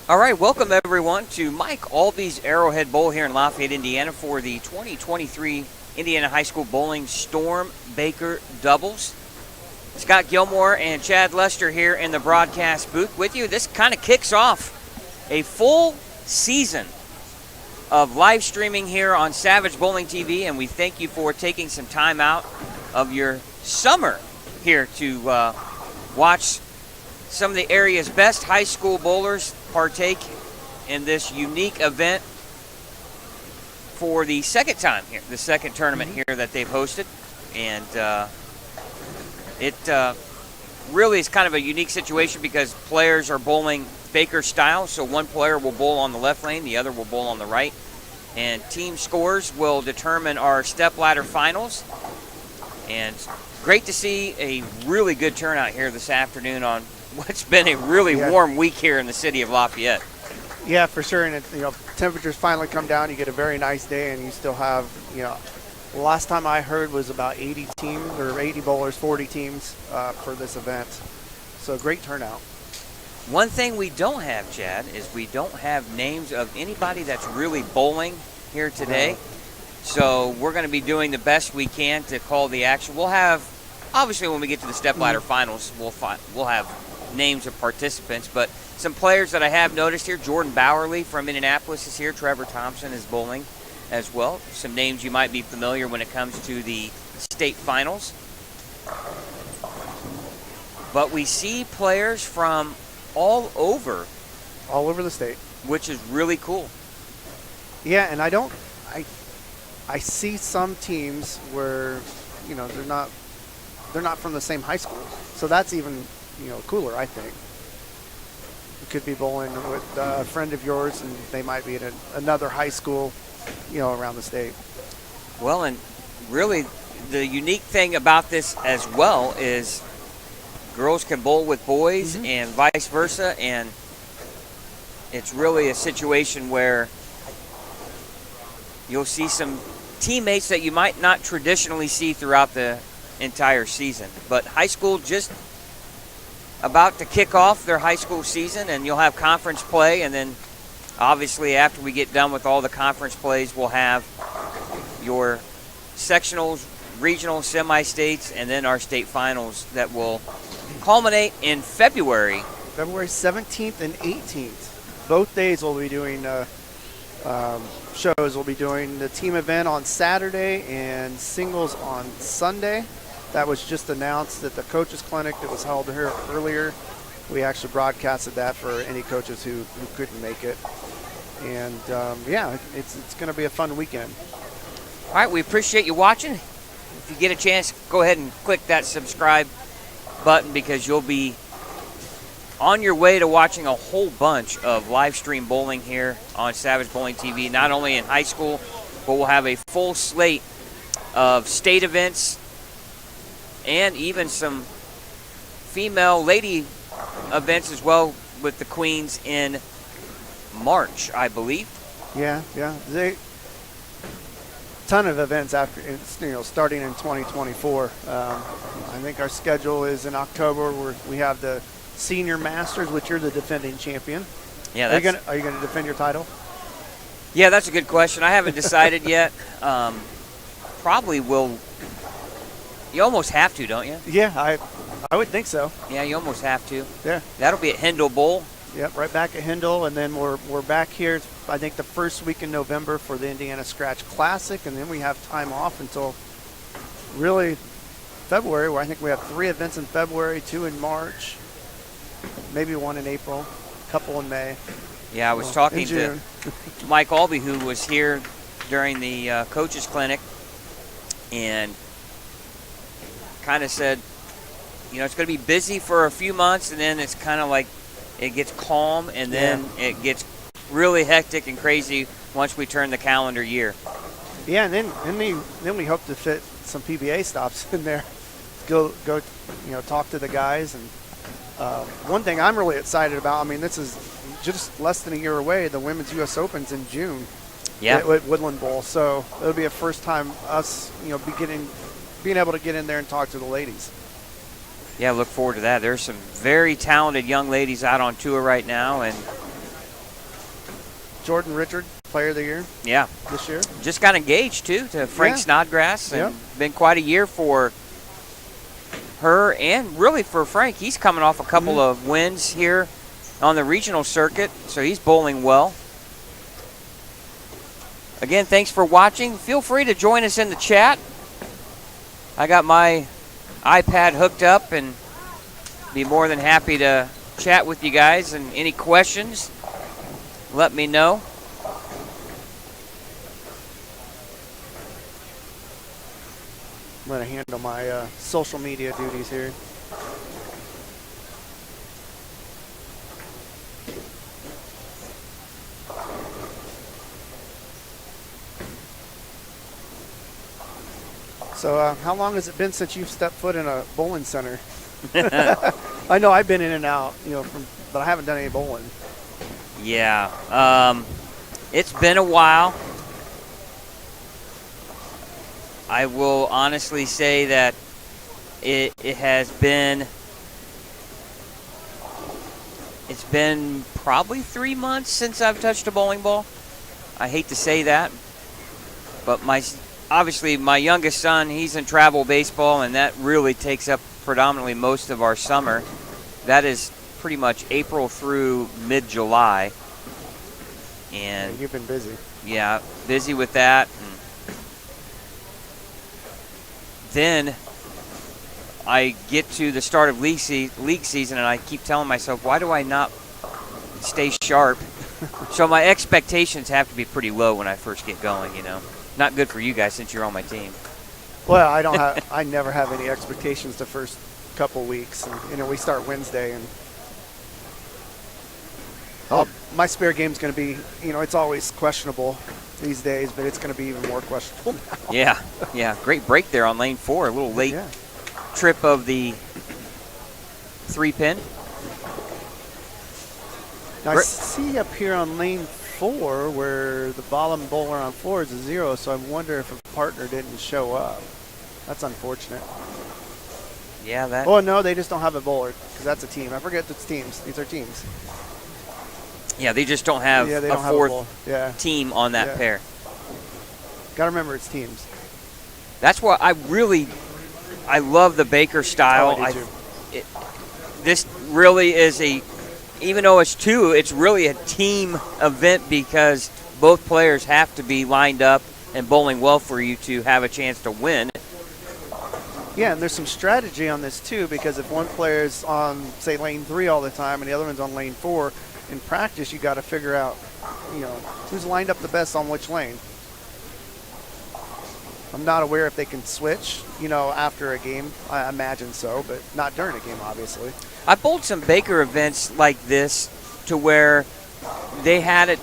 All right, welcome everyone to Mike Aulby's Arrowhead Bowl here in Lafayette, Indiana for the 2023 Indiana High School Bowling Storm Baker Doubles. Scott Gilmore and Chad Lester here in the broadcast booth with you. This kind of kicks off a full season of live streaming here on Savage Bowling TV, and we thank you for taking some time out of your summer here to watch some of the area's best high school bowlers partake in this unique event for the second time here, the second tournament here that they've hosted. And it really is kind of a unique situation because players are bowling Baker style. So one player will bowl on the left lane, the other will bowl on the right. And team scores will determine our stepladder finals. And great to see a really good turnout here this afternoon on what's been a really warm week here in the city of Lafayette. Yeah, for sure. And temperatures finally come down. You get a very nice day, and you still have, last time I heard was about 80 teams or 80 bowlers, 40 teams for this event. So great turnout. One thing we don't have, Chad, is we don't have names of anybody that's really bowling here today. So we're going to be doing the best we can to call the action. We'll have, obviously, when we get to the stepladder finals, we'll have names of participants, but some players that I have noticed here. Jordan Bowerly from Indianapolis is here. Trevor Thompson is bowling as well. Some names you might be familiar when it comes to the state finals. But we see players from all over the state, which is really cool. Yeah, and I see some teams where they're not from the same high school, so that's even cooler, I think. You could be bowling with a friend of yours, and they might be at another high school, around the state. Well, and really, the unique thing about this as well is girls can bowl with boys and vice versa, and it's really a situation where you'll see some teammates that you might not traditionally see throughout the entire season. But high school just about to kick off their high school season, and you'll have conference play, and then obviously after we get done with all the conference plays, we'll have your sectionals, regional, semi-states, and then our state finals that will culminate in February. February 17th and 18th. Both days we'll be doing shows. We'll be doing the team event on Saturday and singles on Sunday. That was just announced at the coaches clinic that was held here earlier. We actually broadcasted that for any coaches who couldn't make it. And it's going to be a fun weekend. All right, we appreciate you watching. If you get a chance, go ahead and click that subscribe button because you'll be on your way to watching a whole bunch of live stream bowling here on Savage Bowling TV, not only in high school, but we'll have a full slate of state events and even some female lady events as well with the Queens in March, I believe. Yeah. Ton of events after, starting in 2024. I think our schedule is in October where we have the Senior Masters, which you're the defending champion. Yeah, are you gonna defend your title? Yeah, that's a good question. I haven't decided yet. Probably will. You almost have to, don't you? Yeah, I would think so. Yeah, you almost have to. Yeah. That'll be at Hindle Bowl. Yep, right back at Hindle, and then we're back here, I think, the first week in November for the Indiana Scratch Classic, and then we have time off until really February, where I think we have 3 events in February, 2 in March, maybe 1 in April, a couple in May. Yeah, I was talking to Mike Aulby, who was here during the coaches clinic, and kind of said, it's going to be busy for a few months, and then it's kind of like it gets calm, and then it gets really hectic and crazy once we turn the calendar year. Yeah, and then we hope to fit some PBA stops in there. Go, talk to the guys. And one thing I'm really excited about, this is just less than a year away. The Women's U.S. Open's in June. at Woodland Bowl. So it'll be a first time us, being able to get in there and talk to the ladies. Yeah, look forward to that. There's some very talented young ladies out on tour right now, and Jordan Richard, Player of the Year. Yeah, this year just got engaged too to Frank Snodgrass, and been quite a year for her and really for Frank. He's coming off a couple of wins here on the regional circuit, so he's bowling well. Again, thanks for watching. Feel free to join us in the chat. I got my iPad hooked up and be more than happy to chat with you guys, and any questions, let me know. I'm going to handle my social media duties here. So how long has it been since you've stepped foot in a bowling center? I know I've been in and out, but I haven't done any bowling. Yeah, it's been a while. I will honestly say that it's been probably 3 months since I've touched a bowling ball. I hate to say that, but obviously my youngest son, he's in travel baseball, and that really takes up predominantly most of our summer. That is pretty much April through mid-July. And you've been busy. Yeah, busy with that. And then I get to the start of league season, and I keep telling myself, why do I not stay sharp? So my expectations have to be pretty low when I first get going, Not good for you guys since you're on my team. Well, I never have any expectations the first couple weeks. And, we start Wednesday, and my spare game's going to be, it's always questionable these days, but it's going to be even more questionable now. Yeah. Great break there on lane 4. A little late trip of the 3-pin. Now, I see up here on lane 4 where the bottom bowler on 4 is a 0, so I wonder if a partner didn't show up. That's unfortunate. Yeah, Oh, no, they just don't have a bowler because that's a team. I forget it's teams. These are teams. Yeah, they just don't have a fourth team on that pair. Got to remember it's teams. That's why I love the Baker style. Oh, I do too. This really is even though it's 2, it's really a team event because both players have to be lined up and bowling well for you to have a chance to win. Yeah, and there's some strategy on this too, because if one player is on, say, lane 3 all the time and the other one's on lane 4, in practice you got to figure out, who's lined up the best on which lane. I'm not aware if they can switch, after a game. I imagine so, but not during a game, obviously. I bowled some Baker events like this to where they had it.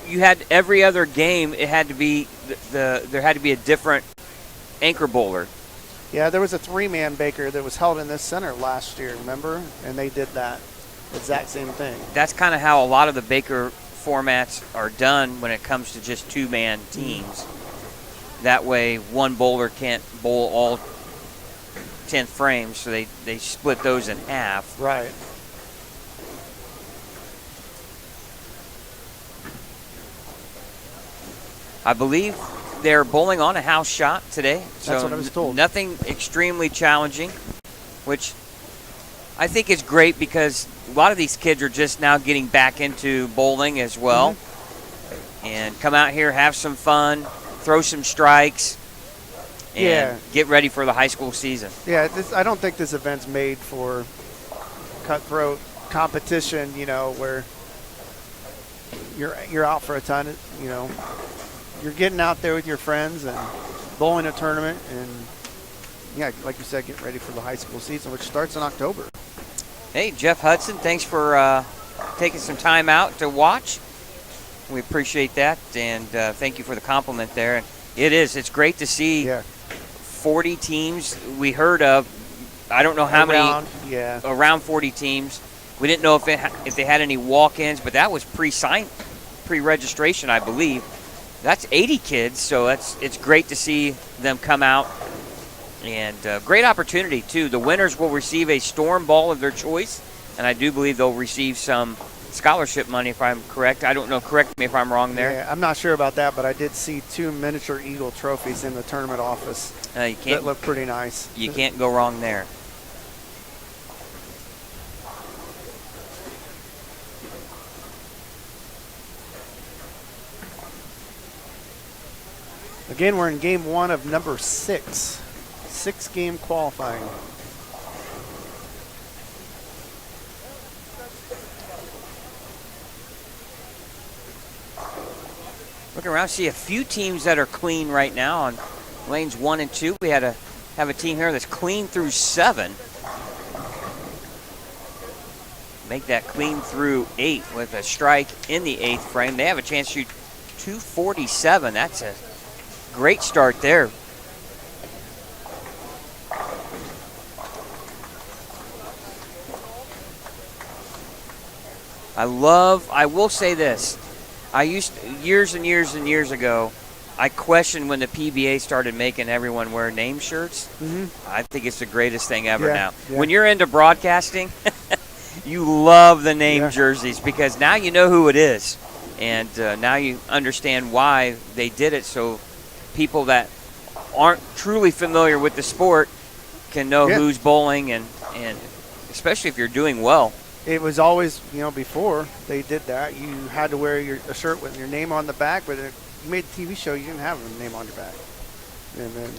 You had every other game. It had to be there had to be a different anchor bowler. Yeah, there was a 3-man Baker that was held in this center last year, remember? And they did that exact same thing. That's kind of how a lot of the Baker formats are done when it comes to just 2-man teams. That way, one bowler can't bowl all 10 frames, so they split those in half. Right. I believe they're bowling on a house shot today. That's what I was told. Nothing extremely challenging, which I think is great because a lot of these kids are just now getting back into bowling as well. And come out here, have some fun, throw some strikes, and get ready for the high school season. Yeah, I don't think this event's made for cutthroat competition, where you're out for a ton, You're getting out there with your friends and bowling a tournament and, like you said, get ready for the high school season, which starts in October. Hey, Jeff Hudson, thanks for taking some time out to watch. We appreciate that, and thank you for the compliment there. It's great to see 40 teams we heard of. I don't know how many, around 40 teams. We didn't know if they had any walk-ins, but that was pre-registration, I believe. That's 80 kids, so it's great to see them come out. And great opportunity, too. The winners will receive a Storm ball of their choice, and I do believe they'll receive some scholarship money, if I'm correct. I don't know. Correct me if I'm wrong there. Yeah, I'm not sure about that, but I did see 2 miniature Eagle trophies in the tournament office that look pretty nice. You can't go wrong there. Again, we're in game 1 of number 6. 6-game qualifying. Looking around, see a few teams that are clean right now on lanes 1 and 2. We have a team here that's clean through 7. Make that clean through 8 with a strike in the 8th frame. They have a chance to shoot 247. That's a great start there. I will say this. Years and years and years ago, I questioned when the PBA started making everyone wear name shirts. Mm-hmm. I think it's the greatest thing ever now. Yeah. When you're into broadcasting, you love the name jerseys because now you know who it is. And now you understand why they did it, so people that aren't truly familiar with the sport can know who's bowling, and especially if you're doing well. It was always, before they did that, you had to wear a shirt with your name on the back, but you made a TV show, you didn't have a name on your back. And then,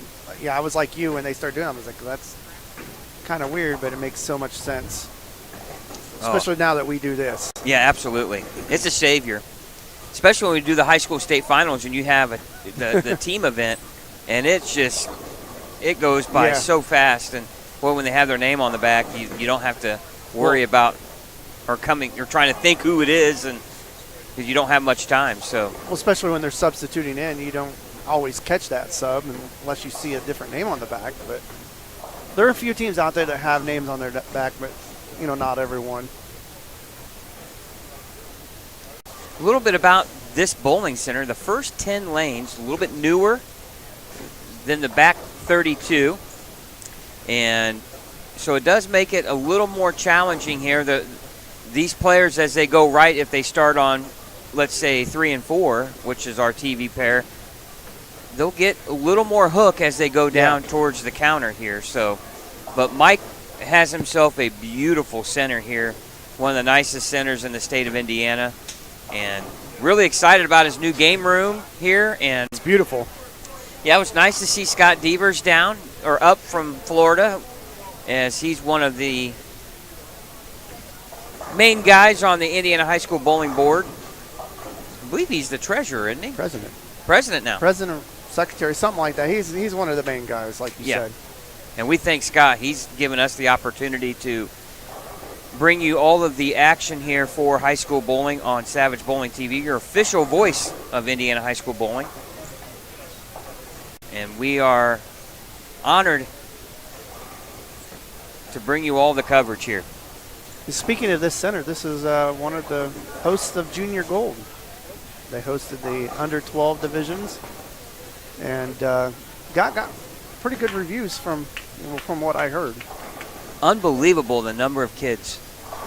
I was like you when they started doing it. I was like, that's kind of weird, but it makes so much sense, especially now that we do this. Yeah, absolutely. It's a savior, especially when we do the high school state finals and you have the team event, and it goes by so fast. And boy, when they have their name on the back, you don't have to worry about you're trying to think who it is, and because you don't have much time. So, especially when they're substituting in, you don't always catch that sub unless you see a different name on the back. But there are a few teams out there that have names on their back, but not everyone. A little bit about this bowling center. The first 10 lanes, a little bit newer than the back 32, and so it does make it a little more challenging here. These players, as they go right, if they start on, let's say, 3 and 4, which is our TV pair, they'll get a little more hook as they go down towards the counter here. So, but Mike has himself a beautiful center here, one of the nicest centers in the state of Indiana, and really excited about his new game room here. And it's beautiful. Yeah, it was nice to see Scott Devers up from Florida, as he's one of the main guys on the Indiana High School Bowling Board. I believe he's the treasurer, isn't he? President now. President, secretary, something like that. He's one of the main guys, like you said. And we thank Scott. He's given us the opportunity to bring you all of the action here for high school bowling on Savage Bowling TV, your official voice of Indiana High School Bowling. And we are honored to bring you all the coverage here. Speaking of this center, this is one of the hosts of Junior Gold. They hosted the under 12 divisions and got pretty good reviews from what I heard. Unbelievable the number of kids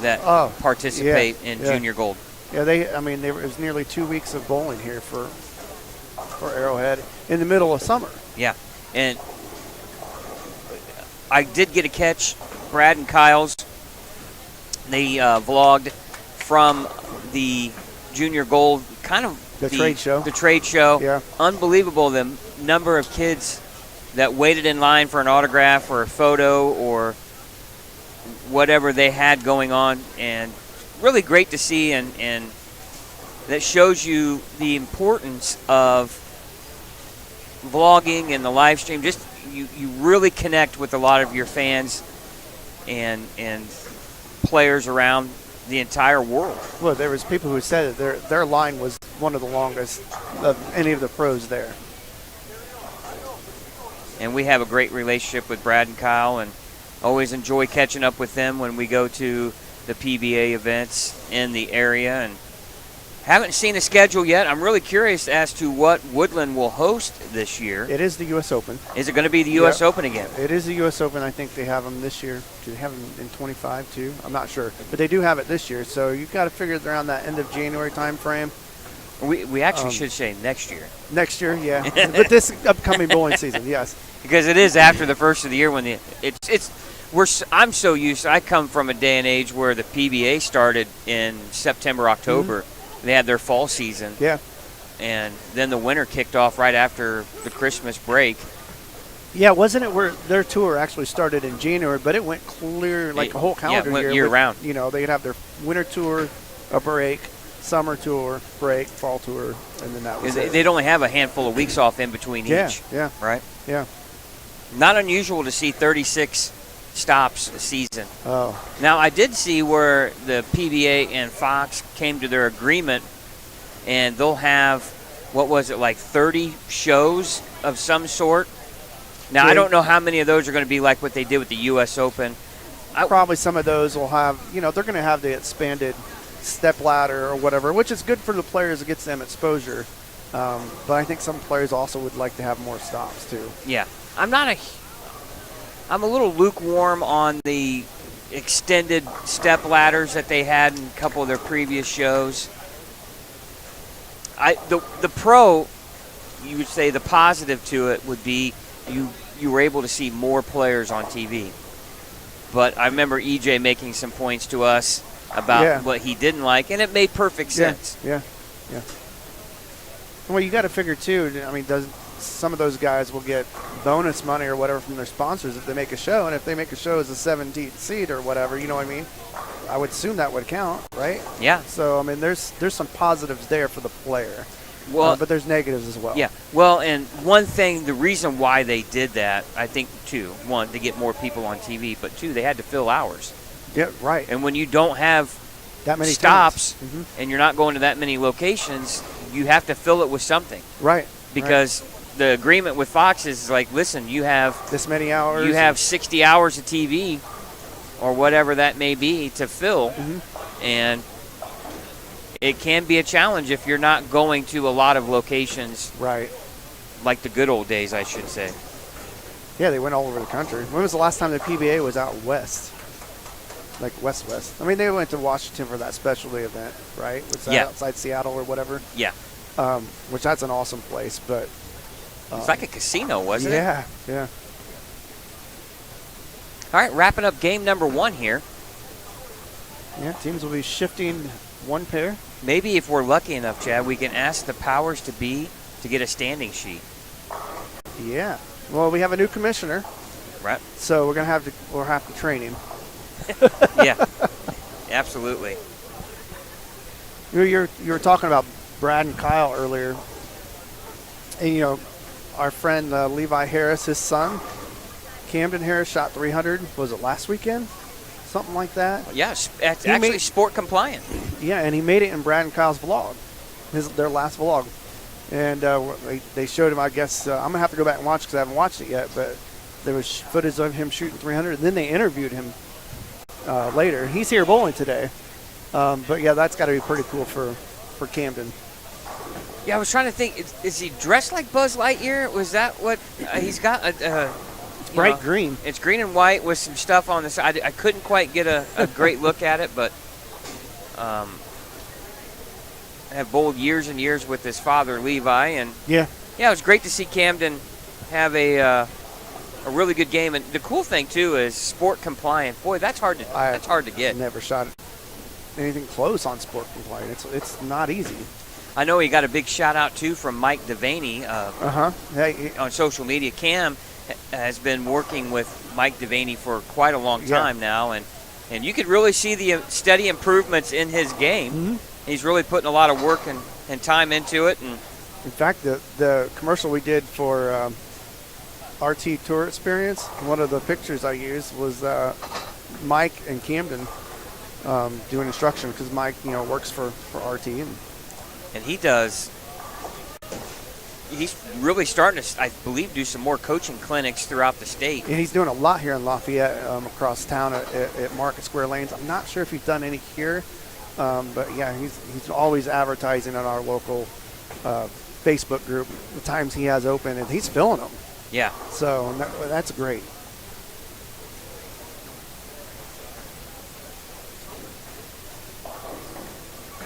that participate in Junior Gold. Yeah, it was nearly 2 weeks of bowling here for Arrowhead in the middle of summer. Yeah, and I did get a catch Brad and Kyle's. They vlogged from the Junior Gold, kind of the trade show. The trade show. Yeah. Unbelievable the number of kids that waited in line for an autograph or a photo or whatever they had going on, and really great to see, and that shows you the importance of vlogging and the live stream. Just you really connect with a lot of your fans and players around the entire world. Well, there was people who said that their line was one of the longest of any of the pros there. And we have a great relationship with Brad and Kyle, and always enjoy catching up with them when we go to the PBA events in the area. And Haven't seen a schedule yet. I'm really curious as to what Woodland will host this year. It is the U.S. Open. Is it going to be the U.S. Open again? It is the U.S. Open. I think they have them this year. Do they have them in 25 too? I'm not sure. But they do have it this year. So you've got to figure it around that end of January time frame. We actually should say next year. Next year, yeah. But this upcoming bowling season, yes. Because it is after the first of the year when I'm so used. I come from a day and age where the PBA started in September, October. Mm-hmm. They had their fall season. Yeah. And then the winter kicked off right after the Christmas break. Yeah, wasn't it where their tour actually started in January, but it went clear like a whole calendar year round. You know, they'd have their winter tour, a break, summer tour, break, fall tour, and then that was it. They'd only have a handful of weeks off in between each. Yeah. Right? Yeah. Not unusual to see 36 stops a season. Oh. Now, I did see where the PBA and Fox came to their agreement, and they'll have, 30 shows of some sort. Now, I don't know how many of those are going to be like what they did with the U.S. Open. Probably some of those will have, they're going to have the expanded step ladder or whatever, which is good for the players. It gets them exposure. But I think some players also would like to have more stops, too. Yeah. I'm a little lukewarm on the extended step ladders that they had in a couple of their previous shows. The pro, you would say the positive to it would be you were able to see more players on TV. But I remember EJ making some points to us about what he didn't like, and it made perfect sense. Yeah. Well, you got to figure, too, some of those guys will get bonus money or whatever from their sponsors if they make a show. And if they make a show as a 17th seed or whatever, you know what I mean? I would assume that would count, right? Yeah. So, there's some positives there for the player. Well, but there's negatives as well. Yeah. Well, and one thing, the reason why they did that, I think, two, one, to get more people on TV, but two, they had to fill hours. Yeah, right. And when you don't have that many stops and you're not going to that many locations, you have to fill it with something. Right. Because the agreement with Fox is like, listen, you have this many hours. You have 60 hours of TV or whatever that may be to fill. And it can be a challenge if you're not going to a lot of locations. Right. Like the good old days, I should say. Yeah, they went all over the country. When was the last time the PBA was out west? Like west. They went to Washington for that specialty event, right? Was that outside Seattle or whatever? Yeah. Which that's an awesome place, but it's like a casino, wasn't it? Yeah. All right, wrapping up game number 1 here. Yeah, teams will be shifting one pair. Maybe if we're lucky enough, Chad, we can ask the powers to be to get a standing sheet. Yeah. Well, we have a new commissioner. Right. So we'll have to train him. Yeah. Absolutely. You were talking about Brad and Kyle earlier. And our friend Levi Harris, his son, Camden Harris, shot 300. Was it last weekend? Something like that? Yes, actually sport compliant. Yeah, and he made it in Brad and Kyle's vlog, their last vlog. And they showed him, I guess, I'm going to have to go back and watch because I haven't watched it yet, but there was footage of him shooting 300. And then they interviewed him later. He's here bowling today. But, yeah, that's got to be pretty cool for Camden. Yeah, I was trying to think, is he dressed like Buzz Lightyear? Was that what he's got? It's bright green. It's green and white with some stuff on the side. I couldn't quite get a great look at it, but I have bowled years and years with his father, Levi. And yeah, it was great to see Camden have a really good game. And the cool thing, too, is sport compliant. Boy, that's hard to get. Never shot anything close on sport compliant. It's not easy. I know he got a big shout out too from Mike Devaney on social media. Cam has been working with Mike Devaney for quite a long time now, and you could really see the steady improvements in his game. He's really putting a lot of work and time into it. And in fact, the commercial we did for RT Tour Experience, one of the pictures I used was Mike and Camden doing instruction because Mike works for RT and he's really starting to, I believe, do some more coaching clinics throughout the state. And he's doing a lot here in Lafayette, across town at Market Square Lanes. I'm not sure if he's done any here, But yeah, he's always advertising on our local Facebook group the times he has open, and he's filling them. Yeah. So that's great.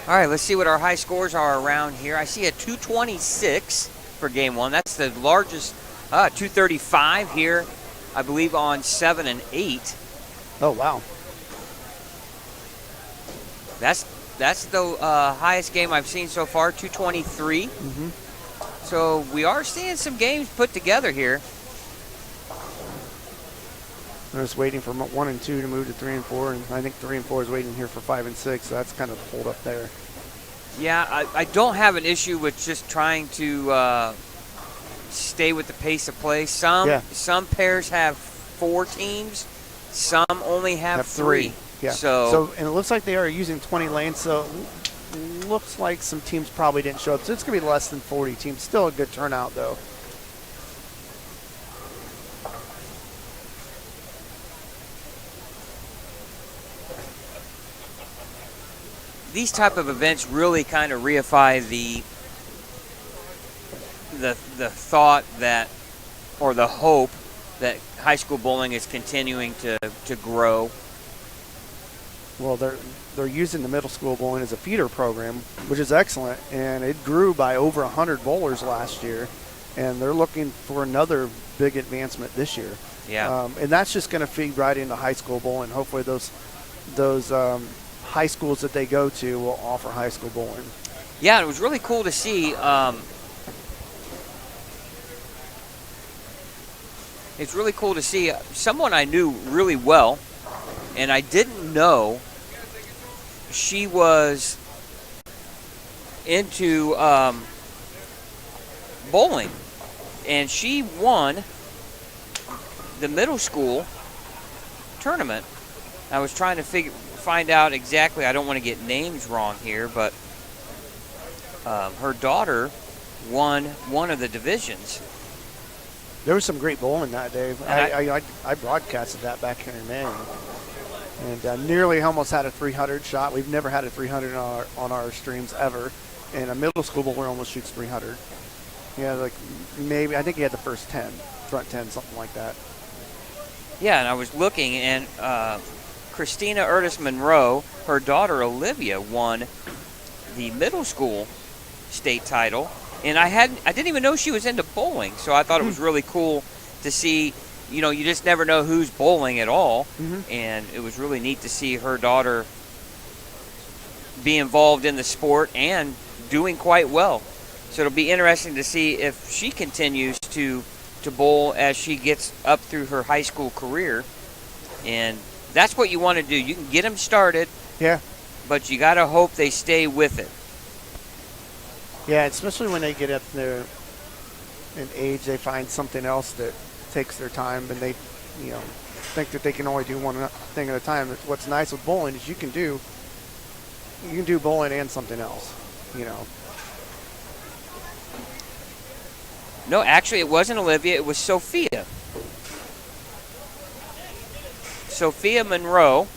All right, let's see what our high scores are around here. I see a 226 for game one. That's the largest. 235 here, I believe, on 7 and 8. Oh wow. That's the highest game I've seen so far, 223. Mm-hmm. So we are seeing some games put together here. I'm just waiting for 1 and 2 to move to 3 and 4, and I think 3 and 4 is waiting here for 5 and 6. So that's kind of pulled up there. Yeah, I don't have an issue with just trying to stay with the pace of play. Some pairs have 4 teams, some only have 3. Yeah. So and it looks like they are using 20 lanes. So it looks like some teams probably didn't show up. So it's going to be less than 40 teams. Still a good turnout though. these type of events really kind of reify the thought that, or the hope that high school bowling is continuing to grow. Well, they're using the middle school bowling as a feeder program, which is excellent, and it grew by over 100 bowlers last year, and they're looking for another big advancement this year. Yeah. And that's just going to feed right into high school bowling. Hopefully those high schools that they go to will offer high school bowling. Yeah, it was really cool to see. It's really cool to see someone I knew really well, and I didn't know she was into bowling, and she won the middle school tournament. I was trying to find out exactly. I don't want to get names wrong here, but her daughter won one of the divisions. There was some great bowling that day. I broadcasted that back here in May, and nearly almost had a 300 shot. We've never had a 300 on our streams ever, and a middle school bowler almost shoots 300. Yeah, like maybe I think he had the first 10, front 10, something like that. Yeah, and I was looking, and Christina Erdis Monroe, her daughter Olivia, won the middle school state title. And I didn't even know she was into bowling, so I thought it was really cool to see. You know, you just never know who's bowling at all, and it was really neat to see her daughter be involved in the sport and doing quite well. So it'll be interesting to see if she continues to bowl as she gets up through her high school career. And that's what you want to do. You can get them started, yeah, but you got to hope they stay with it. Yeah, especially when they get up there in age, they find something else that takes their time, and they, think that they can only do one thing at a time. What's nice with bowling is you can do bowling and something else, No, actually, it wasn't Olivia. It was Sophia. Sophia Monroe.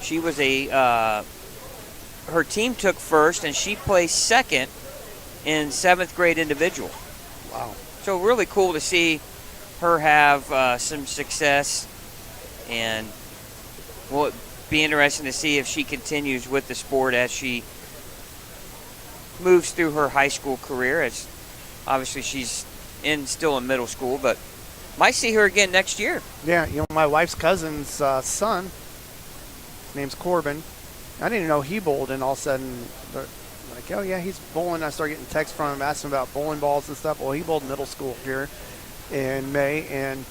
She was her team took first, and she placed second in 7th grade individual. Wow. So really cool to see her have some success, and will be interesting to see if she continues with the sport as she moves through her high school career. As obviously she's still in middle school, but might see her again next year. Yeah, my wife's cousin's son, his name's Corbin. I didn't even know he bowled, and all of a sudden, they're like, oh yeah, he's bowling. I started getting texts from him asking about bowling balls and stuff. Well, he bowled middle school here in May and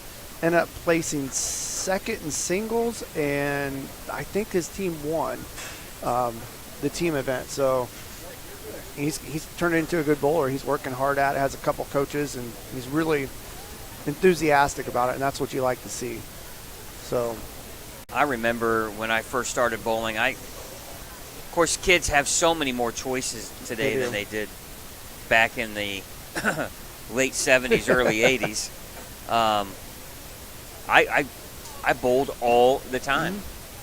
ended up placing second in singles, and I think his team won the team event. So he's turned into a good bowler. He's working hard at it, has a couple coaches, and he's really enthusiastic about it, and that's what you like to see. So I remember when I first started bowling, of course, kids have so many more choices today than they did back in the late 70s, early 80s. I bowled all the time.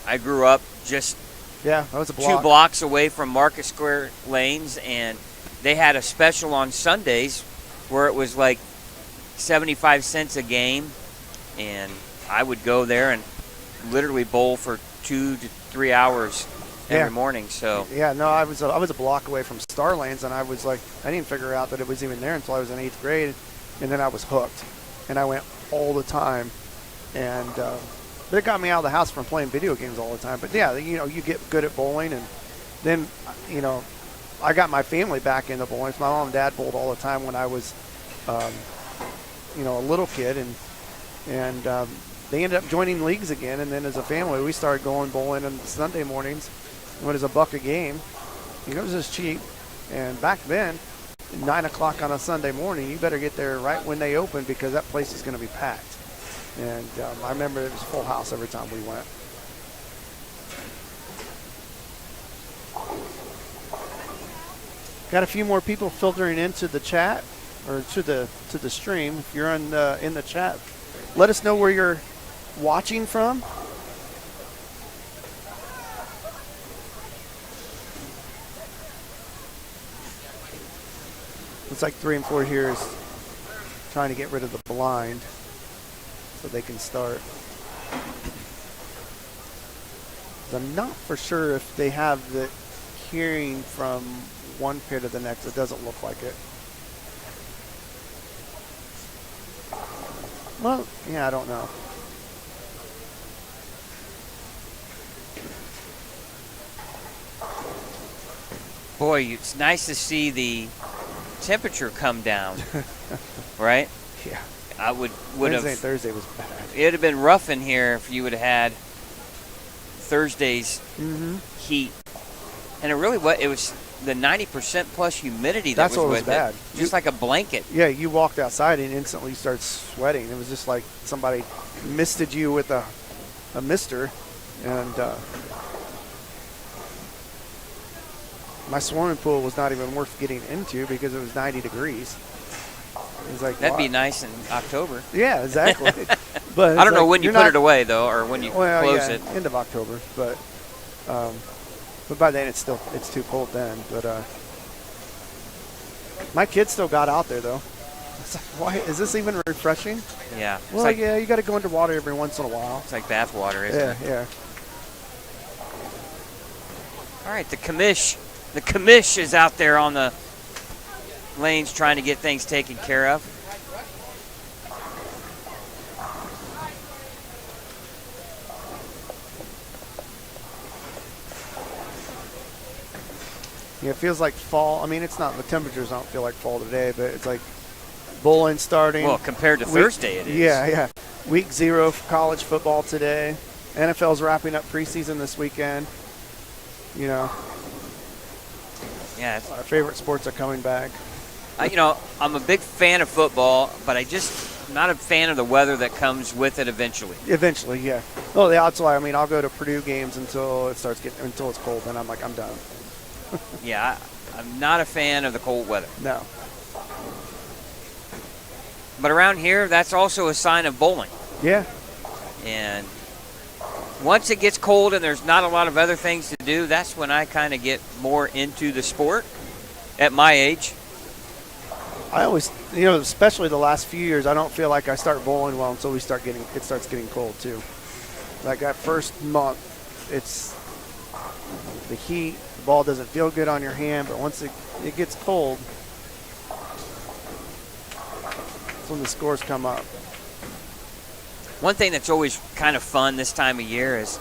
I grew up just Yeah, that was a block. 2 blocks away from Market Square Lanes, and they had a special on Sundays where it was like 75 cents a game, and I would go there and literally bowl for 2 to 3 hours every morning. So yeah, no, I was a block away from Star Lanes, and I was like, I didn't figure out that it was even there until I was in 8th grade, and then I was hooked, and I went all the time, and but it got me out of the house from playing video games all the time. But yeah, you get good at bowling, and then I got my family back into bowling. My mom and dad bowled all the time when I was a little kid, and they ended up joining leagues again, and then as a family we started going bowling on Sunday mornings when it was $1 a game. It was just cheap, and back then 9 o'clock on a Sunday morning, you better get there right when they open because that place is going to be packed. And I remember it was a full house every time we went. Got a few more people filtering into the chat or to the stream. If you're in the chat, let us know where you're watching from. Looks like 3 and 4 here is trying to get rid of the blind so they can start. I'm not for sure if they have the hearing from one pair to the next. It doesn't look like it. Well, yeah, I don't know. boy, it's nice to see the temperature come down, right? Yeah. I would Wednesday have. and Thursday was bad. It'd have been rough in here if you would have had Thursday's heat, and it really was. It was the 90% plus humidity that That's was what was with bad. it, just like a blanket. Yeah, you walked outside and instantly started sweating. It was just like somebody misted you with a mister, and my swimming pool was not even worth getting into because it was 90 degrees. It was like, that'd be nice in October. Yeah, exactly. But I don't know when you put it away though, or when you close it. End of October, but by then it's too cold then. But my kids still got out there though. It's like, why is this even refreshing? Yeah. Well, like, yeah, you got to go into water every once in a while. It's like bath water, isn't it? Yeah. All right, the commish is out there on the lanes trying to get things taken care of. Yeah, it feels like fall. I mean, it's not, the temperatures don't feel like fall today, but it's like bowling starting. Well, compared to Thursday it is. Yeah. Week 0 of college football today. NFL's wrapping up preseason this weekend. You know. Yeah. Our favorite sports are coming back. I'm a big fan of football, but I'm not a fan of the weather that comes with it eventually. Eventually, yeah. Well, that's why, I'll go to Purdue games until it's cold, then I'm done. Yeah, I'm not a fan of the cold weather. No. But around here, that's also a sign of bowling. Yeah. And once it gets cold and there's not a lot of other things to do, that's when I kind of get more into the sport at my age. I always, especially the last few years, I don't feel like I start bowling well until it starts getting cold too. Like that first month, it's the heat, the ball doesn't feel good on your hand, but once it gets cold, that's when the scores come up. One thing that's always kind of fun this time of year is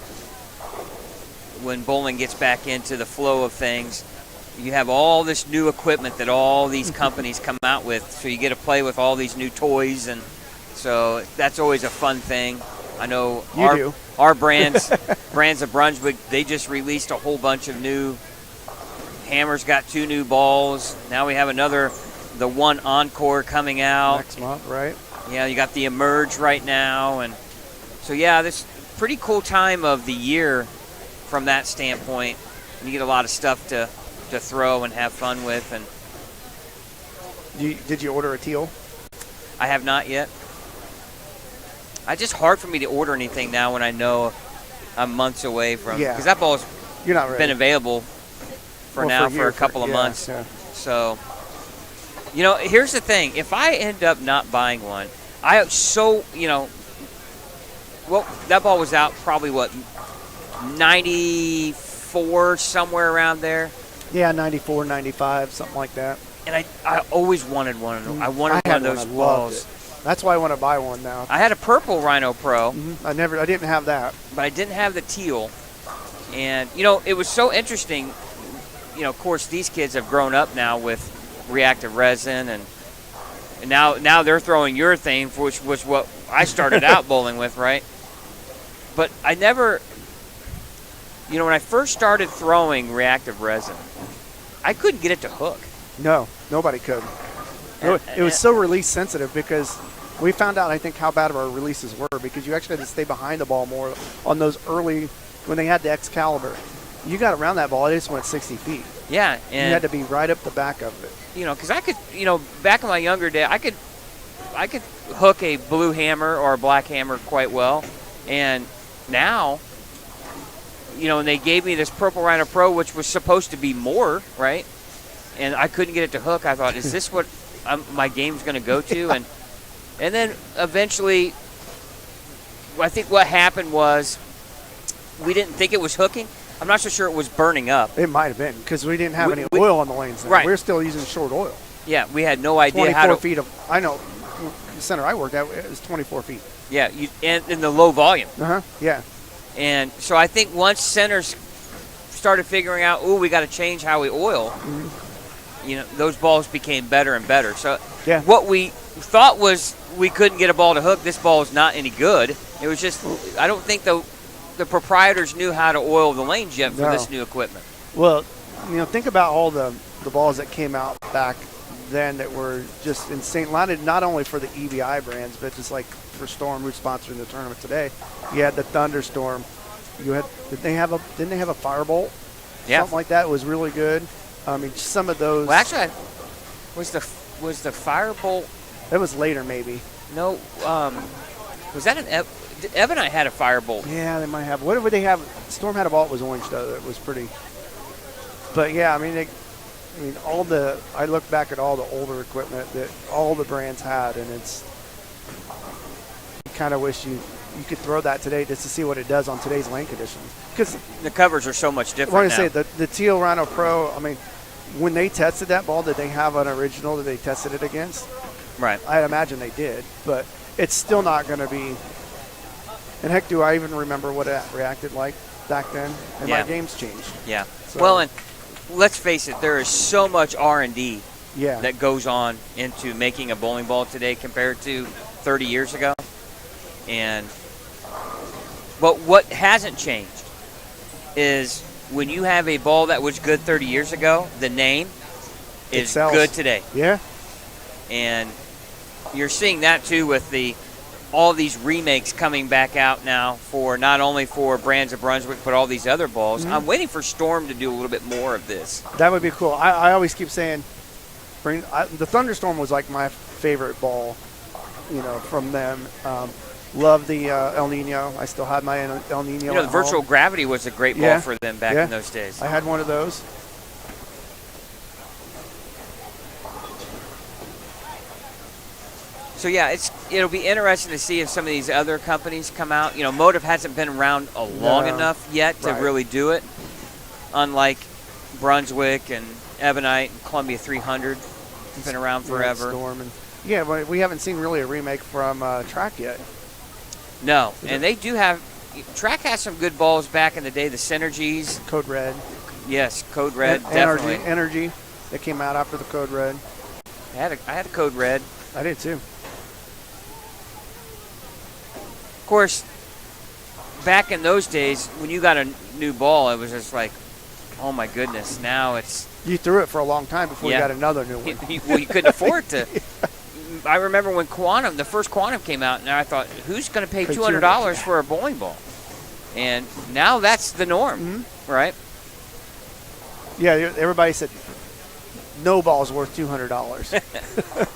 when bowling gets back into the flow of things. You have all this new equipment that all these companies come out with, so you get to play with all these new toys, and so that's always a fun thing. I know our brands of Brunswick, they just released a whole bunch of new hammers, got 2 new balls. Now we have the One Encore coming out. Next month, right? Yeah, you got the Emerge right now, and so yeah, this pretty cool time of the year from that standpoint. You get a lot of stuff to throw and have fun with. And did you order a teal? I have not yet. It's just hard for me to order anything now when I know I'm months away from. Yeah. Because that ball is You're not ready. been available for a couple of months. Yeah. So, here's the thing. If I end up not buying one, that ball was out probably, 94, somewhere around there. Yeah, 94, 95, something like that. And I always wanted one. I wanted one of those balls. That's why I want to buy one now. I had a purple Rhino Pro. Mm-hmm. I didn't have that. But I didn't have the teal. And, it was so interesting. Of course, these kids have grown up now with reactive resin, and now they're throwing urethane, which was what I started out bowling with, right? But I never, when I first started throwing reactive resin, I couldn't get it to hook. No, nobody could. It was so release sensitive because we found out, I think, how bad our releases were because you actually had to stay behind the ball more on those early, when they had the Excalibur. You got around that ball, it just went 60 feet. Yeah. And you had to be right up the back of it. Because I could, back in my younger day, I could hook a blue hammer or a black hammer quite well. And now, and they gave me this purple Rhino Pro, which was supposed to be more, right? And I couldn't get it to hook. I thought, is this what my game's going to go to? And then eventually, I think what happened was we didn't think it was hooking. I'm not so sure it was burning up. It might have been because we didn't have any oil on the lanes then. Right. We were still using short oil. Yeah, we had no idea 24 how to. feet of, I know, the center I worked at, it was 24 feet. Yeah, and in the low volume. Yeah. And so I think once centers started figuring out, we got to change how we oil, those balls became better and better. So what we thought was we couldn't get a ball to hook, this ball is not any good. It was just, I don't think the proprietors knew how to oil the lanes yet for this new equipment. Well, think about all the balls that came out back then that were just insane. Not only for the EVI brands, but just like for Storm, who's sponsoring the tournament today. You had the Thunderstorm. Didn't they have a Firebolt? Yeah. Something like that. It was really good. I mean, some of those. Well, actually, was the Firebolt? It was later, maybe. No, was that an Evan? I had a Firebolt. Yeah, they might have. Whatever they have. Storm had a ball that was orange though. That was pretty. But yeah, I mean, I look back at all the older equipment that all the brands had, and it's. You kind of wish you could throw that today just to see what it does on today's lane conditions. Because the covers are so much different. I want to say the Teal Rhino Pro. I mean, when they tested that ball, did they have an original that they tested it against? Right. I imagine they did, but it's still not going to be. And heck, do I even remember what it reacted like back then? And my game's changed. Yeah. So. Well, and let's face it, there is so much R&D that goes on into making a bowling ball today compared to 30 years ago. But what hasn't changed is when you have a ball that was good 30 years ago, the name is good today. Yeah. And you're seeing that too with all these remakes coming back out now for not only for Brands of Brunswick, but all these other balls. Mm-hmm. I'm waiting for Storm to do a little bit more of this. That would be cool. I always keep saying, the Thunderstorm was like my favorite ball, from them. Love the El Nino. I still have my El Nino. The Virtual Gravity was a great ball for them back in those days. I had one of those. So yeah, it'll be interesting to see if some of these other companies come out. Motive hasn't been around long enough yet to really do it. Unlike Brunswick and Ebonite and Columbia 300, it's been around forever. Storm but we haven't seen really a remake from Track yet. No, and they do have. Track has some good balls back in the day. The Synergies, Code Red. Yes, Code Red, definitely. Energy that came out after the Code Red. I had a Code Red. I did too. Of course, back in those days, when you got a new ball, it was just like, oh my goodness, now it's... You threw it for a long time before you got another new one. Well, you couldn't afford to. I remember when the first Quantum came out, and I thought, who's going to pay $200 for a bowling ball? And now that's the norm, right? Yeah, everybody said, no ball's worth $200.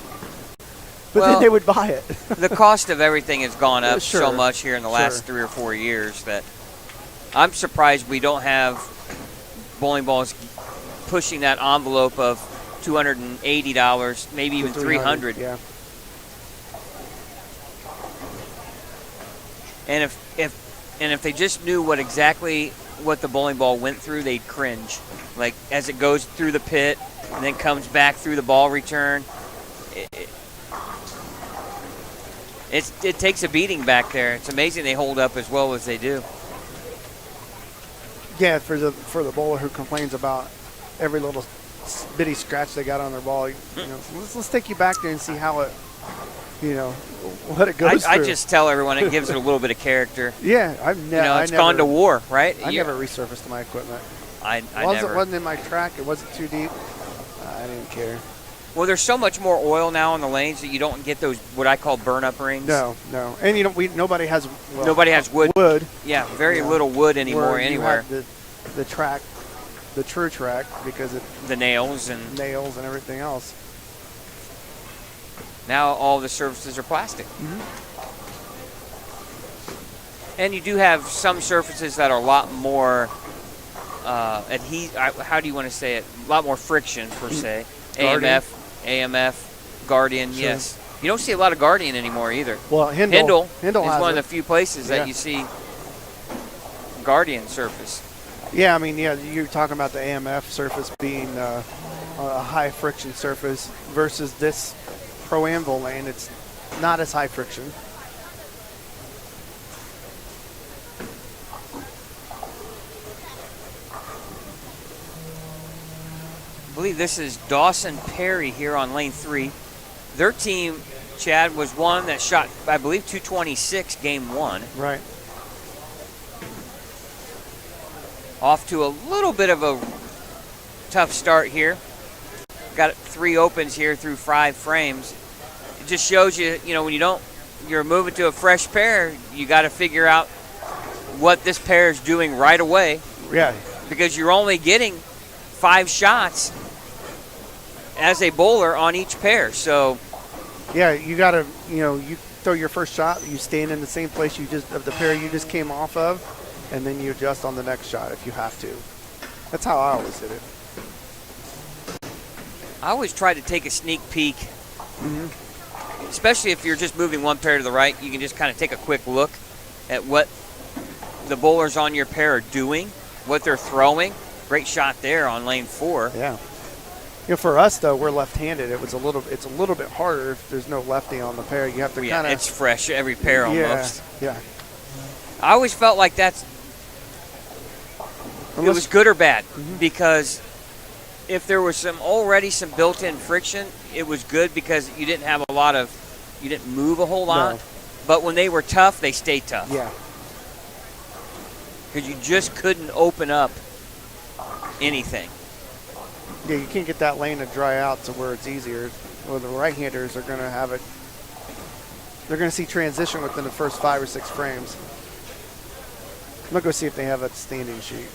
But then they would buy it. The cost of everything has gone up so much here in the last 3 or 4 years that I'm surprised we don't have bowling balls pushing that envelope of $280, maybe even $300. Yeah. And if they just knew what the bowling ball went through, they'd cringe. Like as it goes through the pit and then comes back through the ball return. It takes a beating back there. It's amazing they hold up as well as they do. Yeah, for the bowler who complains about every little bitty scratch they got on their ball, let's take you back there and see how it, what it goes through. I just tell everyone it gives it a little bit of character. Yeah, it's gone to war, right? I never resurfaced my equipment. I never. It wasn't in my track. It wasn't too deep. I didn't care. Well, there's so much more oil now in the lanes that you don't get those what I call burn-up rings. No, and nobody has. Well, nobody has wood. Wood. Yeah, very little wood anymore anywhere. The track, the true track, because the nails and everything else. Now all the surfaces are plastic. Mm-hmm. And you do have some surfaces that are a lot more how do you want to say it? A lot more friction per se. Guardian. AMF, Guardian, Sure. yes. You don't see a lot of Guardian anymore either. Well, Hindle is one of the few places that you see Guardian surface. Yeah, I mean, you're talking about the AMF surface being a high friction surface versus this Pro Anvil lane. It's not as high friction. I believe this is Dawson Perry here on lane 3. Their team, Chad, was one that shot, I believe, 226 game 1. Right. Off to a little bit of a tough start here. Got 3 opens here through 5 frames. It just shows you, when you're moving to a fresh pair, you got to figure out what this pair is doing right away. Yeah. Because you're only getting 5 shots as a bowler on each pair. So yeah, you got to, you throw your first shot, you stand in the same place of the pair you just came off of, and then you adjust on the next shot if you have to. That's how I always did it. I always try to take a sneak peek, especially if you're just moving one pair to the right. You can just kind of take a quick look at what the bowlers on your pair are doing, what they're throwing. Great shot there on lane 4. Yeah. For us though, we're left-handed. It's a little bit harder if there's no lefty on the pair. You have to kind of. It's fresh every pair almost. Yeah. I always felt like it was good or bad because if there was already some built-in friction, it was good because you didn't move a whole lot. No. But when they were tough, they stayed tough. Yeah. Because you just couldn't open up anything. Yeah, you can't get that lane to dry out to where it's easier. Well, the right-handers are going to have it. They're going to see transition within the first 5 or 6 frames. I'm going to go see if they have a standing sheet.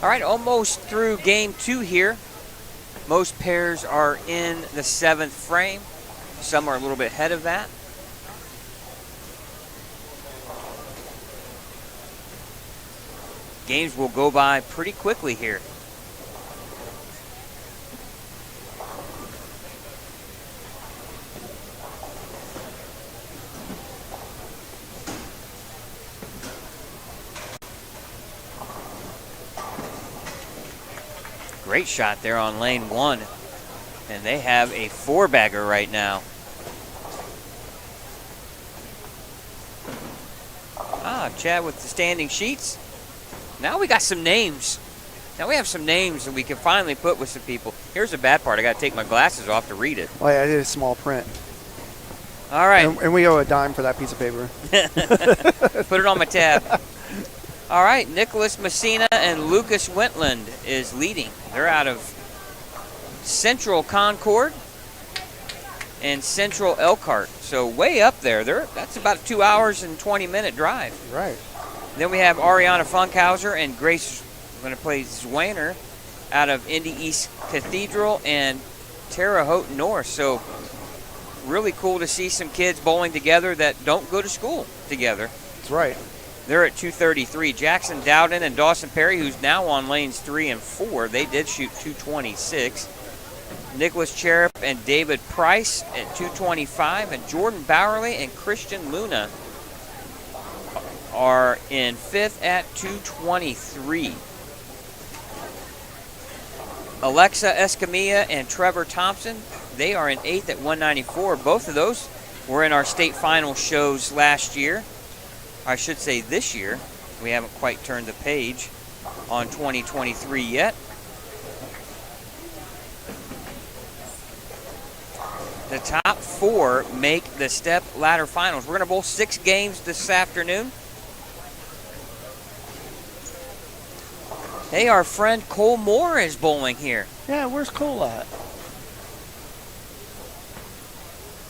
All right, almost through game 2 here. Most pairs are in the 7th frame. Some are a little bit ahead of that. Games will go by pretty quickly here. Great shot there on lane 1. And they have a 4-bagger right now. Chad with the standing sheets. Now we got some names. Now we have some names that we can finally put with some people. Here's the bad part. I got to take my glasses off to read it. Oh, yeah, I did a small print. All right. And we owe a dime for that piece of paper. Put it on my tab. All right, Nicholas Messina and Lucas Wentland is leading. They're out of Central Concord. and Central Elkhart. So way up there. That's about a 2 hours and 20-minute drive. Right. Then we have Ariana Funkhauser and Grace going to play Zwainer out of Indy East Cathedral and Terre Haute North. So really cool to see some kids bowling together that don't go to school together. That's right. They're at 233. Jackson Dowden and Dawson Perry, who's now on lanes 3 and 4, they did shoot 226. Nicholas Cherub and David Price at 225, and Jordan Bowerly and Christian Luna are in 5th at 223. Alexa Escamilla and Trevor Thompson, they are in 8th at 194. Both of those were in our state final shows last year. I should say this year. We haven't quite turned the page on 2023 yet. The top 4 make the step ladder finals. We're going to bowl 6 games this afternoon. Hey, our friend Cole Moore is bowling here. Yeah, where's Cole at?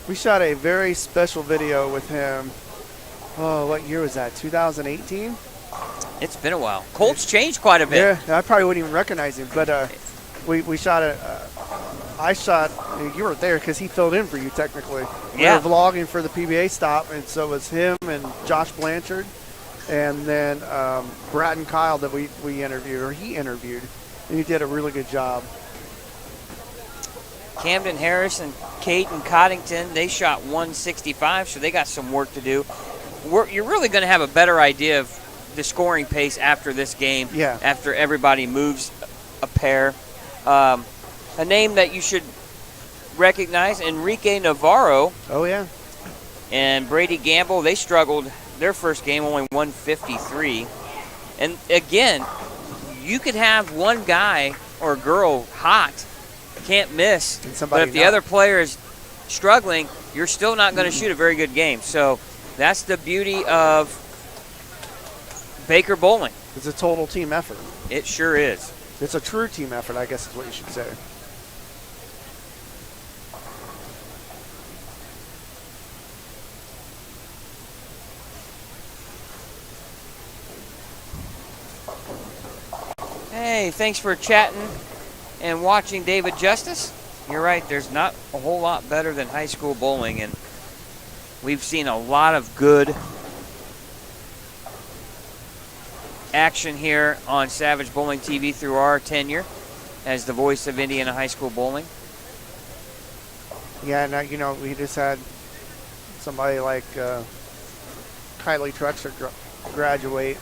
We shot a very special video with him. Oh, what year was that? 2018? It's been a while. Cole's changed quite a bit. Yeah, I probably wouldn't even recognize him. But we shot it. I shot. You weren't there because he filled in for you technically. Yeah. We were vlogging for the PBA stop, and so it was him and Josh Blanchard, and then Bratton Kyle that we interviewed, or he interviewed, and he did a really good job. Camden Harris and Caden Coddington, they shot 165, so they got some work to do. You're really going to have a better idea of the scoring pace after this game, after everybody moves a pair. A name that you should recognize, Enrique Navarro. Oh, yeah. And Brady Gamble, they struggled their first game, only 153. And again, you could have one guy or girl hot, can't miss, but if the other player is struggling, you're still not going to shoot a very good game. So that's the beauty of Baker bowling. It's a total team effort. It sure is. It's a true team effort, I guess is what you should say. Hey, thanks for chatting and watching, David Justice. You're right, there's not a whole lot better than high school bowling, and we've seen a lot of good action here on Savage Bowling TV through our tenure as the voice of Indiana high school bowling. Yeah, now, you know, we just had somebody like Kylie Trexler graduate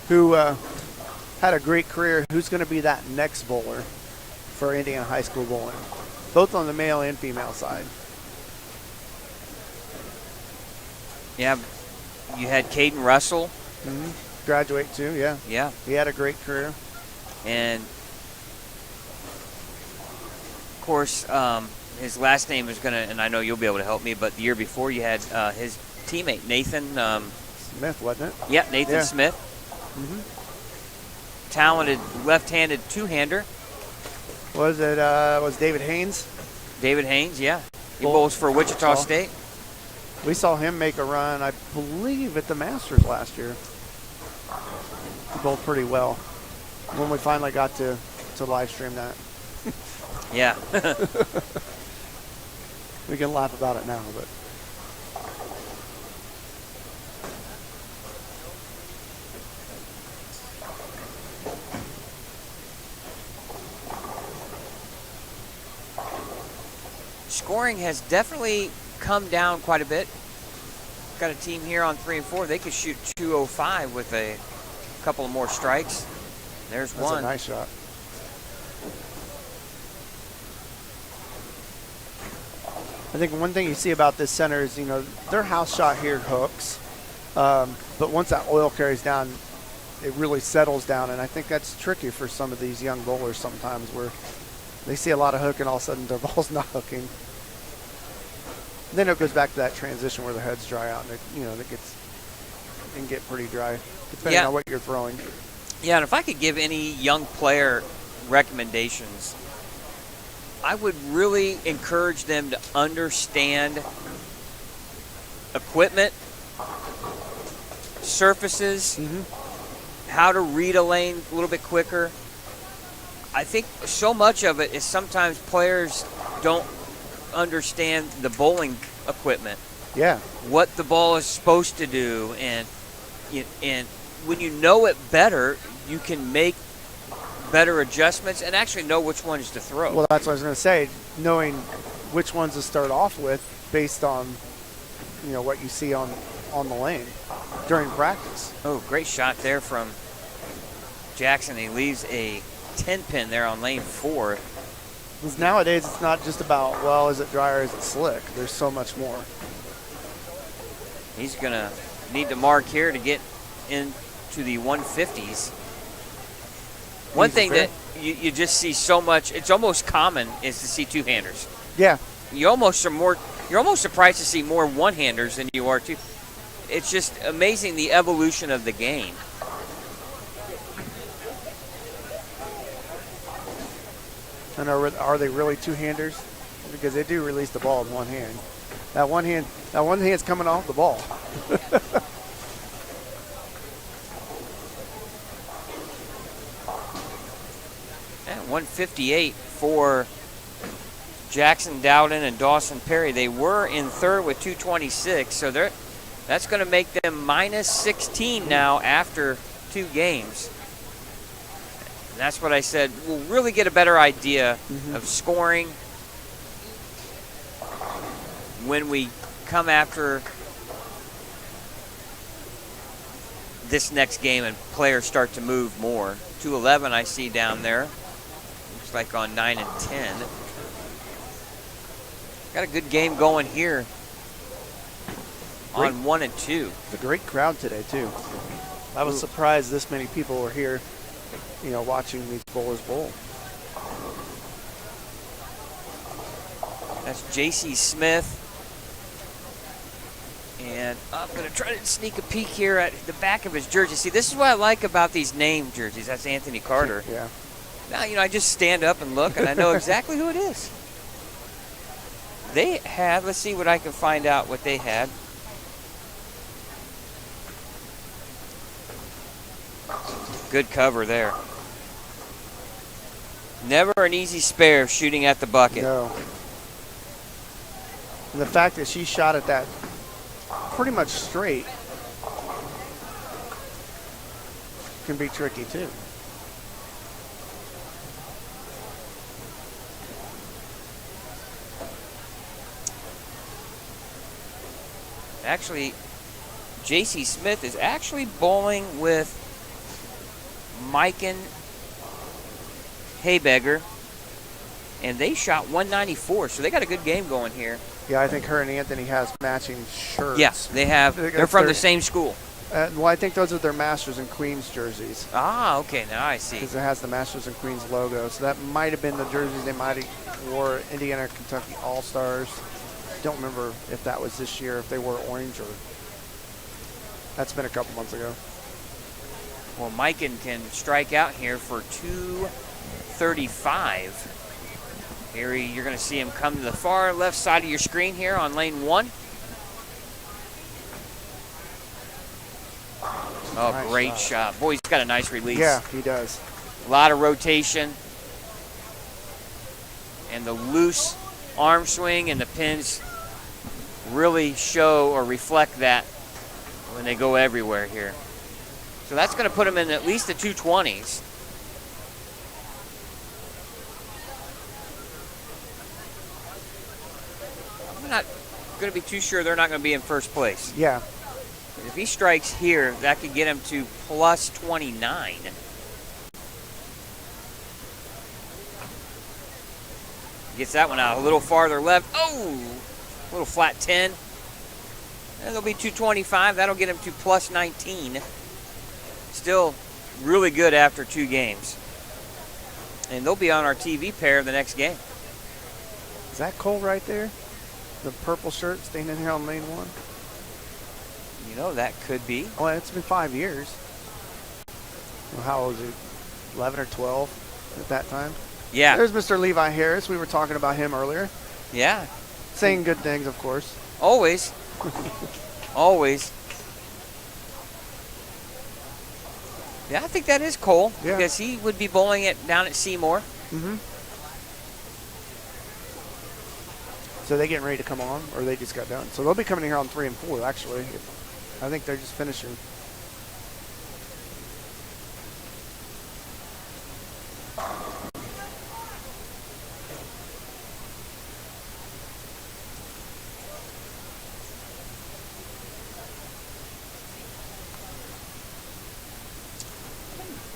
who had a great career. Who's going to be that next bowler for Indiana high school bowling, both on the male and female side? Yeah, you had Caden Russell. Graduate too, yeah. Yeah. He had a great career. And, of course, his last name is going to, and I know you'll be able to help me, but the year before you had his teammate, Nathan. Smith, wasn't it? Yeah, Nathan Smith. Talented left-handed two-hander. Was David Haynes? David Haynes, yeah. He bowls for Wichita State. We saw him make a run, I believe, at the Masters last year. He bowled pretty well when we finally got to live stream that. Yeah. We can laugh about it now, but. Scoring has definitely come down quite a bit. Got a team here on 3 and 4. They could shoot 205 with a couple of more strikes. There's one. That's a nice shot. I think one thing you see about this center is, you know, their house shot here hooks, but once that oil carries down, it really settles down, and I think that's tricky for some of these young bowlers sometimes, where they see a lot of hook and all of a sudden their ball's not hooking. Then it goes back to that transition where the heads dry out, and it can get pretty dry depending on what you're throwing. Yeah, and if I could give any young player recommendations, I would really encourage them to understand equipment, surfaces, how to read a lane a little bit quicker. I think so much of it is sometimes players don't understand the bowling equipment. Yeah. What the ball is supposed to do, and when you know it better, you can make better adjustments and actually know which ones to throw. Well, that's what I was going to say. Knowing which ones to start off with based on, what you see on the lane during practice. Oh, great shot there from Jackson. He leaves a 10-pin there on lane 4. Because nowadays it's not just about, well, is it dry or is it slick? There's so much more. He's going to need to mark here to get into the 150s. One thing that you just see so much, it's almost common, is to see two-handers. Yeah. You're almost surprised to see more one-handers than you are two. It's just amazing the evolution of the game. And are they really two-handers? Because they do release the ball in one hand. That one hand's coming off the ball. At 158 for Jackson Dowden and Dawson Perry. They were in third with 226, so that's going to make them minus 16 now after 2 games. And that's what I said. We'll really get a better idea of scoring when we come after this next game and players start to move more. 211 I see down there. Looks like on 9 and 10. Got a good game going here on 1 and 2. It's a great crowd today, too. I was surprised this many people were here, watching these bowlers bowl. That's J.C. Smith. And I'm going to try to sneak a peek here at the back of his jersey. See, this is what I like about these name jerseys. That's Anthony Carter. Yeah. Now, I just stand up and look, and I know exactly who it is. They had, let's see what I can find out what they had. Good cover there. Never an easy spare shooting at the bucket. No. And the fact that she shot at that pretty much straight can be tricky too. Actually, J.C. Smith is actually bowling with Mike and Haybegger, and they shot 194, so they got a good game going here. Yeah, I think her and Anthony has matching shirts. Yes, they have. They're from the same school. Well, I think those are their Masters and Queens jerseys. Ah, okay, now I see. Because it has the Masters and Queens logo. So that might have been the jerseys they might have wore Indiana, Kentucky All-Stars. Don't remember if that was this year, if they wore orange or... That's been a couple months ago. Well, Mikan can strike out here for 235. Here you're going to see him come to the far left side of your screen here on lane 1. Oh, nice great shot. Boy, he's got a nice release. Yeah, he does. A lot of rotation. And the loose arm swing and the pins really show or reflect that when they go everywhere here. So that's going to put him in at least the 220s. I'm not going to be too sure they're not going to be in first place. Yeah. If he strikes here, that could get him to plus 29. Gets that one out a little farther left. Oh, a little flat 10. And they'll be 225. That'll get him to plus 19. Still really good after 2 games. And they'll be on our TV pair the next game. Is that Cole right there? The purple shirt standing here on lane 1? That could be. Well, it's been 5 years. Well, how old is he? 11 or 12 at that time? Yeah. There's Mr. Levi Harris. We were talking about him earlier. Yeah. Saying good things, of course. Always. Always. Yeah, I think that is Cole. Yeah. Because he would be bowling it down at Seymour. Mm-hmm. So they getting ready to come on, or they just got done? So they'll be coming here on 3 and 4, actually. I think they're just finishing.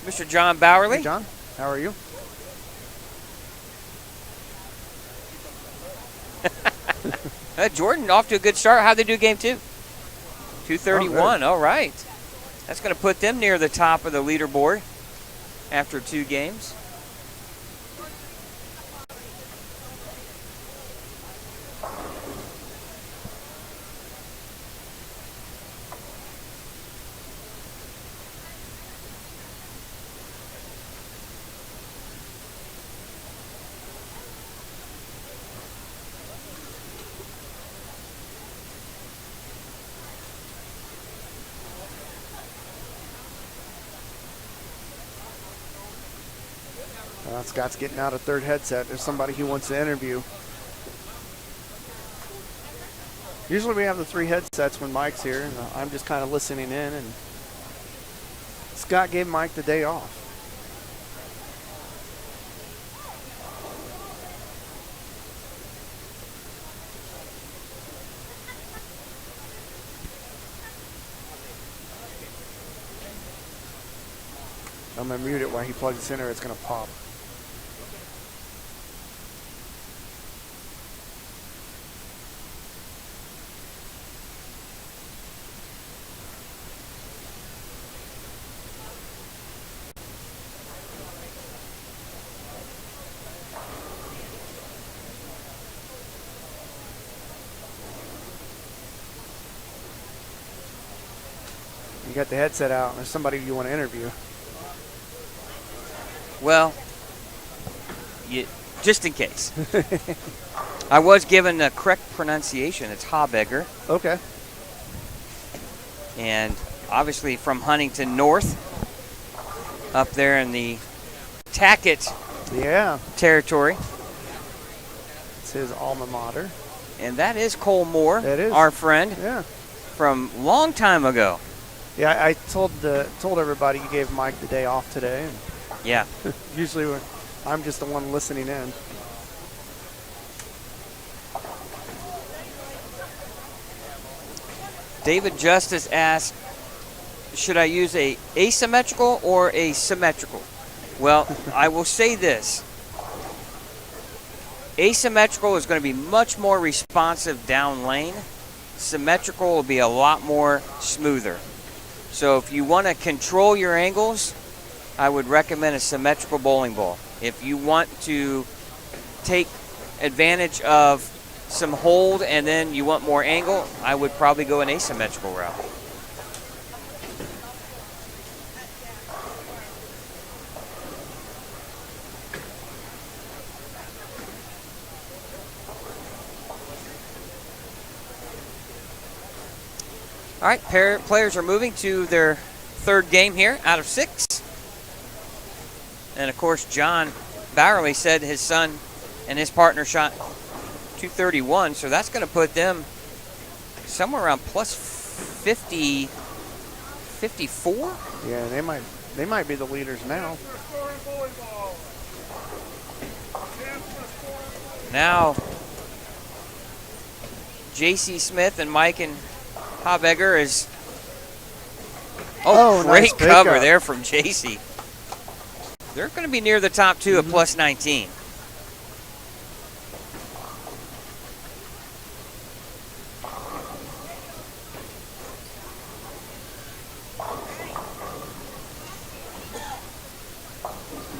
Mr. John Bowerly. Hey, John. How are you? Jordan off to a good start. How'd they do game 2? 231. All right. That's going to put them near the top of the leaderboard after 2 games. Scott's getting out a third headset. There's somebody he wants to interview. Usually we have the 3 headsets when Mike's here, and I'm just kind of listening in. And Scott gave Mike the day off. I'm going to mute it while he plugs this in or it's going to pop. You got the headset out. There's somebody you want to interview. Well, just in case. I was given the correct pronunciation. It's Habegger. Okay. And obviously from Huntington North, up there in the Tackett territory. It's his alma mater. And that is Cole Moore, that is. Our friend from long time ago. Yeah, I told everybody you gave Mike the day off today. And yeah. Usually I'm just the one listening in. David Justice asked, should I use a asymmetrical or a symmetrical? Well, I will say this. Asymmetrical is going to be much more responsive down lane. Symmetrical will be a lot more smoother. So if you want to control your angles, I would recommend a symmetrical bowling ball. If you want to take advantage of some hold and then you want more angle, I would probably go an asymmetrical route. All right, players are moving to their 3rd game here out of 6. And, of course, John Bowerly said his son and his partner shot 231, so that's going to put them somewhere around plus 50, 54? Yeah, they might be the leaders now. Now, J.C. Smith and Mike and Habegger is... Oh, great nice cover there from J.C. They're going to be near the top 2 at plus 19.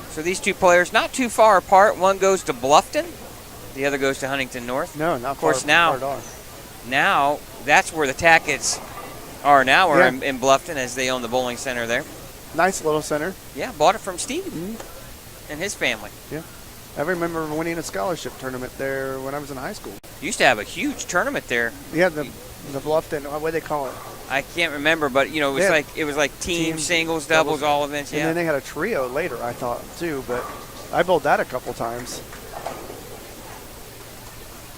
So these 2 players not too far apart. One goes to Bluffton, the other goes to Huntington North. No, not of course far, now. Far now that's where the Tacketts are now, or in Bluffton, as they own the bowling center there. Nice little center. Yeah, bought it from Steve and his family. Yeah. I remember winning a scholarship tournament there when I was in high school. Used to have a huge tournament there. Yeah, the Bluffton, what do they call it? I can't remember, but it was like team, singles, doubles, all events. And yeah. then they had a trio later, I thought too, but I bowled that a couple times.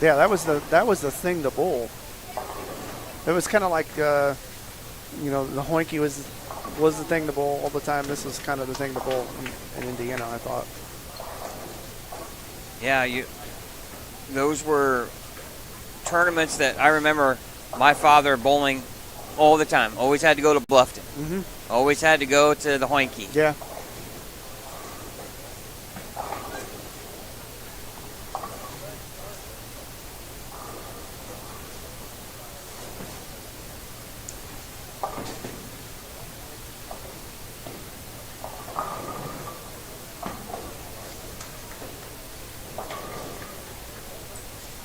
Yeah, that was the thing to bowl. It was kind of like the Hoinky was the thing to bowl all the time. This was kind of the thing to bowl in Indiana, I thought. Yeah, those were tournaments that I remember my father bowling all the time. Always had to go to Bluffton. Mm-hmm. Always had to go to the Hoinky. Yeah.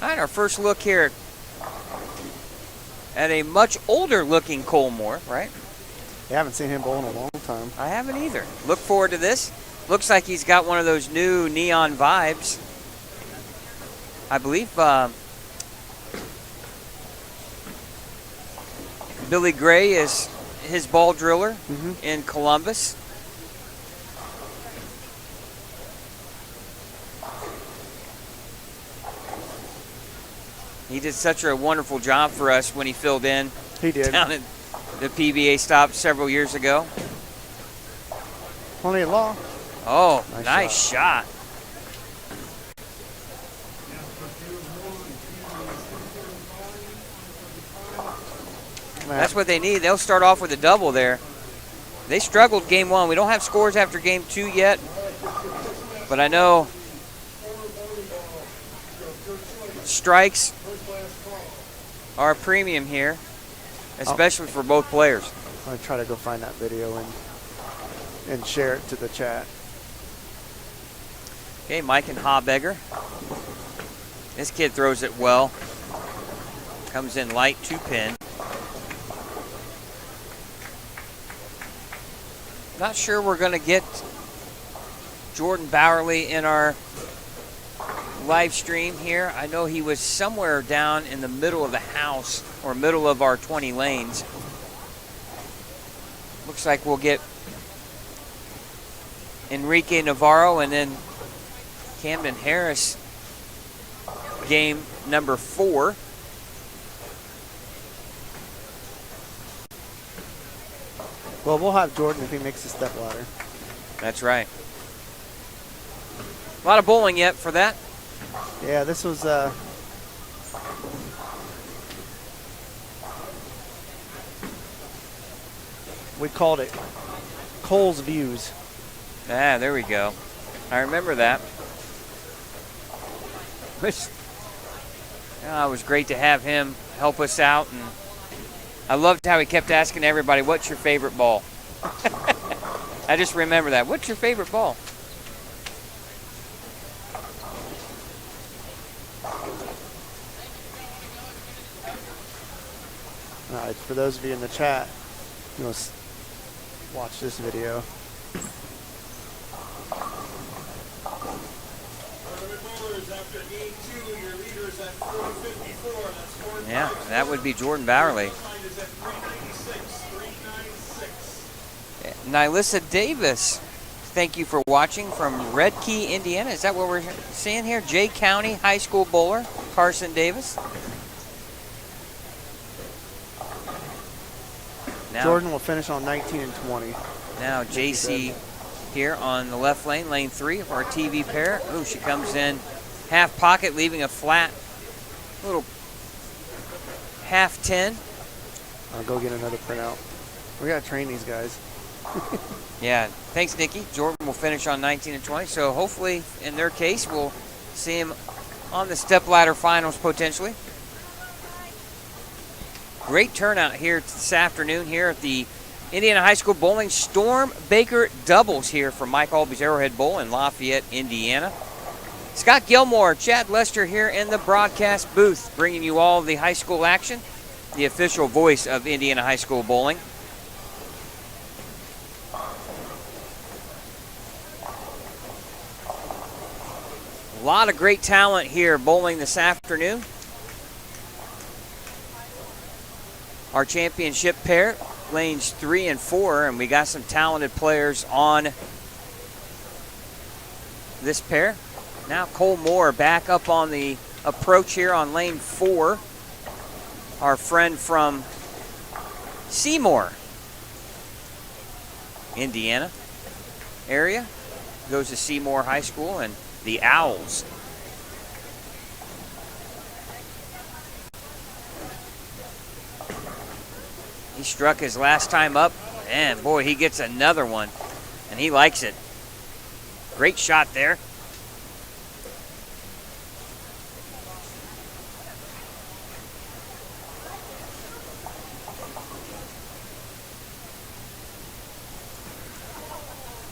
All right, our first look here at a much older looking Colmore, right? I haven't seen him bowl in a long time. I haven't either. Look forward to this. Looks like he's got one of those new neon vibes. I believe Billy Gray is his ball driller in Columbus. He did such a wonderful job for us when he filled in. He did. Down at the PBA stop several years ago. Plenty of law. Oh, nice shot. That's what they need. They'll start off with a double there. They struggled game one. We don't have scores after game two yet, but I know strikes are a premium here, especially for both players. I'm going to try to go find that video and share it to the chat. Okay, Mike and Habegger. This kid throws it well. Comes in light to pin. Not sure we're going to get Jordan Bowerly in our live stream here. I know he was somewhere down in the middle of the house or middle of our 20 lanes. Looks like we'll get Enrique Navarro and then Camden Harris game number 4. Well, we'll have Jordan if he makes a step ladder. That's right. A lot of bowling yet for that. Yeah, this was we called it Cole's Views. Ah, there we go. I remember that. It was great to have him help us out, and I loved how he kept asking everybody, what's your favorite ball? I just remember that. What's your favorite ball? All right, for those of you in the chat, you know, watch this video. Yeah, that would be Jordan Bowerly. Nylissa Davis, thank you for watching from Red Key, Indiana. Is that what we're seeing here? Jay County High School bowler, Carson Davis. Now, Jordan will finish on 19 and 20. Now JC here on the left lane, lane 3 of our TV pair. Ooh, she comes in half pocket, leaving a flat little half 10. I'll go get another printout. We got to train these guys. Yeah, thanks, Nikki. Jordan will finish on 19 and 20. So hopefully, in their case, we'll see him on the stepladder finals potentially. Great turnout here this afternoon here at the Indiana High School Bowling Storm Baker Doubles here from Mike Aulby's Arrowhead Bowl in Lafayette, Indiana. Scott Gilmore, Chad Lester here in the broadcast booth, bringing you all the high school action, the official voice of Indiana High School Bowling. A lot of great talent here bowling this afternoon. Our championship pair, lanes 3 and 4, and we got some talented players on this pair. Now Cole Moore back up on the approach here on lane 4. Our friend from Seymour, Indiana area, goes to Seymour High School, and the Owls. He struck his last time up, and boy, he gets another one, and he likes it. Great shot there.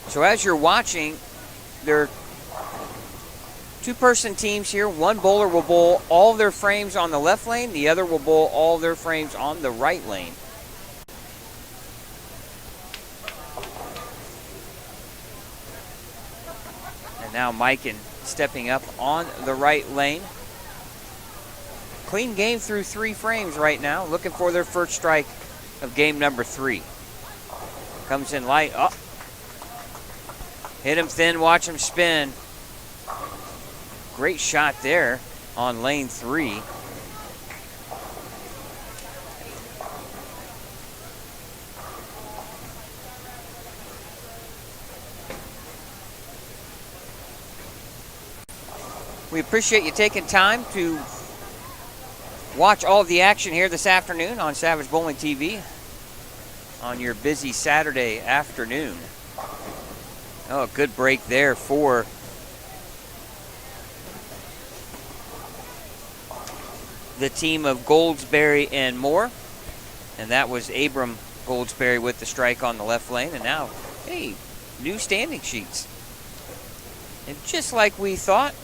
So as you're watching, there are two-person teams here. One bowler will bowl all their frames on the left lane. The other will bowl all their frames on the right lane. And now Mikan stepping up on the right lane. Clean game through 3 frames right now. Looking for their first strike of game number 3. Comes in light. Oh. Hit him thin, watch him spin. Great shot there on lane 3. We appreciate you taking time to watch all of the action here this afternoon on Savage Bowling TV on your busy Saturday afternoon. Oh, good break there for the team of Goldsberry and Moore. And that was Abram Goldsberry with the strike on the left lane. And now, hey, new standing sheets. And just like we thought,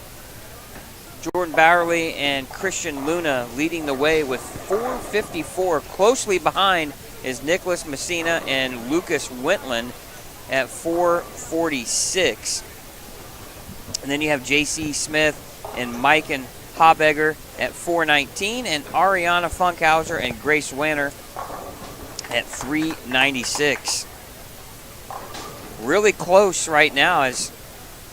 Jordan Bowerly and Christian Luna leading the way with 454. Closely behind is Nicholas Messina and Lucas Wentland at 446. And then you have J.C. Smith and Mike and Habegger at 419, and Ariana Funkhauser and Grace Wanner at 396. Really close right now as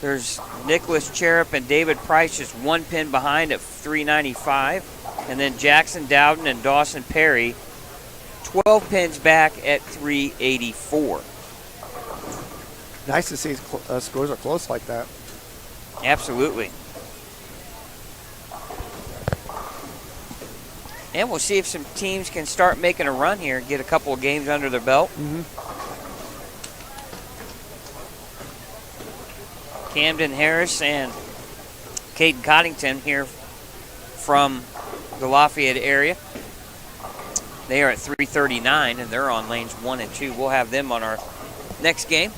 there's Nicholas Cherub and David Price just 1 pin behind at 395. And then Jackson Dowden and Dawson Perry 12 pins back at 384. Nice to see scores are close like that. Absolutely. And we'll see if some teams can start making a run here, get a couple of games under their belt. Camden Harris and Caden Coddington here from the Lafayette area. They are at 339, and they're on lanes 1 and 2. We'll have them on our next game.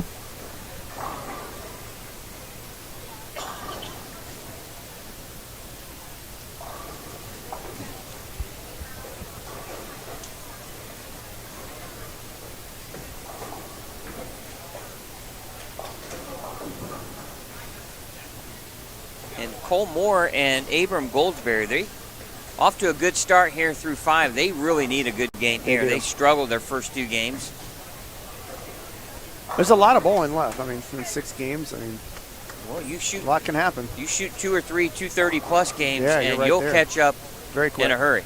And Cole Moore and Abram Goldsberry, they off to a good start here through 5. They really need a good game here. They struggled their first 2 games. There's a lot of bowling left. I mean, in 6 games, I mean, well, you shoot, a lot can happen. You shoot 2 or 3 230-plus games, and right you'll there. catch up Very quick. in a hurry.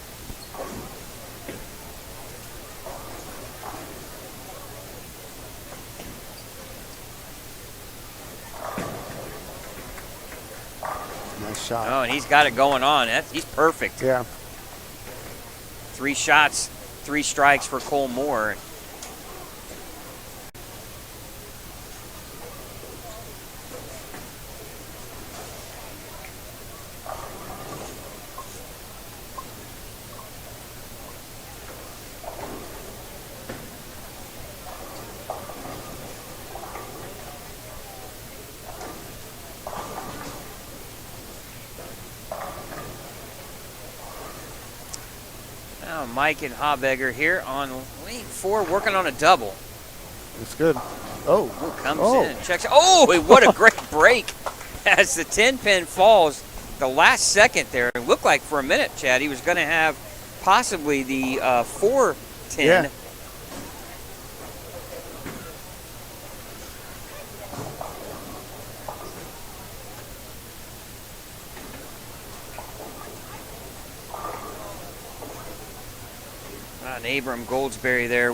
Nice shot. Oh, and he's got it going on. He's perfect. Yeah. 3 shots, 3 strikes for Cole Moore. Now Mike and Habegger here on lane 4, working on a double. It's good. Oh. Ooh, comes in, checks. Oh, what a great break as the 10-pin falls, the last second there, it looked like for a minute, Chad, he was going to have possibly the 4-10. Yeah. And Abram Goldsberry there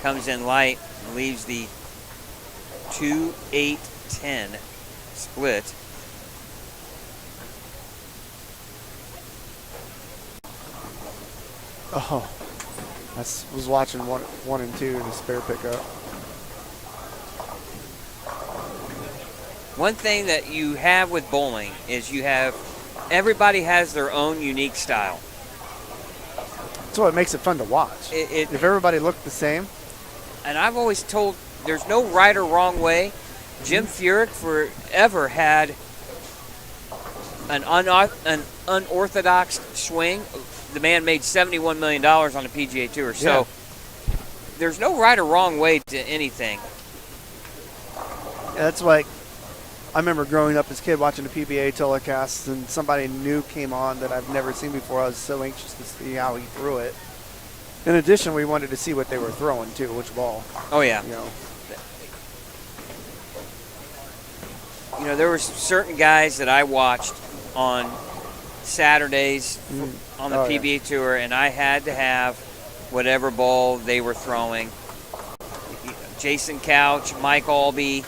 comes in light and leaves the 2-8-10 split. Oh, I was watching one and two in the spare pickup. One thing that you have with bowling is everybody has their own unique style. That's what makes it fun to watch. If everybody looked the same. And I've always told there's no right or wrong way. Jim Furyk forever had an unorthodox swing. The man made $71 million on the PGA Tour. So there's no right or wrong way to anything. Yeah, that's like, I remember growing up as a kid watching the PBA telecasts, and somebody new came on that I've never seen before. I was so anxious to see how he threw it. In addition, we wanted to see what they were throwing too, which ball. Oh yeah. There were certain guys that I watched on Saturdays on the PBA Tour, and I had to have whatever ball they were throwing. Jason Couch, Mike Aulby,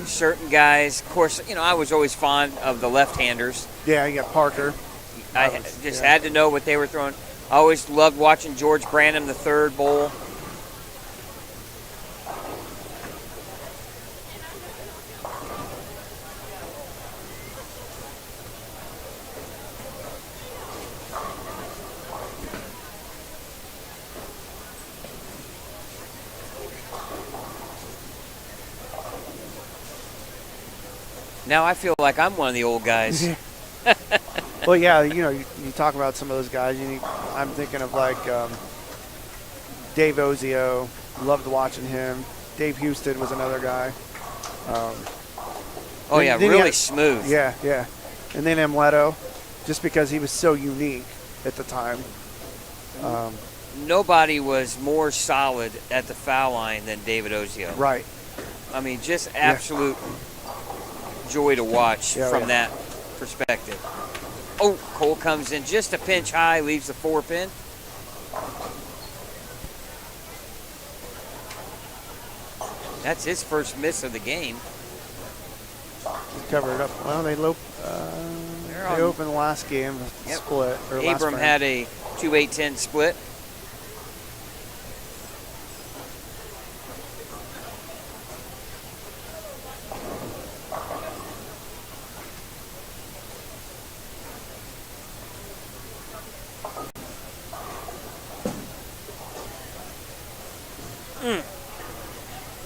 certain guys. Of course, I was always fond of the left-handers. Yeah, you got Parker. I had to know what they were throwing. I always loved watching George Branham, the third bowl. Now I feel like I'm one of the old guys. Well, yeah, you talk about some of those guys. I'm thinking of like Dave Ozio. Loved watching him. Dave Houston was another guy. Really smooth. Yeah. And then Amleto, just because he was so unique at the time. Nobody was more solid at the foul line than David Ozio. Right. I mean, just absolute joy to watch from that perspective. Oh, Cole comes in just a pinch high, leaves the 4-pin. That's his first miss of the game. Cover it up. Well, they opened the last game split. Abram had a 2-8-10 split.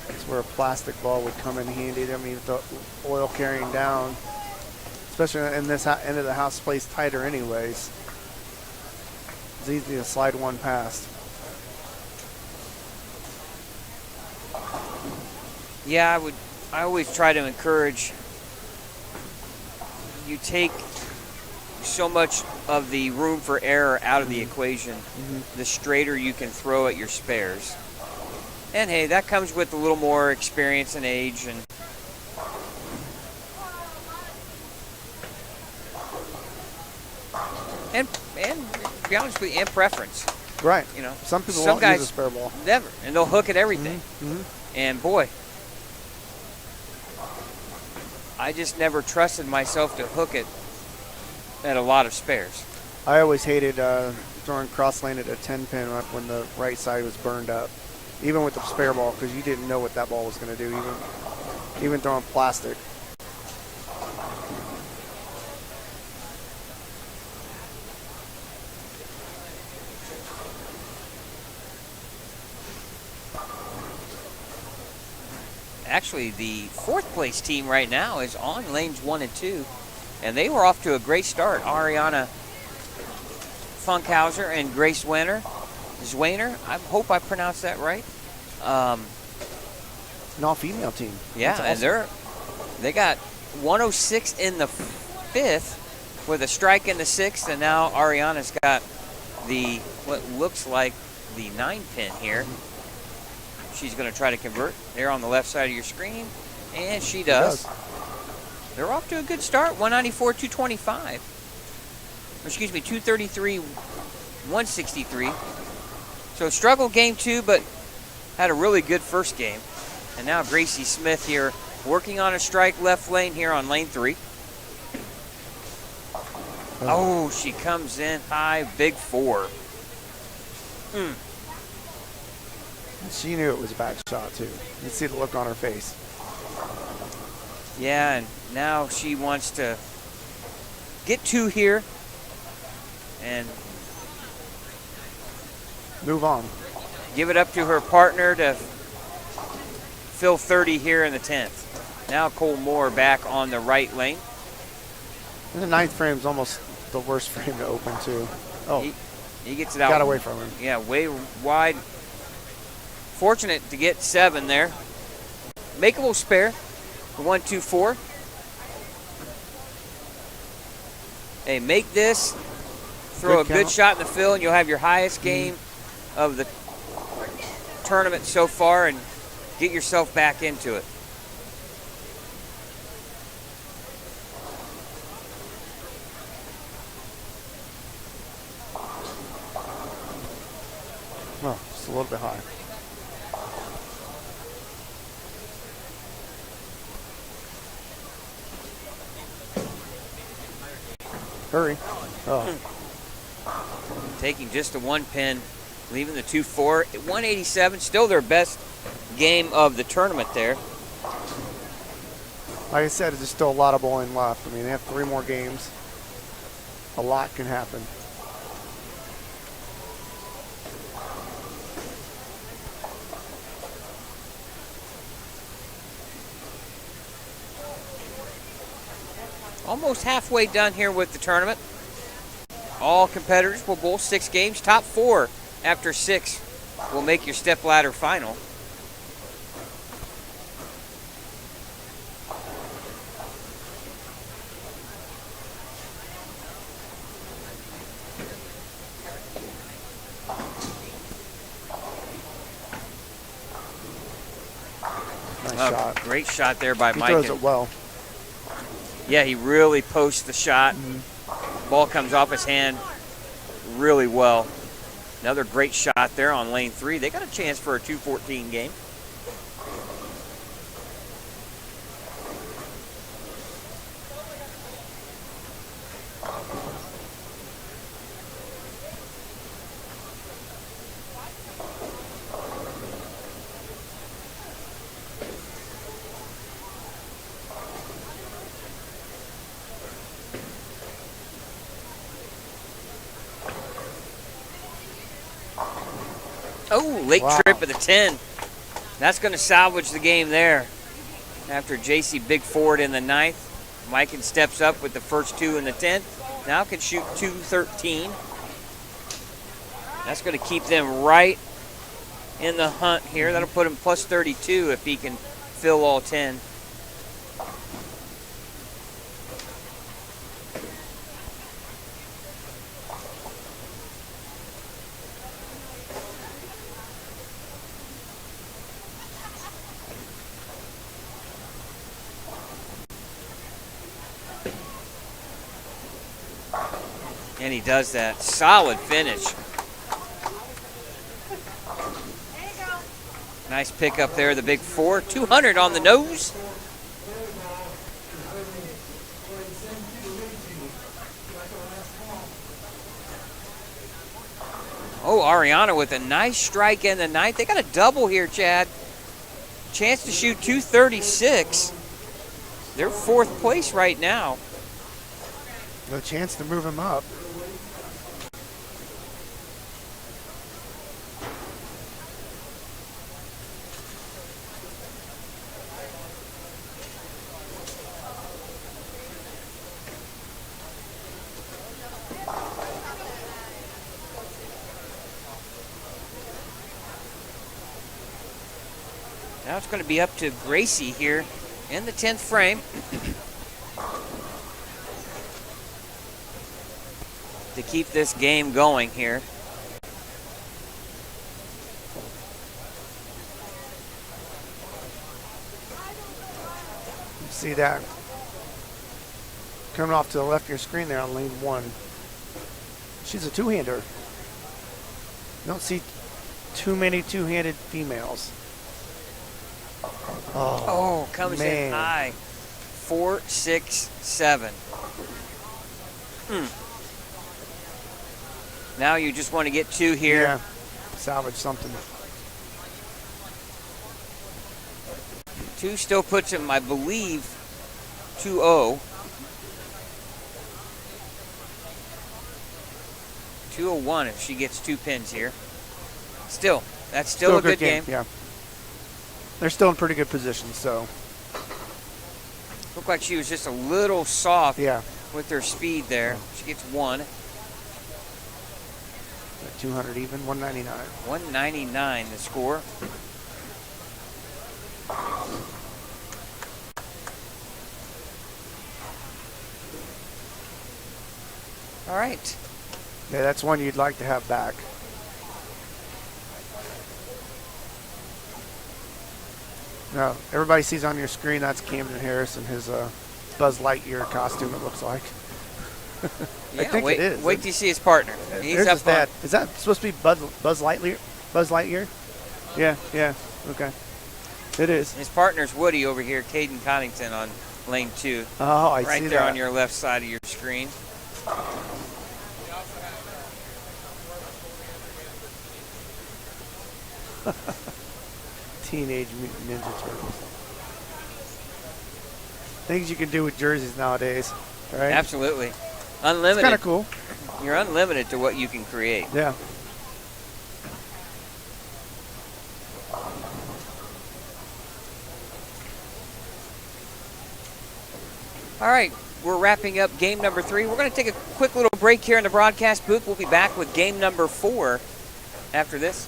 That's where a plastic ball would come in handy. I mean, the oil carrying down, especially in this end of the house, plays tighter anyways. It's easy to slide one past. Yeah, I always try to encourage you take so much of the room for error out of the equation, the straighter you can throw at your spares. And hey, that comes with a little more experience and age, and to be honest with you, and preference. Right. Some people won't use a spare ball. Never, and they'll hook at everything. And boy, I just never trusted myself to hook it at a lot of spares. I always hated throwing cross lane at a 10-pin when the right side was burned up, even with the spare ball, because you didn't know what that ball was going to do, even throwing plastic. Actually, the fourth place team right now is on lanes 1 and 2, and they were off to a great start. Ariana Funkhauser and Grace Zwainer, I hope I pronounced that right. An all-female team. Yeah, That's awesome. and they got 106 in the fifth with a strike in the sixth, and now Ariana's got what looks like the 9-pin here. She's going to try to convert there on the left side of your screen, and she does. They're off to a good start, 194, 225. Excuse me, 233, 163. So struggled game two, but had a really good first game. And now Gracie Smith here working on a strike left lane here on lane 3. Oh, she comes in high, big 4. She knew it was a bad shot, too. You can see the look on her face. Yeah, and now she wants to get 2 here and move on. Give it up to her partner to fill 30 here in the 10th. Now Cole Moore back on the right lane. And the 9th frame is almost the worst frame to open, too. Oh, he gets it out. Got away from him. Yeah, way wide. Fortunate to get 7 there. Makeable spare. 1, 2, 4. Hey, make this. Throw a good shot in the fill, and you'll have your highest game of the tournament so far, and get yourself back into it. Oh, just a little bit high. Hurry. Oh. Taking just a 1 pin, leaving the 2-4 at 187. Still their best game of the tournament there. Like I said, there's still a lot of bowling left. I mean, they have 3 more games. A lot can happen. Almost halfway done here with the tournament. All competitors will bowl 6 games. Top 4 after 6 will make your step ladder final. Nice shot. Great shot there by Mike. He throws it well. Yeah, he really posts the shot. Ball comes off his hand really well. Another great shot there on lane 3. They got a chance for a 2-14 game. Oh, late trip of the 10. That's going to salvage the game there. After JC big forward in the 9th, Mikan steps up with the first 2 in the 10th. Now can shoot 213. That's going to keep them right in the hunt here. That'll put him plus 32 if he can fill all 10. And he does that. Solid finish. Nice pick up there, the big 4. 200 on the nose. Oh, Ariana with a nice strike in the 9th. They got a double here, Chad. Chance to shoot 236. They're 4th place right now. No chance to move him up. Now it's going to be up to Gracie here in the 10th frame. to keep this game going here. See that coming off to the left of your screen there on lane 1. She's a two-hander. You don't see too many two-handed females. Oh, comes in high. 4-6-7. Now you just want to get 2 here. Yeah, salvage something. 2 still puts him, I believe, 2-0. 201 if she gets 2 pins here. Still, that's still a good game. Yeah. They're still in pretty good position, so. Looked like she was just a little soft Yeah. with her speed there. She gets 1. 200 even, 199. 199 the score. All right. Yeah, that's one you'd like to have back. Now, everybody sees on your screen that's Camden Harris in his Buzz Lightyear costume, it looks like. Yeah, I think wait, it is. wait till you see his partner. He's There's up his dad. Is that supposed to be Buzz Lightyear? Buzz Lightyear? Yeah, yeah, okay. It is. His partner's Woody over here, Caden Connington on lane 2. Oh, I see that. Right there on your left side of your screen. Teenage Mutant Ninja Turtles. Things you can do with jerseys nowadays, right? Absolutely. Unlimited. It's kind of cool. You're unlimited to what you can create. Yeah. All right, we're wrapping up game number 3. We're going to take a quick little break here in the broadcast booth. We'll be back with game number 4 after this.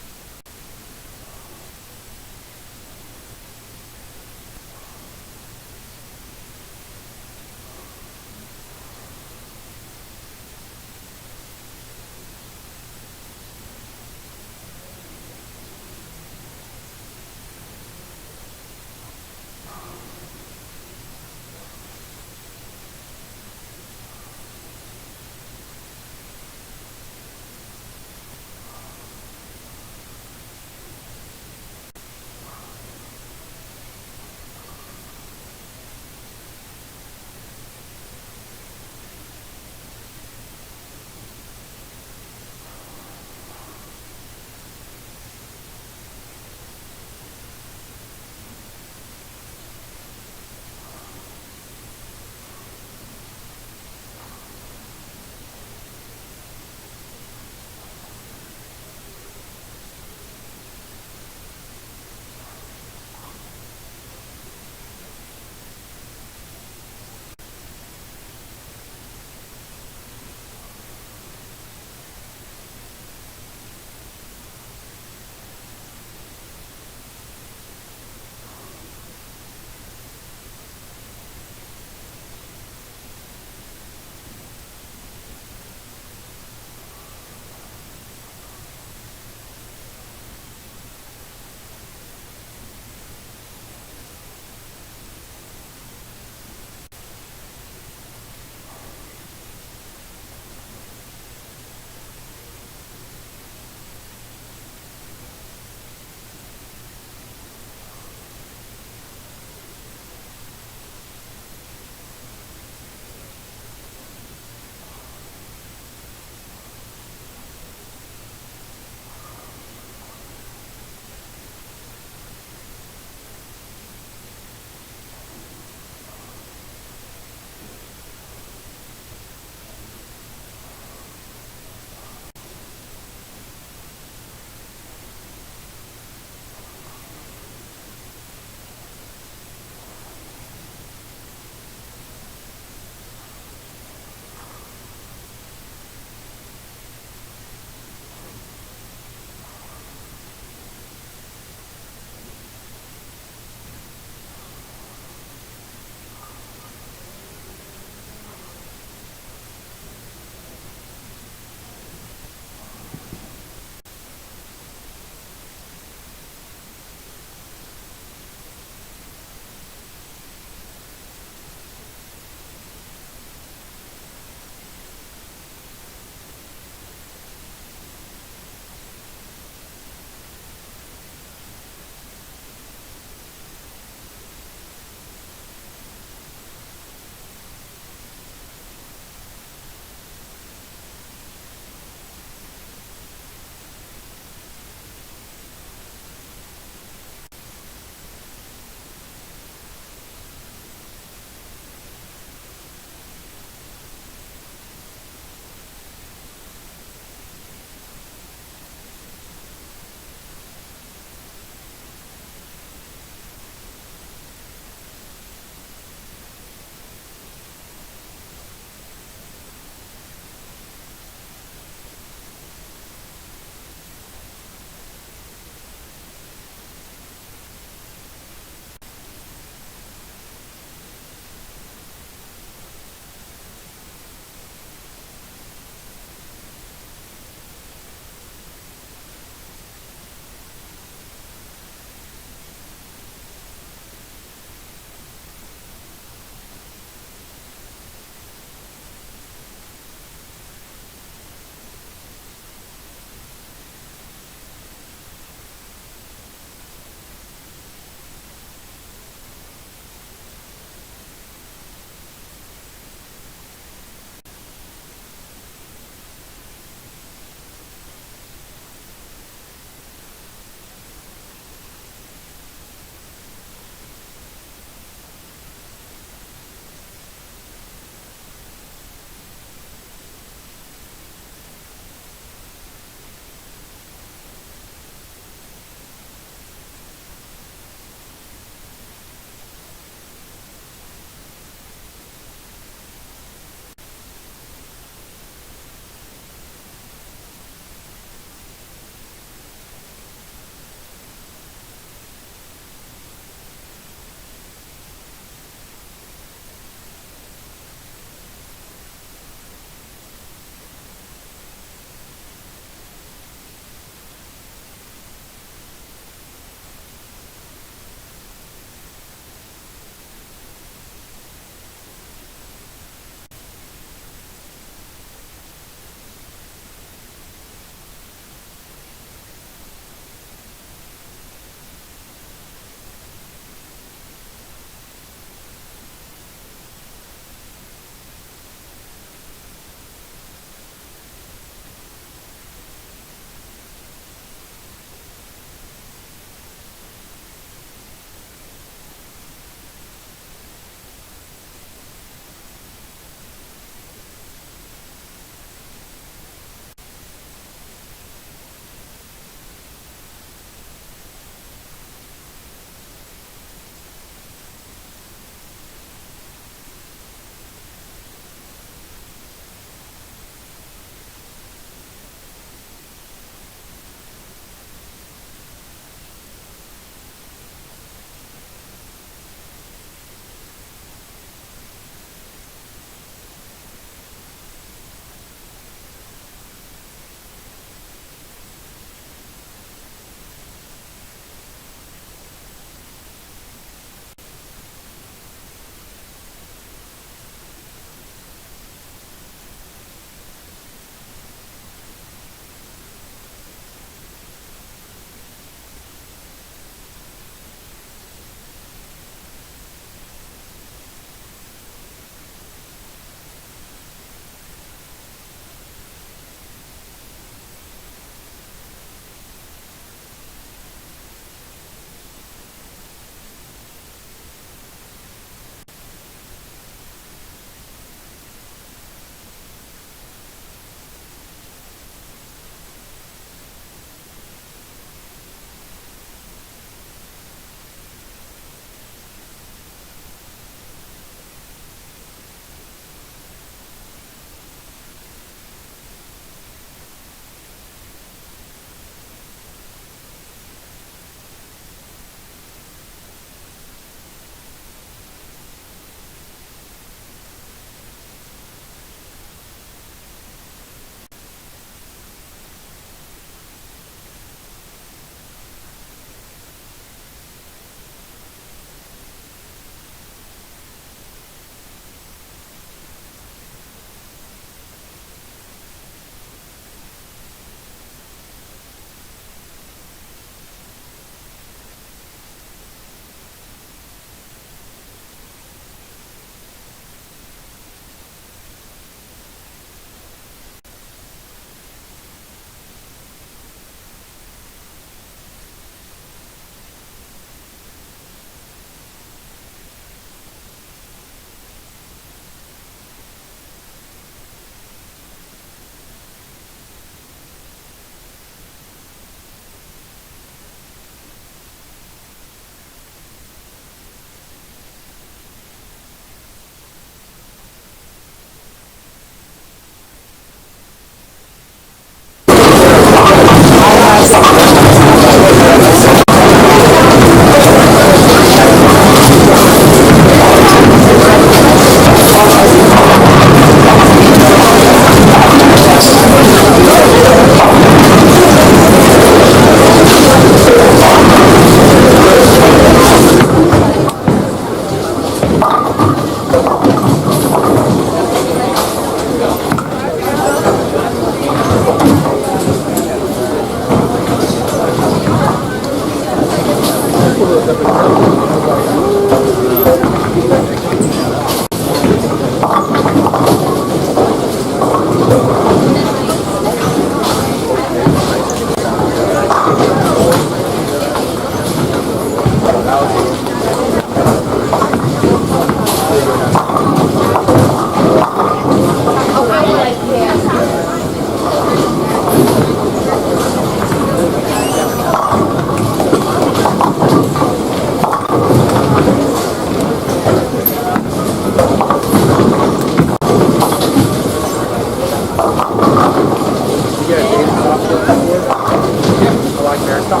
All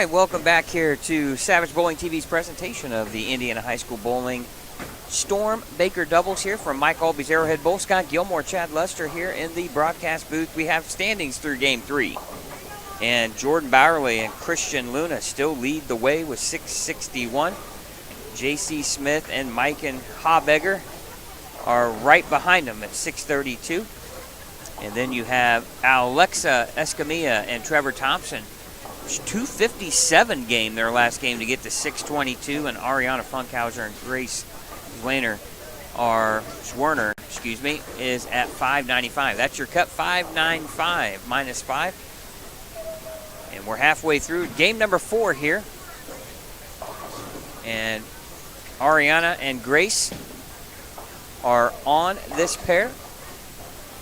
right, welcome back here to Savage Bowling TV's presentation of the Indiana High School Bowling Storm Baker doubles here from Mike Aulby's Arrowhead Bowl. Scott Gilmore, Chad Luster here in the broadcast booth. We have standings through Game 3. And Jordan Bowerly and Christian Luna still lead the way with 661. J.C. Smith and Mike and Habegger are right behind them at 632. And then you have Alexa Escamilla and Trevor Thompson. 257 game, their last game, to get to 622. And Ariana Funkhauser and Grace Schwerner is at 595. That's your cut, 595 minus 5. And we're halfway through game number 4 here. And Ariana and Grace are on this pair.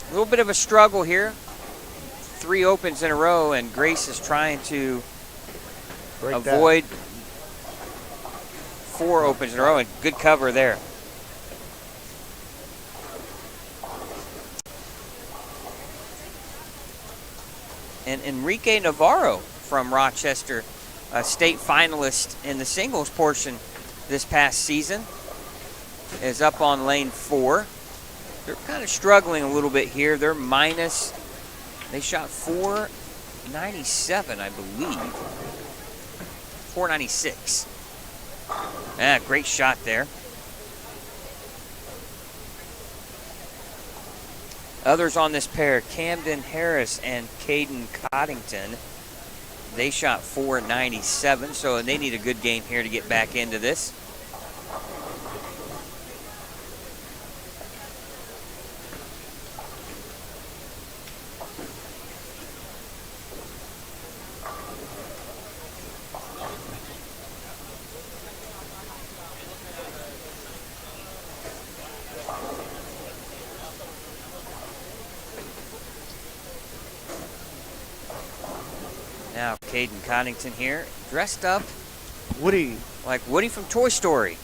A little bit of a struggle here. 3 opens in a row, and Grace is trying to avoid 4 opens in a row, and good cover there. And Enrique Navarro from Rochester, a state finalist in the singles portion this past season, is up on lane 4. They're kind of struggling a little bit here. They're minus, they shot 497, I believe. 496. Great shot there. Others on this pair, Camden Harris and Caden Coddington. They shot 497, so they need a good game here to get back into this. Now Caden Coddington here, dressed up Woody. Like Woody from Toy Story.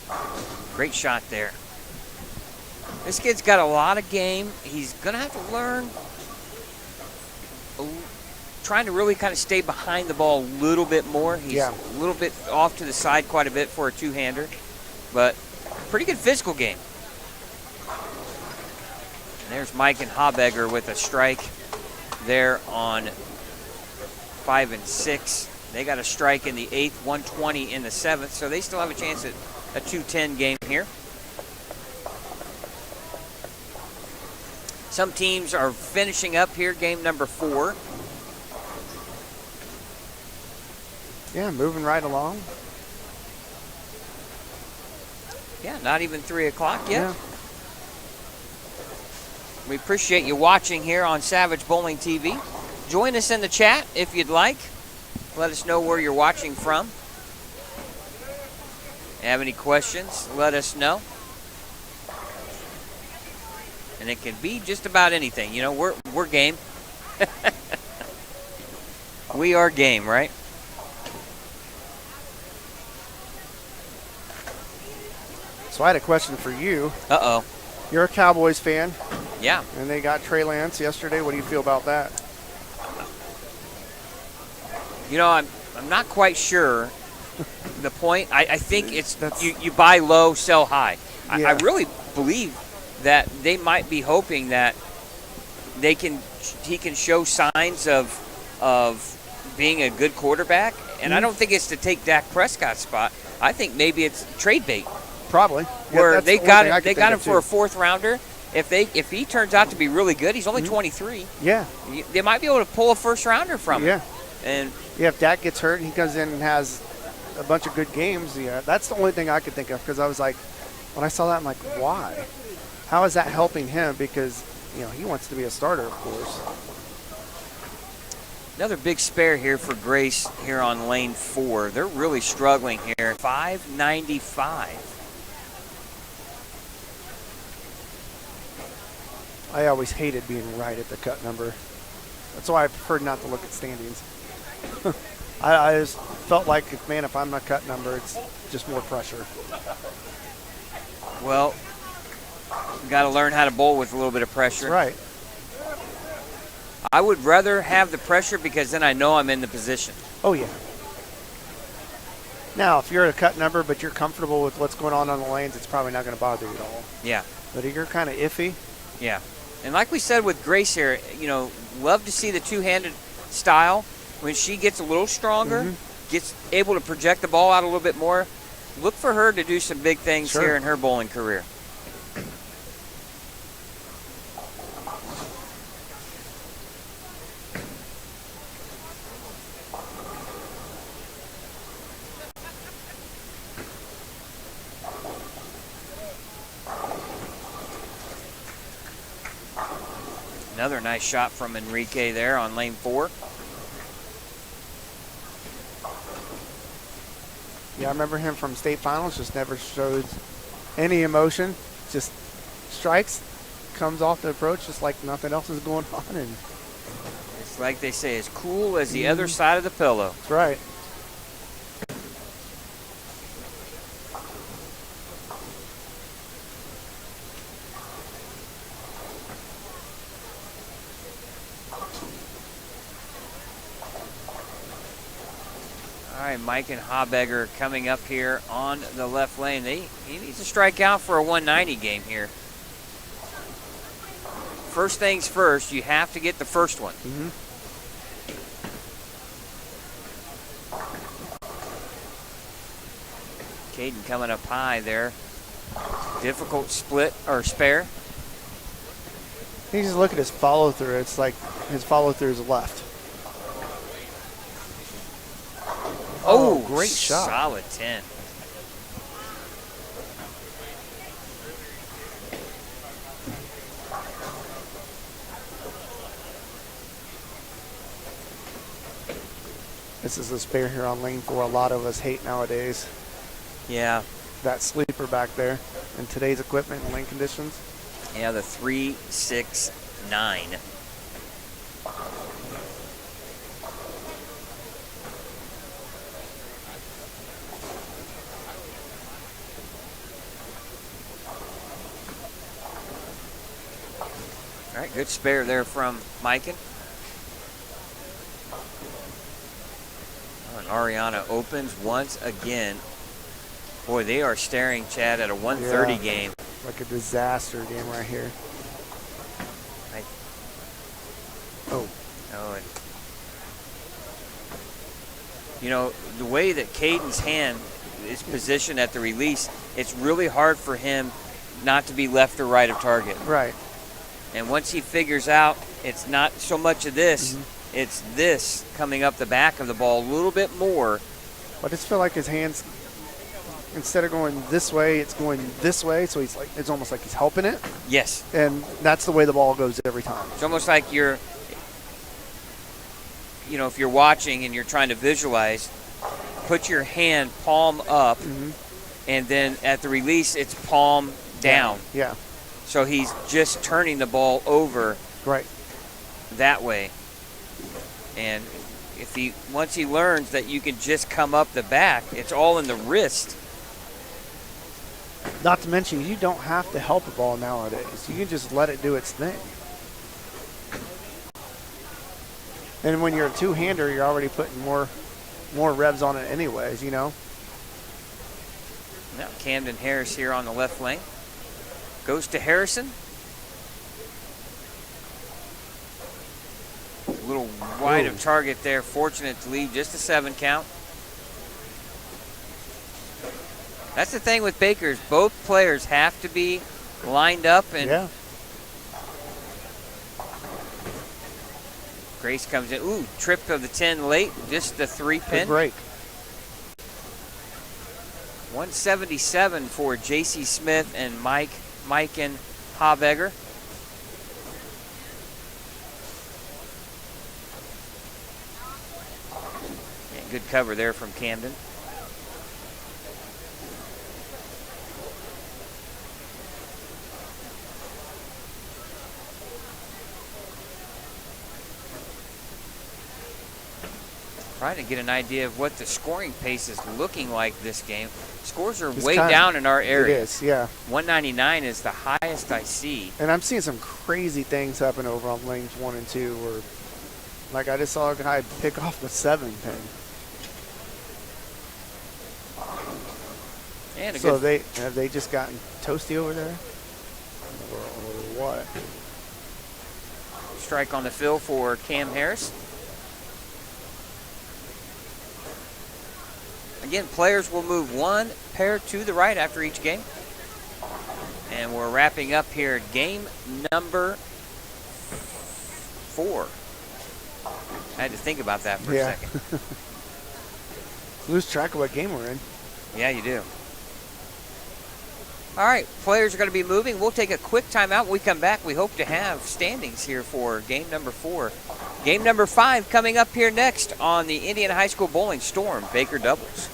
Great shot there. This kid's got a lot of game. He's going to have to learn trying to really kind of stay behind the ball a little bit more. He's a little bit off to the side quite a bit for a two-hander, but pretty good physical game. And there's Mike and Habegger with a strike there on 5 and 6. They got a strike in the 8th, 120 in the 7th, so they still have a chance at a 210 game here. Some teams are finishing up here, game number 4. Yeah, moving right along. Yeah, not even 3 o'clock yet. Yeah. We appreciate you watching here on Savage Bowling TV. Join us in the chat if you'd like. Let us know where you're watching from. Have any questions, let us know. And it can be just about anything. You know, we're game. We are game, right? So I had a question for you. Uh-oh. You're a Cowboys fan. Yeah. And they got Trey Lance yesterday. What do you feel about that? You know, I'm not quite sure the point. I think it's you buy low, sell high. Yeah. I really believe that they might be hoping that he can show signs of being a good quarterback. And I don't think it's to take Dak Prescott's spot. I think maybe it's trade bait. Probably. Where they got him for a 4th rounder. If he turns out to be really good, he's only 23. Yeah. They might be able to pull a 1st rounder from him. Yeah. And if Dak gets hurt and he comes in and has a bunch of good games, that's the only thing I could think of, because I was like, when I saw that, I'm like, why? How is that helping him? Because he wants to be a starter, of course. Another big spare here for Grace here on lane 4. They're really struggling here. 595. I always hated being right at the cut number. That's why I preferred not to look at standings. I just felt like, if I'm a cut number, it's just more pressure. Well, you got to learn how to bowl with a little bit of pressure. That's right. I would rather have the pressure because then I know I'm in the position. Oh, yeah. Now, if you're at a cut number but you're comfortable with what's going on the lanes, it's probably not going to bother you at all. Yeah. But if you're kind of iffy. Yeah. And like we said with Grace here, love to see the two-handed style. When she gets a little stronger, gets able to project the ball out a little bit more, look for her to do some big things here in her bowling career. Another nice shot from Enrique there on lane 4. Yeah, I remember him from state finals, just never showed any emotion. Just strikes, comes off the approach just like nothing else is going on. And it's like they say, as cool as the other side of the pillow. That's right. All right, Mike and Habegger coming up here on the left lane. He needs to strike out for a 190 game here. First things first, you have to get the first one. Caden coming up high there. Difficult split or spare. You just look at his follow through. It's like his follow through is left. Oh, great shot. Solid 10. This is a spare here on lane 4 a lot of us hate nowadays. Yeah. That sleeper back there in today's equipment and lane conditions. Yeah, the 369. All right, good spare there from Mikan. Oh, and Ariana opens once again. Boy, they are staring, Chad, at a 130 game. Like a disaster game right here. Oh, and the way that Caden's hand is positioned at the release, it's really hard for him not to be left or right of target. Right. And once he figures out it's not so much of this, it's this coming up the back of the ball a little bit more. I just feel like his hands, instead of going this way, it's going this way. So it's almost like he's helping it. Yes. And that's the way the ball goes every time. It's almost like if you're watching and you're trying to visualize, put your hand palm up, and then at the release, it's palm down. Yeah. So he's just turning the ball over that way. And once he learns that you can just come up the back, it's all in the wrist. Not to mention, you don't have to help a ball nowadays. You can just let it do its thing. And when you're a two-hander, you're already putting more revs on it anyways, Now Camden Harris here on the left lane. Goes to Harrison. A little wide of target there. Fortunate to leave just a 7 count. That's the thing with Bakers. Both players have to be lined up. And Grace comes in. Ooh, trip of the 10 late. Just the 3-pin. Good break. 177 for J.C. Smith and Mike and Habegger. Good cover there from Camden. Trying to get an idea of what the scoring pace is looking like this game. Scores are way down in our area. It is, yeah. 199 is the highest I see. And I'm seeing some crazy things happen over on lanes 1 and 2 where, like, I just saw a guy pick off the 7 pin. And so have they just gotten toasty over there? Or what? Strike on the fill for Cam Harris. Again, players will move one pair to the right after each game. And we're wrapping up here game number 4. I had to think about that for a second. Lose track of what game we're in. Yeah, you do. All right, players are going to be moving. We'll take a quick timeout. When we come back, we hope to have standings here for game number 4. Game number 5 coming up here next on the Indiana High School Bowling Storm Baker Doubles.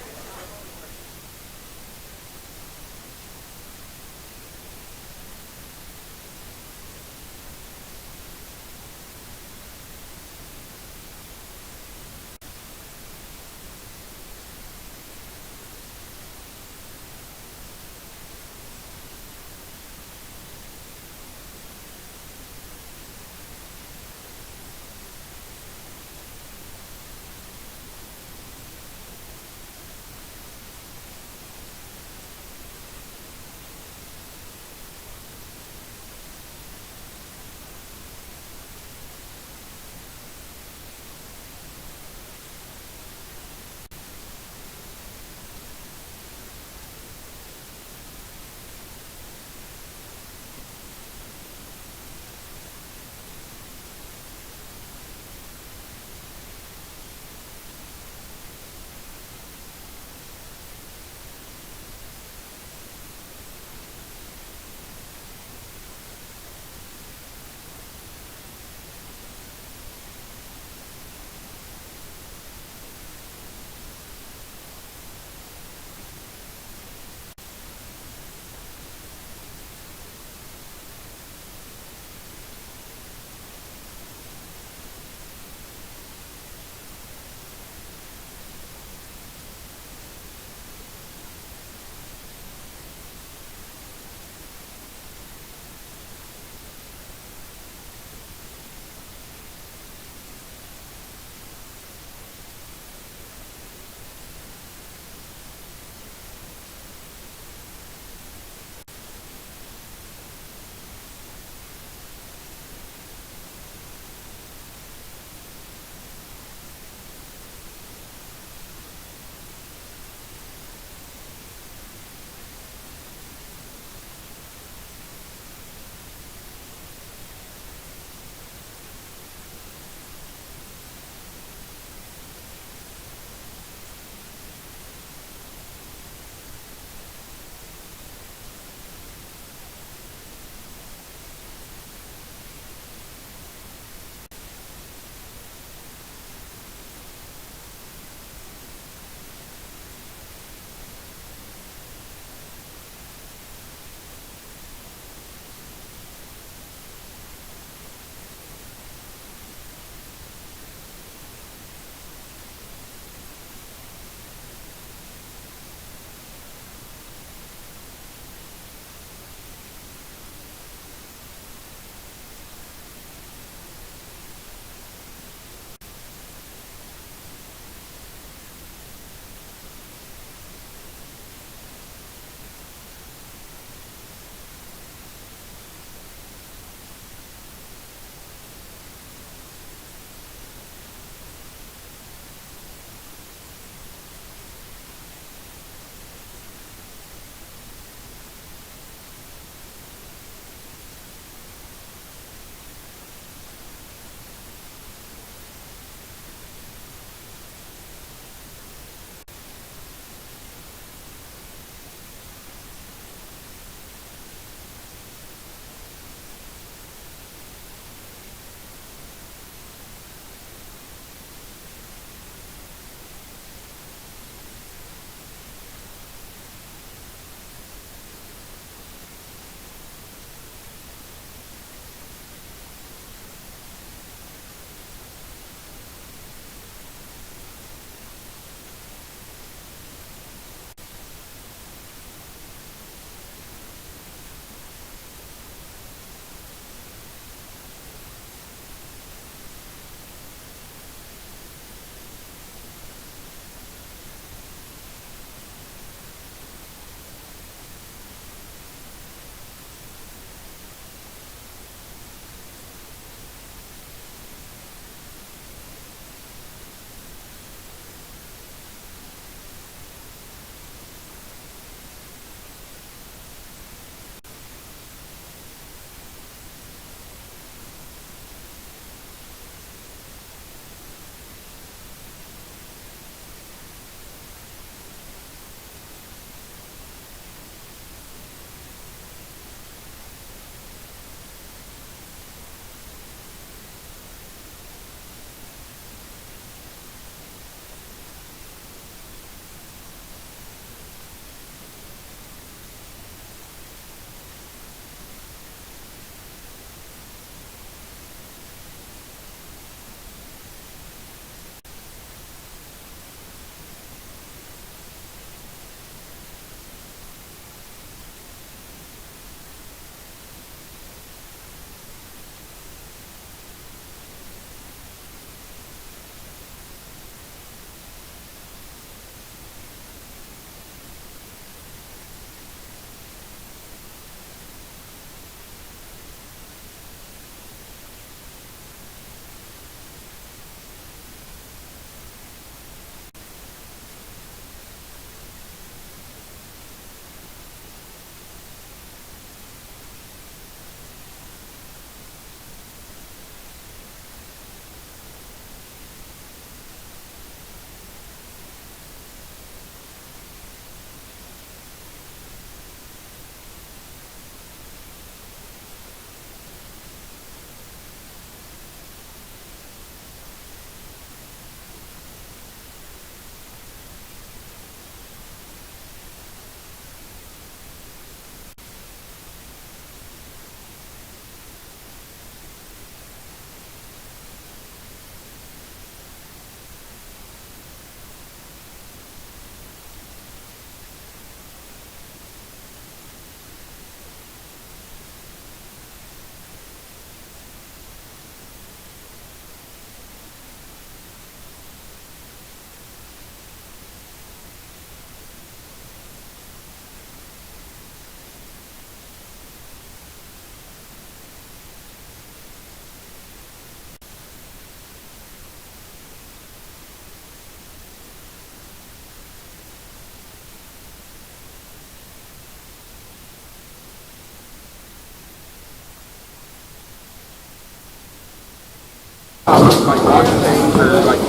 like watching things or like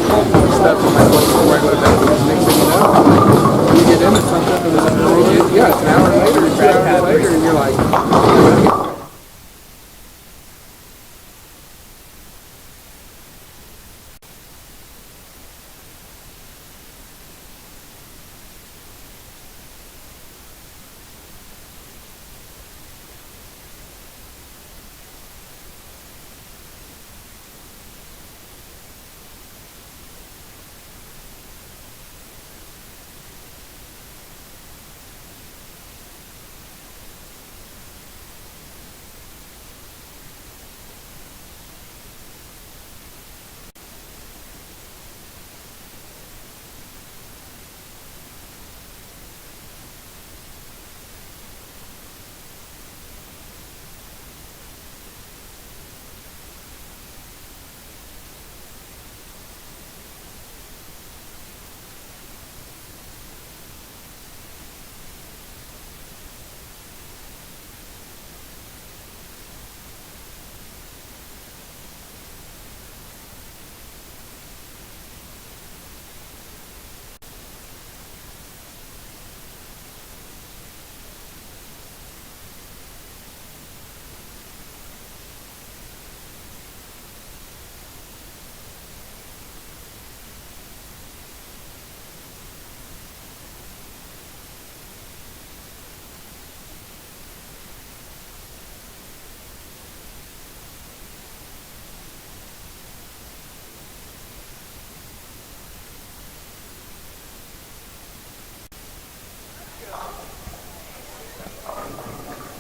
stuff in my place before I go to bed. And next thing you know, like, you get into something and then you get, yeah, it's an hour later, 2 hours later, and you're like,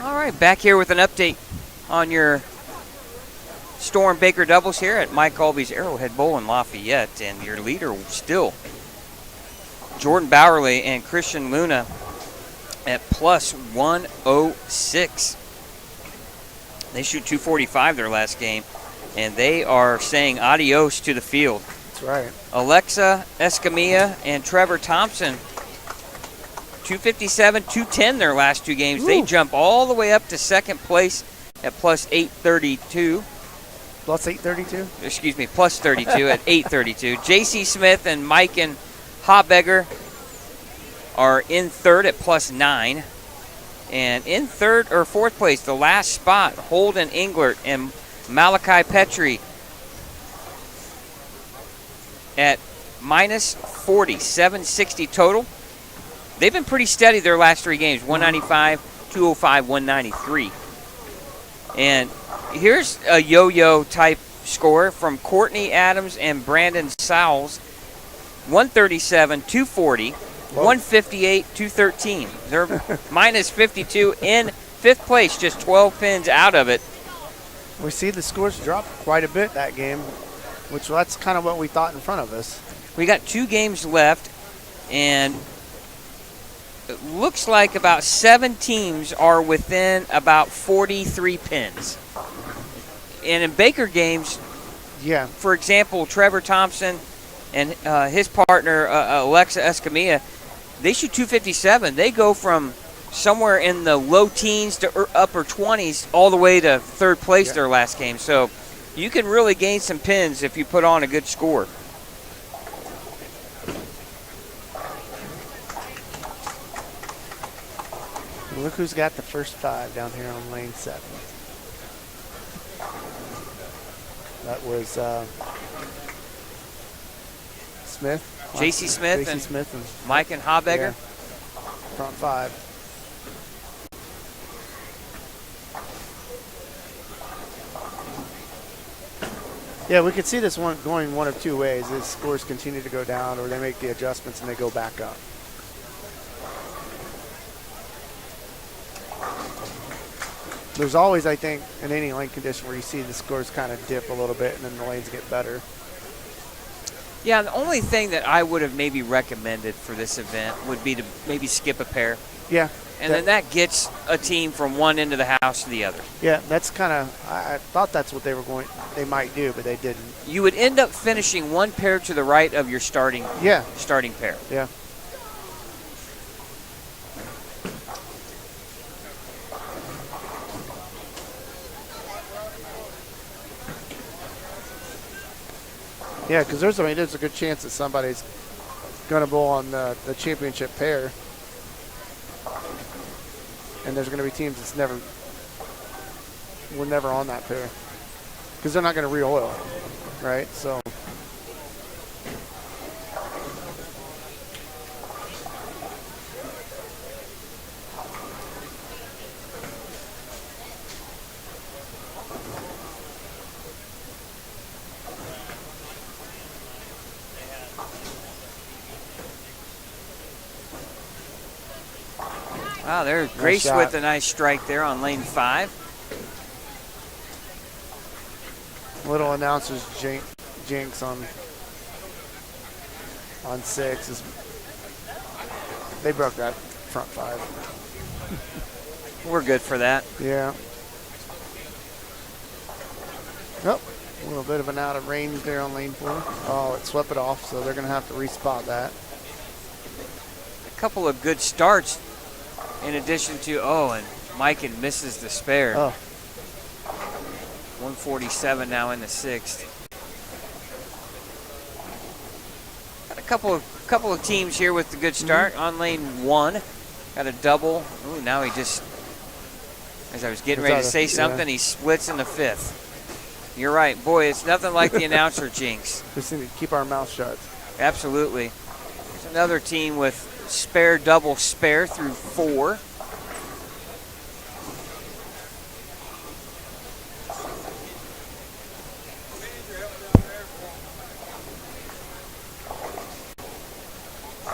All right, back here with an update on your Storm Baker doubles here at Mike Aulby's Arrowhead Bowl in Lafayette. And your leader still Jordan Bowerly and Christian Luna at plus 106. They shoot 245 their last game, and they are saying adios to the field. That's right. Alexa Escamilla and Trevor Thompson, 257, 210 their last two games. Ooh. They jump all the way up to second place at plus 832. Plus 832? Excuse me, plus 32 at 832. J.C. Smith and Mike and Hobegger are in third at plus 9. And in third or fourth place, the last spot, Holden Englert and Malachi Petrie at minus 40, 760 total. They've been pretty steady their last three games, 195, 205, 193. And here's a yo-yo type score from Courtney Adams and Brandon Sowles, 137, 240. 158, 213. They're minus 52 in fifth place, just 12 pins out of it. We see the scores drop quite a bit that game, which that's kind of what we thought in front of us. We got 2 games left, and it looks like about 7 teams are within about 43 pins. And in Baker games, yeah, for example, Trevor Thompson and his partner, Alexa Escamilla, they shoot 257. They go from somewhere in the low teens to upper 20s all the way to third place their last game. So you can really gain some pins if you put on a good score. Look who's got the first 5 down here on lane 7. That was Smith. J.C. Smith, and Mike and Hobegger. Yeah. Front 5. Yeah, we could see this one going one of 2 ways. His scores continue to go down, or they make the adjustments and they go back up. There's always, I think, in any lane condition where you see the scores kind of dip a little bit and then the lanes get better. Yeah, the only thing that I would have maybe recommended for this event would be to maybe skip a pair. Yeah. And then that gets a team from one end of the house to the other. Yeah, that's kind of, I thought that's what they might do, but they didn't. You would end up finishing one pair to the right of your starting pair. Yeah. Yeah, because there's a good chance that somebody's going to bowl on the championship pair. And there's going to be teams that's we're never on that pair. Because they're not going to re-oil, right? So. Wow, there's Grace with a nice strike there on lane 5. Little announcer's jinx on 6 is they broke that front 5. We're good for that. Yeah. Nope. A little bit of an out of range there on lane 4. Oh, it swept it off, so they're going to have to respot that. A couple of good starts in addition to, and Mikan misses the spare. Oh. 147 now in the 6th. Got a couple of teams here with the good start. On lane 1, got a double. Ooh, now he just, as I was getting ready to say something, he splits in the 5th. You're right. Boy, it's nothing like the announcer jinx. Just need to keep our mouth shut. Absolutely. There's another team with spare, double, spare through 4.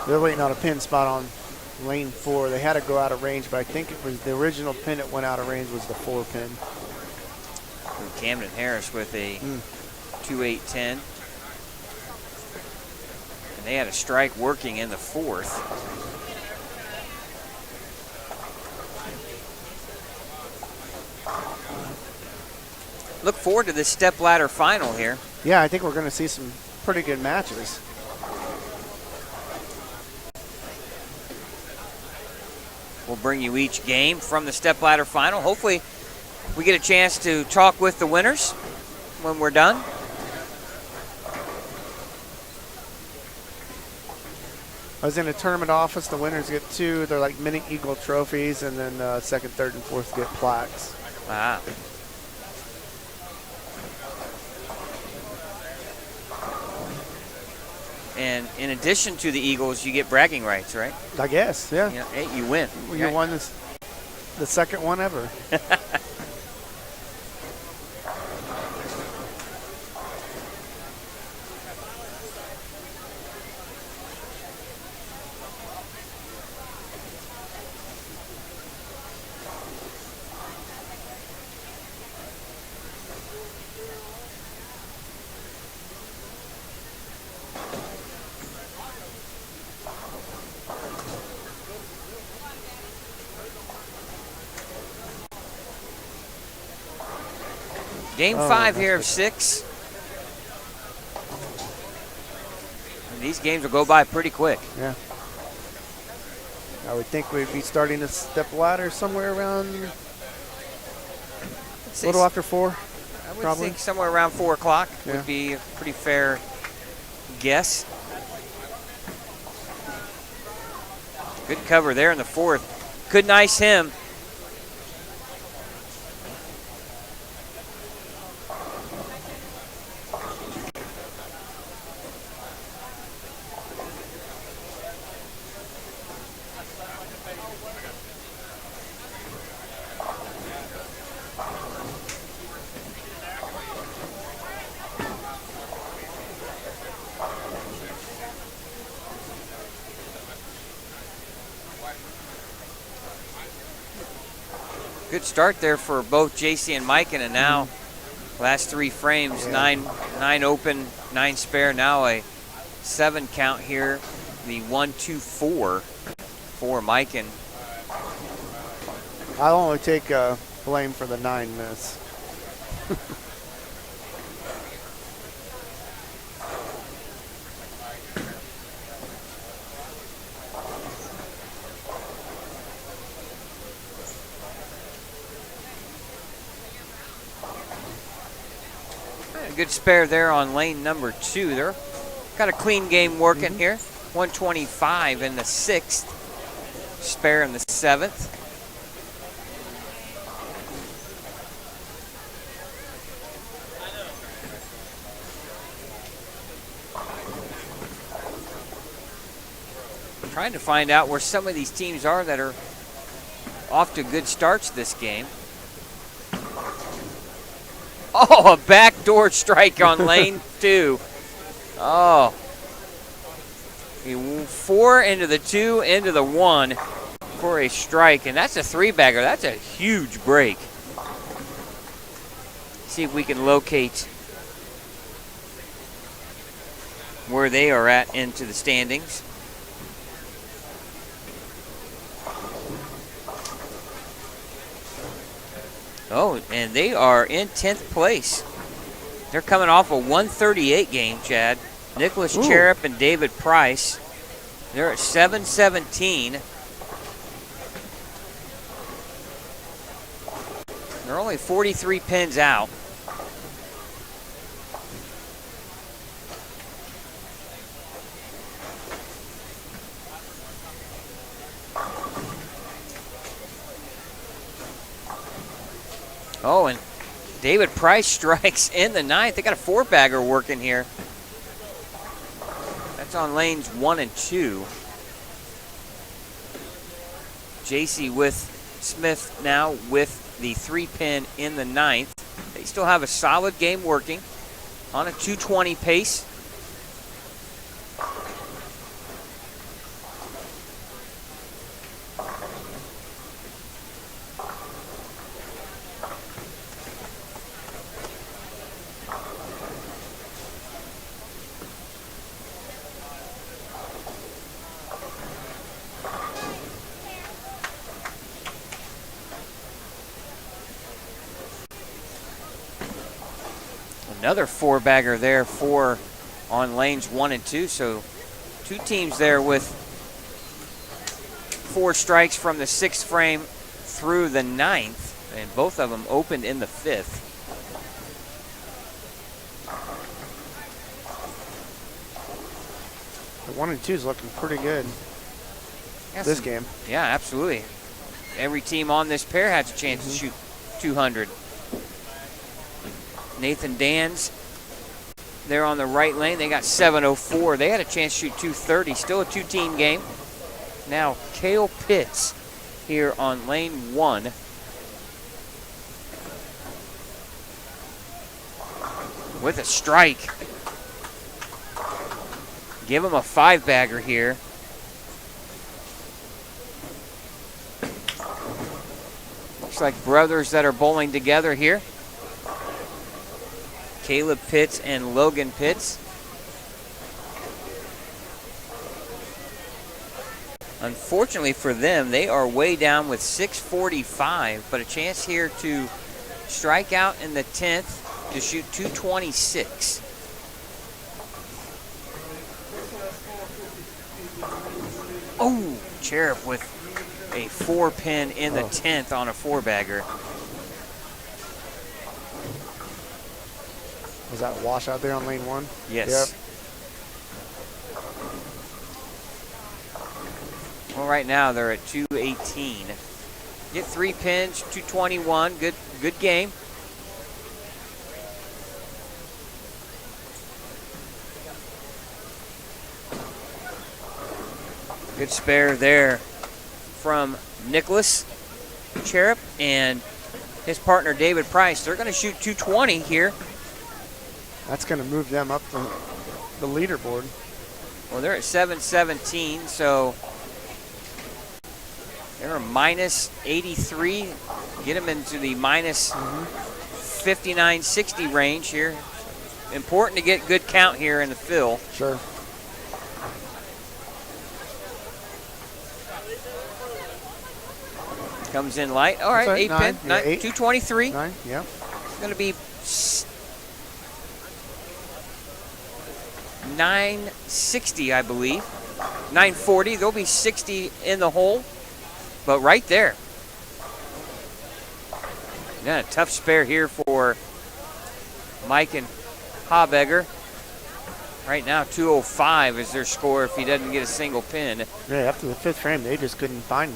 They're waiting on a pin spot on lane 4. They had to go out of range, but I think it was the original pin that went out of range was the 4 pin. And Camden Harris with a 2-8-10. And they had a strike working in the 4th. Look forward to this step ladder final here. Yeah, I think we're going to see some pretty good matches. We'll bring you each game from the step ladder final. Hopefully we get a chance to talk with the winners when we're done. I was in a tournament office. The winners get 2. They're like mini Eagle trophies, and then second, third, and fourth get plaques. Ah. And in addition to the Eagles, you get bragging rights, right? I guess, yeah. Hey, you win. You won the second one ever. Game 5 here of 6. And these games will go by pretty quick. Yeah. I would think we'd be starting to step ladder somewhere around a little after 4. I would probably think somewhere around 4 o'clock Yeah. would be a pretty fair guess. Good cover there in the 4th. Couldn't ice him. Good start there for both JC and Mikan, and now last 3 frames, 9 open, 9 spare. Now a 7 count here. The 1-2-4 for Mikan. I'll only take blame for the 9 miss. good spare there on lane number 2. They're got a clean game working here. 125 in the 6th. Spare in the 7th. Trying to find out where some of these teams are that are off to good starts this game. Oh, a backdoor strike on lane 2. Oh. 4 into the 2, into the 1 for a strike, and that's a 3-bagger. That's a huge break. See if we can locate where they are at into the standings. Oh, and they are in 10th place. They're coming off a 138 game, Chad. Nicholas Cherub and David Price. They're at 717. They're only 43 pins out. Oh, and David Price strikes in the 9th. They got a 4-bagger working here. That's on lanes 1 and 2. JC with Smith now with the 3-pin in the 9th. They still have a solid game working on a 220 pace. Another 4-bagger there on lanes 1 and 2. So 2 teams there with 4 strikes from the 6th frame through the 9th. And both of them opened in the 5th. The 1 and 2 is looking pretty good this game. Yeah, absolutely. Every team on this pair has a chance to shoot 200. Nathan Dans, they're on the right lane. They got 704. They had a chance to shoot 230. Still a 2-team game. Now, Cale Pitts here on lane 1. With a strike. Give him a 5-bagger here. Looks like brothers that are bowling together here. Caleb Pitts and Logan Pitts. Unfortunately for them, they are way down with 645, but a chance here to strike out in the 10th to shoot 226. Oh, Cherub with a 4-pin in the 10th on a 4-bagger. Was that a wash out there on lane 1? Yes. Yep. Well, right now they're at 218. Get 3 pins, 221. Good game. Good spare there from Nicholas Cherub and his partner David Price. They're going to shoot 220 here. That's going to move them up the leaderboard. Well, they're at 717, so they're a minus 83. Get them into the minus 59, 60 range here. Important to get good count here in the fill. Sure. Comes in light. All right, 8-pin, 223. 9, yeah. Going to be 960, I believe. 940. There'll be 60 in the hole, but right there. Yeah, a tough spare here for Mike and Habegger. Right now, 205 is their score if he doesn't get a single pin. Yeah, after the 5th frame, they just couldn't find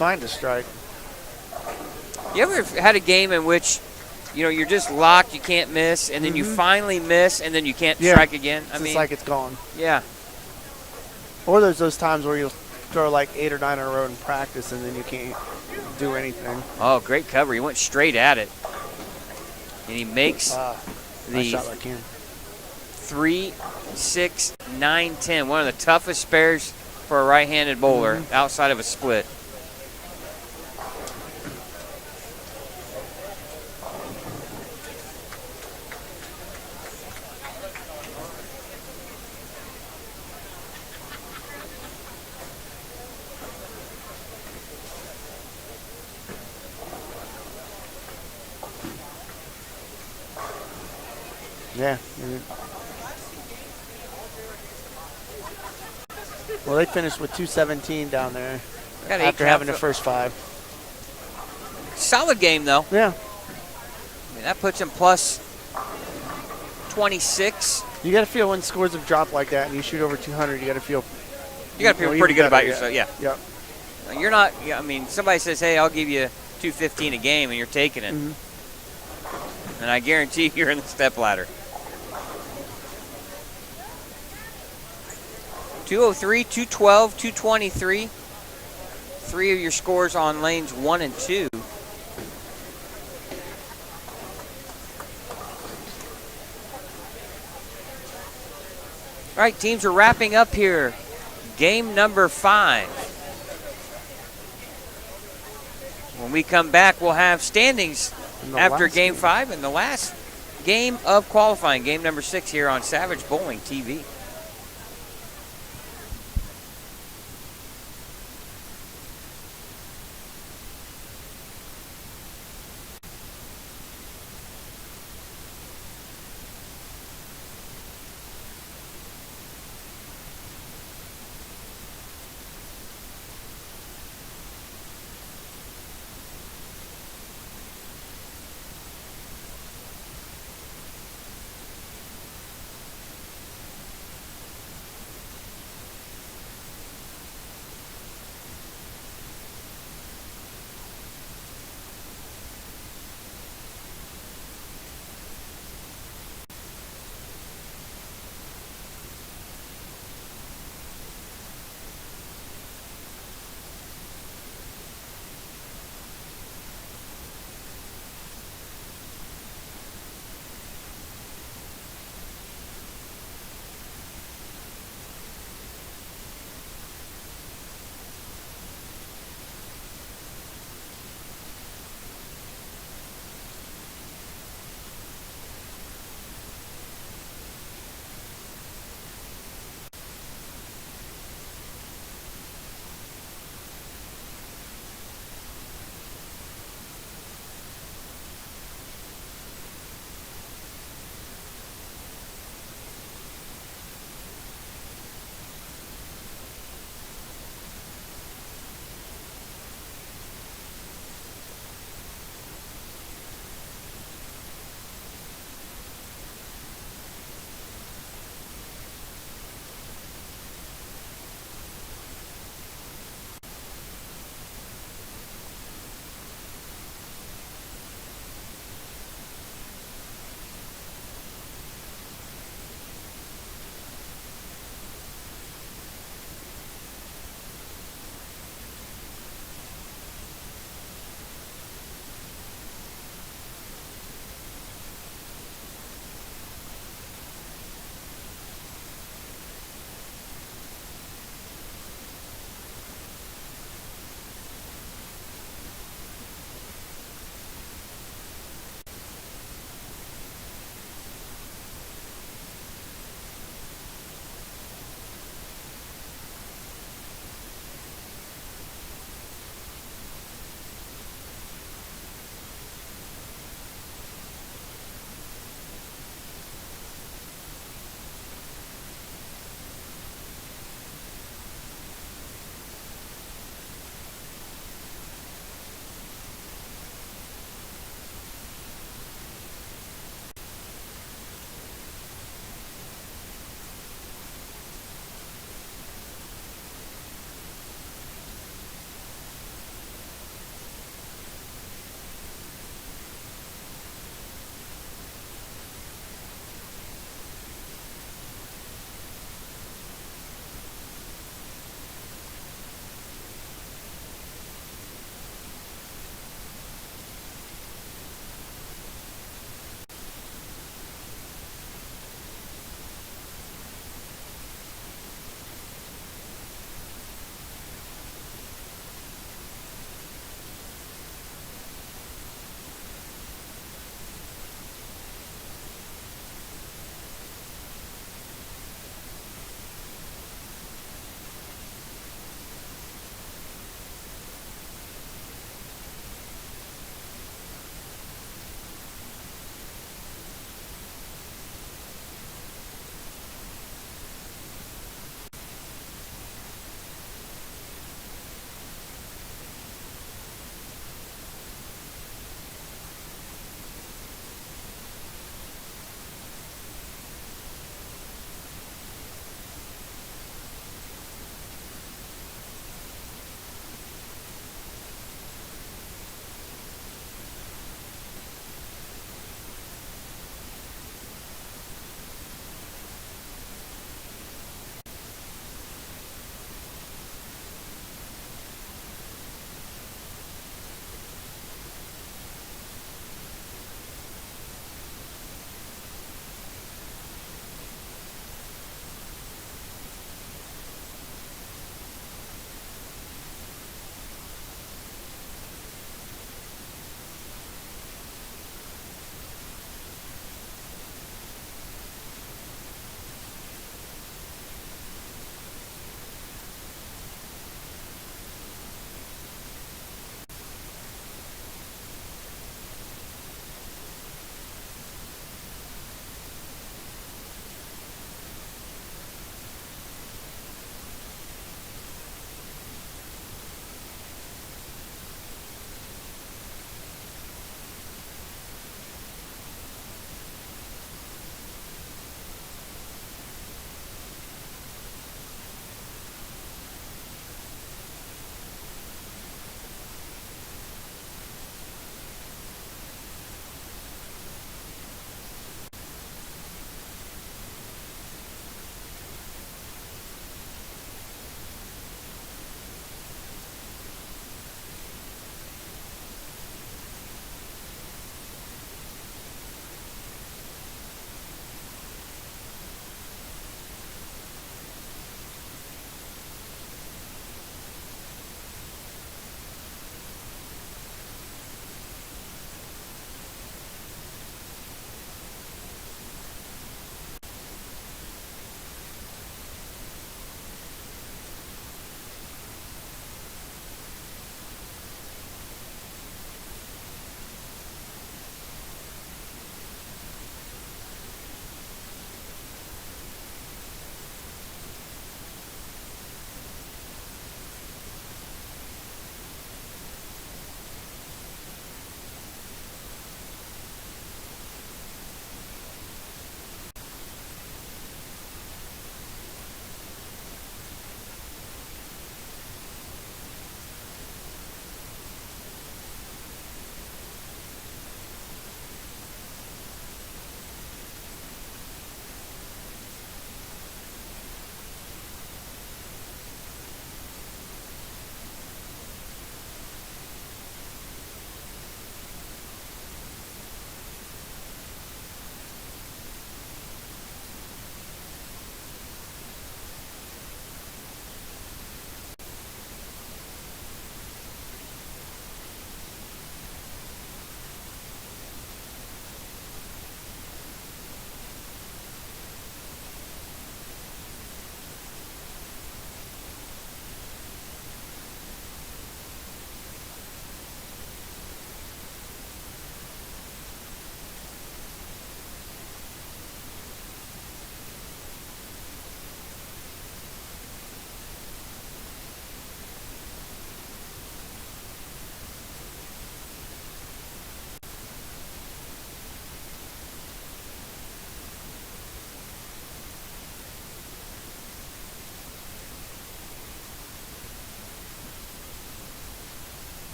a strike. You ever had a game in which, you're just locked, you can't miss, and then you finally miss, and then you can't strike again? It's like it's gone. Yeah. Or there's those times where you'll throw like 8 or 9 in a row in practice, and then you can't do anything. Oh, great cover. He went straight at it. And he makes Nice shot by Ken. 3, 6, 9, 10. One of the toughest spares for a right-handed bowler outside of a split. Yeah. Well, they finished with 217 down there after having the first 5. Solid game, though. Yeah. I mean, that puts him plus 26. You got to feel when scores have dropped like that and you shoot over 200, you got to feel pretty good about yourself. Yeah. Yep. You're not, somebody says, hey, I'll give you 215 a game, and you're taking it. And I guarantee you're in the step ladder. 203, 212, 223. 3 of your scores on lanes 1 and 2. All right, teams are wrapping up here. Game number 5. When we come back, we'll have standings after game 5 and the last game of qualifying, game number 6 here on Savage Bowling TV.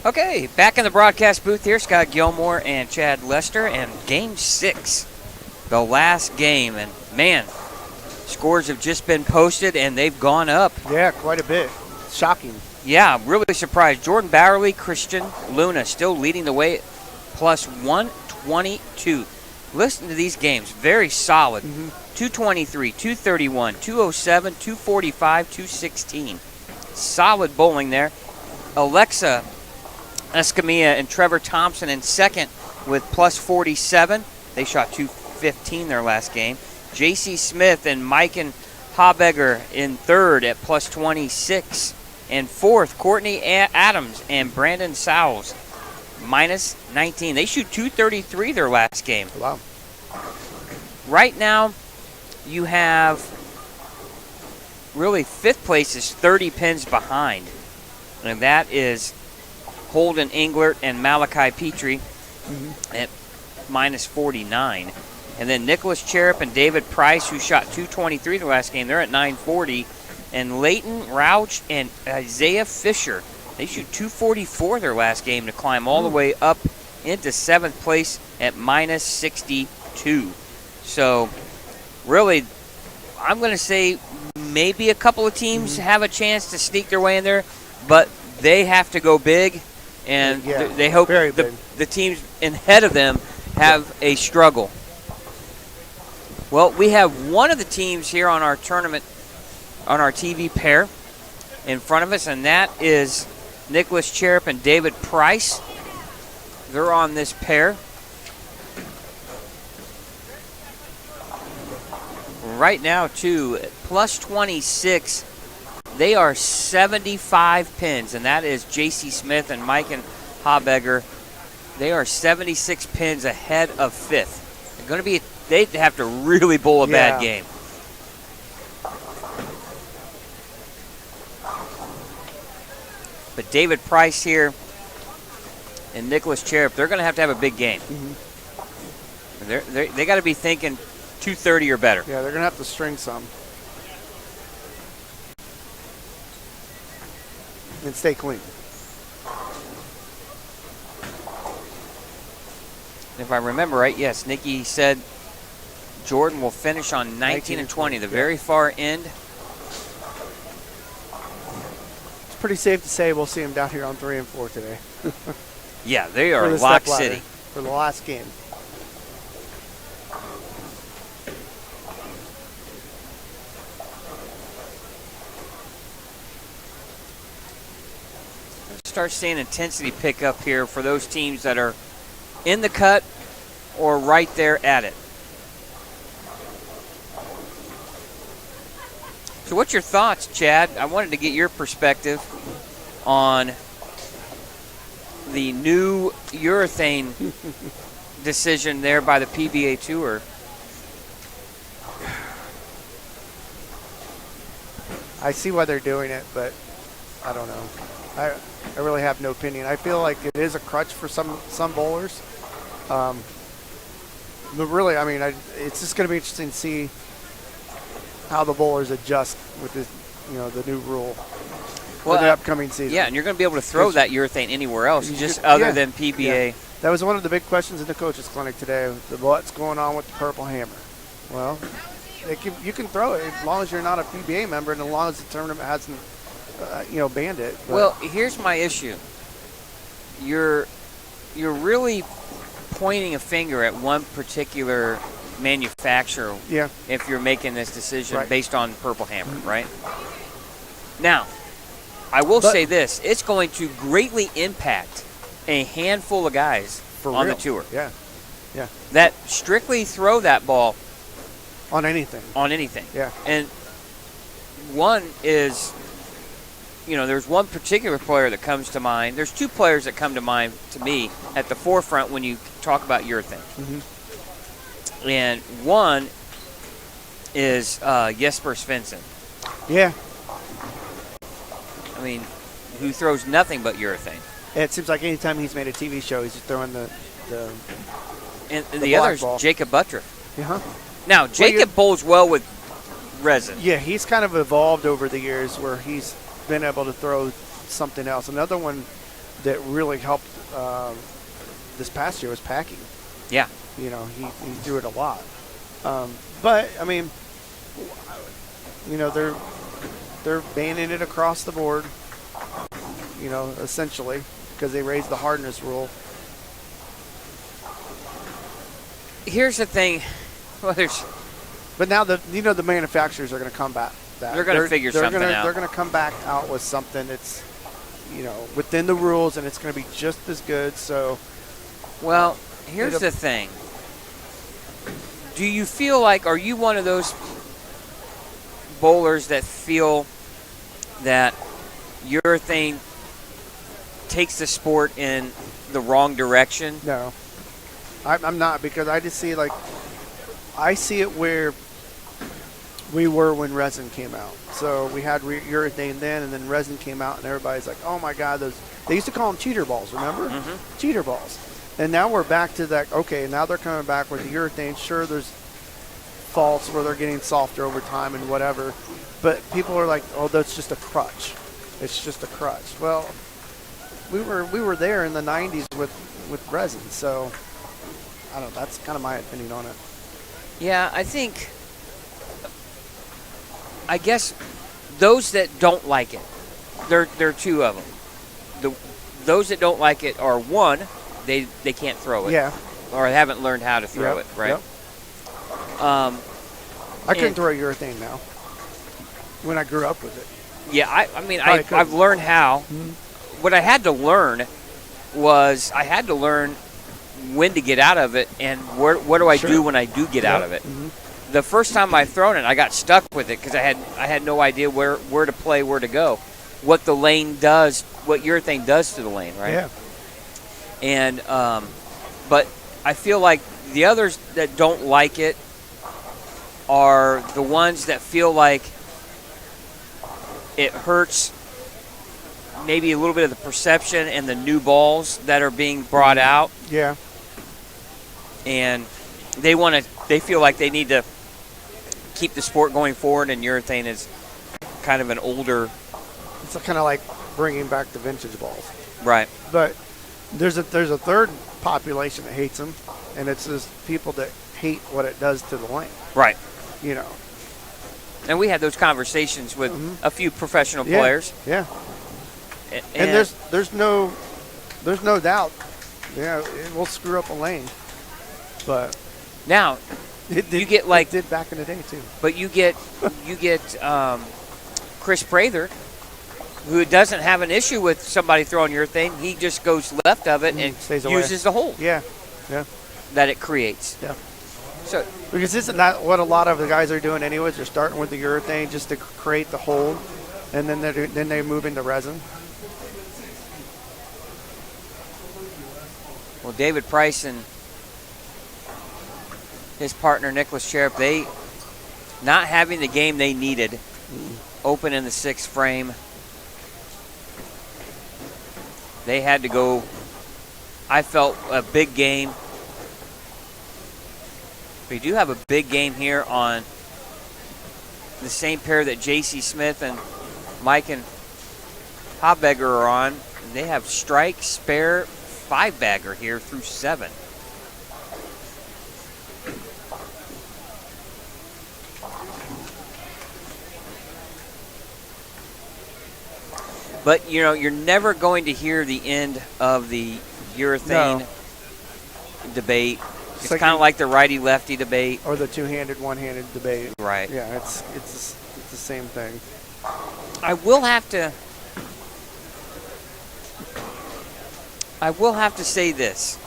Okay, back in the broadcast booth here, Scott Gilmore and Chad Lester, and Game 6, the last game. And, man, scores have just been posted, and they've gone up. Yeah, quite a bit. Shocking. Yeah, I'm really surprised. Jordan Bowerly, Christian Luna still leading the way, plus 122. Listen to these games, very solid. 223, 231, 207, 245, 216. Solid bowling there. Alexa Escamilla and Trevor Thompson in second with plus 47. They shot 215 their last game. J.C. Smith and Mike and Habegger in third at plus 26. And fourth, Courtney Adams and Brandon Sowles, minus 19. They shoot 233 their last game. Wow. Right now, you have really fifth place is 30 pins behind. And that is Holden Englert and Malachi Petrie at minus 49. And then Nicholas Cherub and David Price, who shot 223 the last game, they're at 940. And Leighton Rauch and Isaiah Fisher, they shoot 244 their last game to climb all the way up into seventh place at minus 62. So, really, I'm going to say maybe a couple of teams have a chance to sneak their way in there, but they have to go big, and they hope the teams ahead of them have a struggle. Well, we have one of the teams here on our tournament, on our TV pair in front of us, and that is Nicholas Cherub and David Price. They're on this pair. Right now, too, plus 26. They are 75 pins, and that is J.C. Smith and Mike and Habegger. They are 76 pins ahead of fifth. They're going to be. They have to really bowl a bad game. But David Price here and Nicholas Cherub, they're going to have a big game. They got to be thinking 230 or better. Yeah, they're going to have to string some. And stay clean. If I remember right, yes, Nikki said Jordan will finish on 19 and 20, the very far end. It's pretty safe to say we'll see him down here on 3 and 4 today. Yeah, they are Lock City. For the last game. Start seeing intensity pick up here for those teams that are in the cut or right there at it. So what's your thoughts, Chad? I wanted to get your perspective on the new urethane decision there by the PBA Tour. I see why they're doing it, but I don't know. I really have no opinion. I feel like it is a crutch for some bowlers. But really, I mean, it's just going to be interesting to see how the bowlers adjust with the new rule for the upcoming season. Yeah, and you're going to be able to throw that urethane anywhere else, other than PBA. Yeah. That was one of the big questions in the coaches' clinic today. What's going on with the Purple Hammer? Well, you can throw it as long as you're not a PBA member and as long as the tournament hasn't banned it. But. Well, here's my issue. You're really pointing a finger at one particular manufacturer if you're making this decision based on Purple Hammer, right? Now, I will say this. It's going to greatly impact a handful of guys on the tour. Yeah. That strictly throw that ball on anything. Yeah. And one is, there's one particular player that comes to mind. There's two players that come to mind to me at the forefront when you talk about urethane. And one is Jesper Svensson. Yeah. I mean, who throws nothing but urethane. It seems like anytime he's made a TV show, he's just throwing the the other is Jacob Buttrick. Uh-huh. Now, Jacob bowls well with resin. Yeah, he's kind of evolved over the years where he's been able to throw something else. Another one that really helped this past year was packing. Yeah. You know, he threw it a lot. But I mean, you know, they're banning it across the board. You know, essentially, because they raised the hardness rule. Here's the thing. Well, But now the manufacturers are going to come back. They're going to figure something out. They're going to come back out with something that's, you know, within the rules, and it's going to be just as good. So, well, here's the thing. Do you feel like, are you one of those bowlers that feel that urethane takes the sport in the wrong direction? No, I'm not, because I just see, like, I see it where we were when resin came out. So we had urethane then, and then resin came out, and everybody's like, oh my God, they used to call them cheater balls, remember? Mm-hmm. Cheater balls. And now we're back to that, okay, now they're coming back with the urethane. Sure, there's faults where they're getting softer over time and whatever, but people are like, oh, that's just a crutch. It's just a crutch. Well, we were there in the 90s with resin, so I don't know, that's kind of my opinion on it. Yeah, I guess those that don't like it, there are two of them. Those that don't like it are, one, they can't throw it. Yeah. Or haven't learned how to throw it, right? Yep. I couldn't throw urethane now when I grew up with it. Yeah, I mean, I've learned how. Mm-hmm. What I had to learn was I had to learn when to get out of it and what do I do when I do get out of it. Mm-hmm. The first time I thrown it, I got stuck with it because I had no idea where to play, where to go, what the lane does, what urethane does to the lane, right? Yeah. And but I feel like the others that don't like it are the ones that feel like it hurts maybe a little bit of the perception and the new balls that are being brought out. Yeah. And they feel like they need to keep the sport going forward, and urethane is kind of an older. It's kind of like bringing back the vintage balls. Right. But there's a third population that hates them, and it's those people that hate what it does to the lane. Right. You know. And we had those conversations with a few professional Yeah. players. Yeah. And there's no doubt. Yeah, it will screw up a lane. But now you get like it did back in the day too. But you get Chris Prather, who doesn't have an issue with somebody throwing urethane. He just goes left of it and stays away. uses the hole. Yeah. Yeah. That it creates. Yeah. So because isn't that what a lot of the guys are doing anyways? They're starting with the urethane just to create the hold, and then they move into resin. Well, David Price and his partner Nicholas Sharp, they not having the game they needed, open in the sixth frame. They had to go, I felt, a big game. We do have a big game here on the same pair that J.C. Smith and Mike and Hobegger are on. They have strike, spare, 5-bagger here through 7. But, you know, you're never going to hear the end of the urethane debate. It's like kind of like the righty-lefty debate. Or the two-handed, one-handed debate. Right. Yeah, it's the same thing. I will have to say this,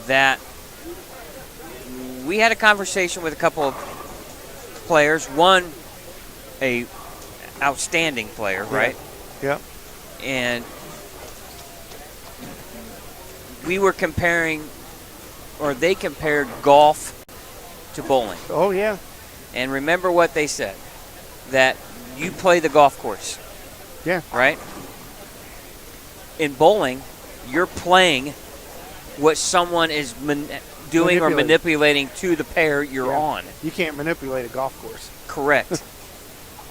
that we had a conversation with a couple of players. One, a outstanding player, right? Yeah. And we were comparing, or they compared golf to bowling. Oh, yeah. And remember what they said, that you play the golf course. Yeah. Right? In bowling, you're playing what someone is doing or manipulating to the pair you're on. You can't manipulate a golf course. Correct.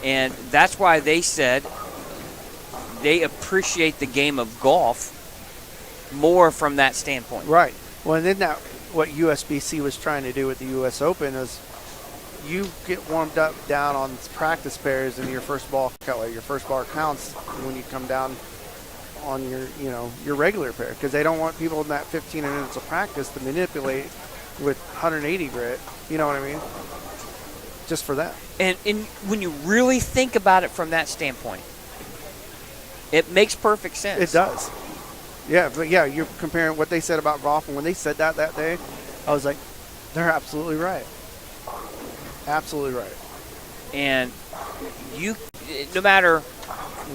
And that's why they said they appreciate the game of golf more from that standpoint. Right. Well, and then that what USBC was trying to do with the U.S. Open is you get warmed up down on practice pairs, and your first ball counts when you come down on your regular pair, because they don't want people in that 15 minutes of practice to manipulate with 180 grit. You know what I mean? Just for that. And when you really think about it from that standpoint, it makes perfect sense. It does. Yeah, but yeah, you're comparing what they said about golf, and when they said that day, I was like, they're absolutely right. Absolutely right. And you, no matter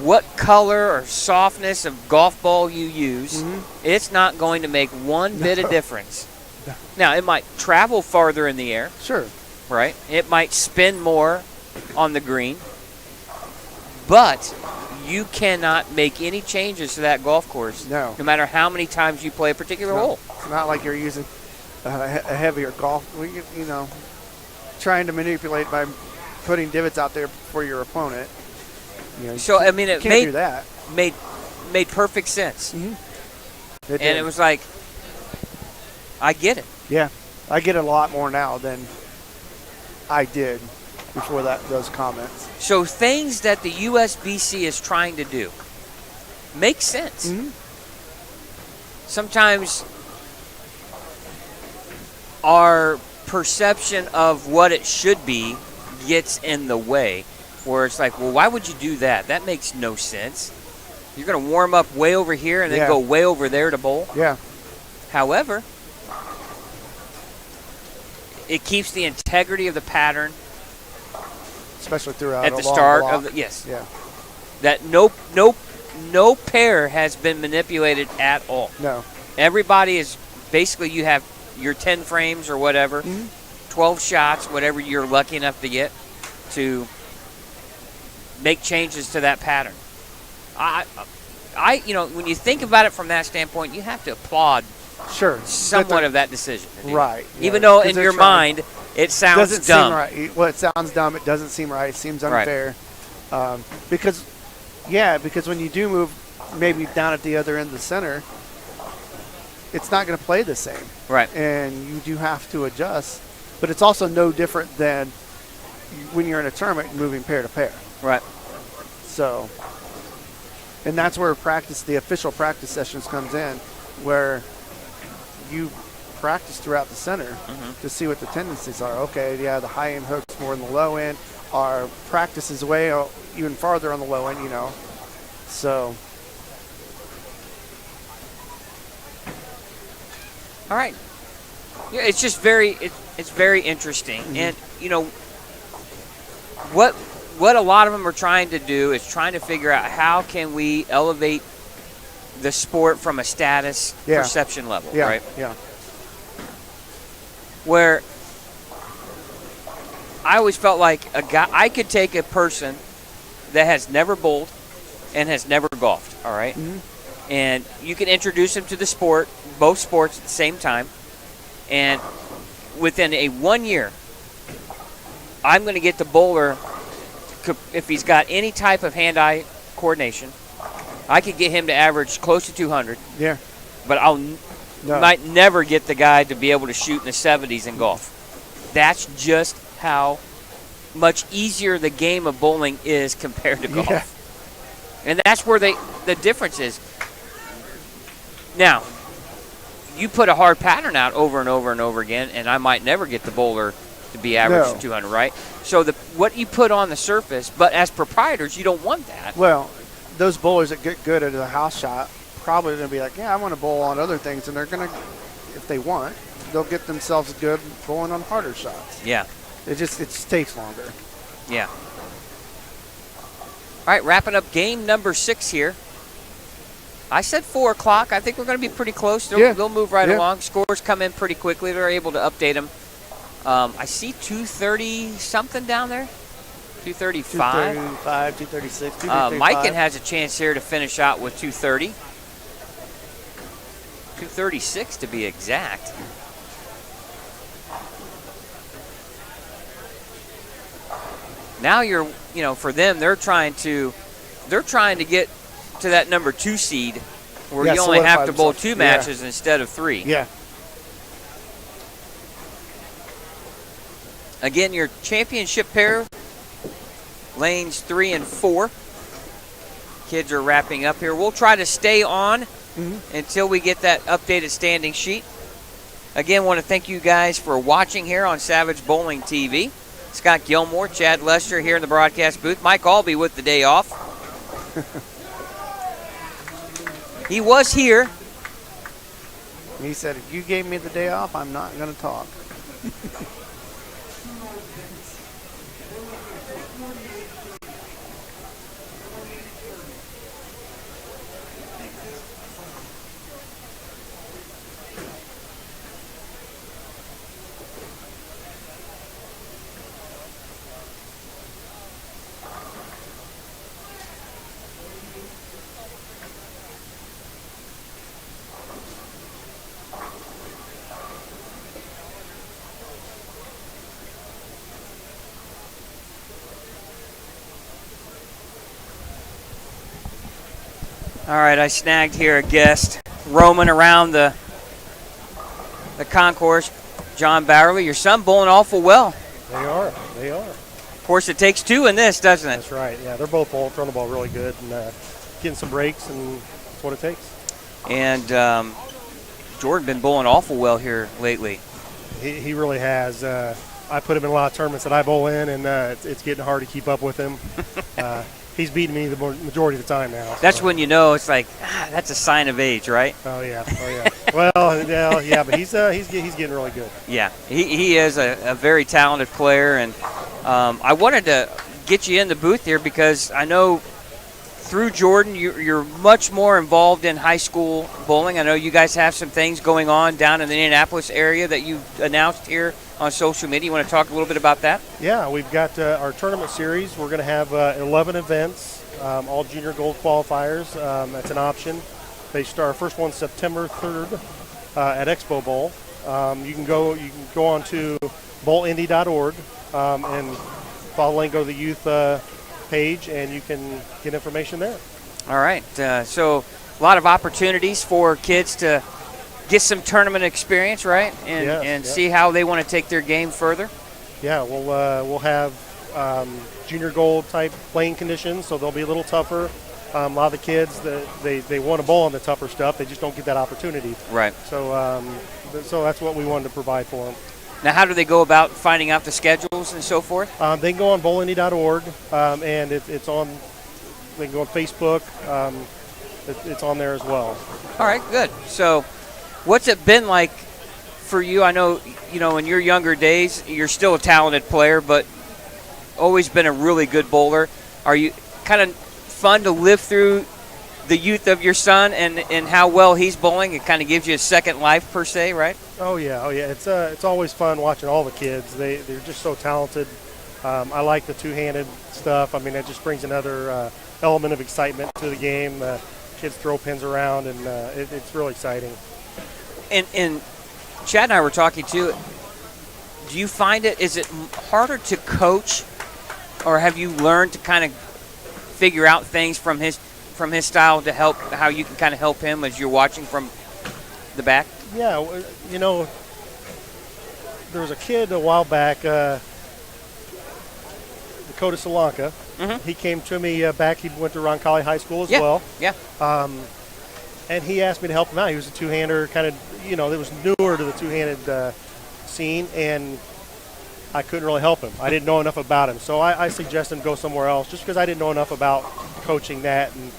what color or softness of golf ball you use, it's not going to make one bit of difference. Now, it might travel farther in the air. Sure. Right? It might spin more on the green. But you cannot make any changes to that golf course. No. No matter how many times you play a particular hole. It's not like you're using a heavier golf, trying to manipulate by putting divots out there for your opponent. So, I mean, it can't do that. made perfect sense. It was like, I get it. Yeah. I get it a lot more now than I did before those comments. So things that the USBC is trying to do make sense. Sometimes our perception of what it should be gets in the way, where it's like, well, why would you do that? That makes no sense. You're going to warm up way over here and then go way over there to bowl? Yeah. However, it keeps the integrity of the pattern, especially throughout at the start of the that no pair has been manipulated at all. No. Everybody is basically, you have your 10 frames or whatever, 12 shots, whatever you're lucky enough to get, to make changes to that pattern. When you think about it from that standpoint, you have to applaud somewhat of that decision. Right. Even though in your mind it sounds doesn't dumb. Seem right. Well, it sounds dumb. It doesn't seem right. It seems unfair. Right. Because when you do move maybe down at the other end of the center, it's not going to play the same. Right. And you do have to adjust. But it's also no different than when you're in a tournament moving pair to pair. Right. So, and that's where the official practice sessions comes in, where you practice throughout the center to see what the tendencies are. Okay, yeah, the high end hooks more than the low end. Our practice is way even farther on the low end, So. All right. Yeah, it's just very interesting, and what a lot of them are trying to do is trying to figure out how can we elevate the sport from a status perception level, right? Yeah. Where I always felt like I could take a person that has never bowled and has never golfed, all right? And you can introduce them to the sport, both sports at the same time, and within a 1 year, I'm going to get the bowler, if he's got any type of hand-eye coordination, I could get him to average close to 200. Yeah. But might never get the guy to be able to shoot in the 70s in golf. That's just how much easier the game of bowling is compared to golf. Yeah. And that's where the difference is. Now, you put a hard pattern out over and over and over again, and I might never get the bowler to be average 200, right? So what you put on the surface, but as proprietors, you don't want that. Well, those bowlers that get good at a house shot probably going to be like, yeah, I want to bowl on other things, and they're going to, if they want, they'll get themselves good bowling on harder shots. Yeah. It just takes longer. Yeah. All right, wrapping up game number 6 here. I said 4 o'clock. I think we're going to be pretty close. They'll move right along. Scores come in pretty quickly. They're able to update them. I see 230 something down there. 235. 235, 236, 235. Mikan has a chance here to finish out with 230. 236 to be exact. Now for them, they're trying to get to that number 2 seed, where Yeah, you only have to bowl solidify 2 themselves. matches instead of 3. Yeah. Again, your championship pair, lanes 3 and 4. Kids are wrapping up here. We'll try to stay on until we get that updated standing sheet. Again, want to thank you guys for watching here on Savage Bowling TV. Scott Gilmore, Chad Lester here in the broadcast booth. Mike Aulby with the day off. He was here. He said, if you gave me the day off, I'm not going to talk. All right, I snagged here a guest roaming around the concourse. John Bowerly, your son bowling awful well. They are. Of course, it takes 2 in this, doesn't it? That's right. Yeah, they're both throwing the ball really good and getting some breaks, and that's what it takes. And Jordan been bowling awful well here lately. He really has. I put him in a lot of tournaments that I bowl in, and it's getting hard to keep up with him. He's beating me the majority of the time now. That's when you know it's like, that's a sign of age, right? Oh yeah. Well, yeah, but he's getting really good. Yeah, he is a very talented player, and I wanted to get you in the booth here because I know through Jordan you're much more involved in high school bowling. I know you guys have some things going on down in the Indianapolis area that you've announced here on social media. You want to talk a little bit about that? Yeah, we've got our tournament series. We're going to have 11 events, all junior gold qualifiers. That's an option. They start. Our first one September 3rd at Expo Bowl. You can go on to bowlindy.org and follow the link, go to the youth page, and you can get information there. All right. So a lot of opportunities for kids to get some tournament experience, right? And see how they want to take their game further. Yeah, we'll have junior gold type playing conditions, so they'll be a little tougher. A lot of the kids they want to bowl on the tougher stuff, they just don't get that opportunity. Right. So so that's what we wanted to provide for them. Now, how do they go about finding out the schedules and so forth? They can go on bowlindy.org, and it's on. They can go on Facebook. It's on there as well. All right, good. So, what's it been like for you? I know, in your younger days, you're still a talented player, but always been a really good bowler. Are you kind of fun to live through the youth of your son and how well he's bowling? It kind of gives you a second life per se, right? Oh yeah. It's always fun watching all the kids. They're just so talented. I like the two-handed stuff. I mean, it just brings another element of excitement to the game. Kids throw pins around, and it's really exciting. And Chad and I were talking too. Do you find is it harder to coach, or have you learned to kind of figure out things from his style to help how you can kind of help him as you're watching from the back? Yeah, there was a kid a while back, Dakota Solanka. Mm-hmm. He came to me back. He went to Roncalli High School as well. Yeah. And he asked me to help him out. He was a two-hander, kind of, that was newer to the two-handed scene, and I couldn't really help him. I didn't know enough about him. So I suggested him go somewhere else just because I didn't know enough about coaching that. And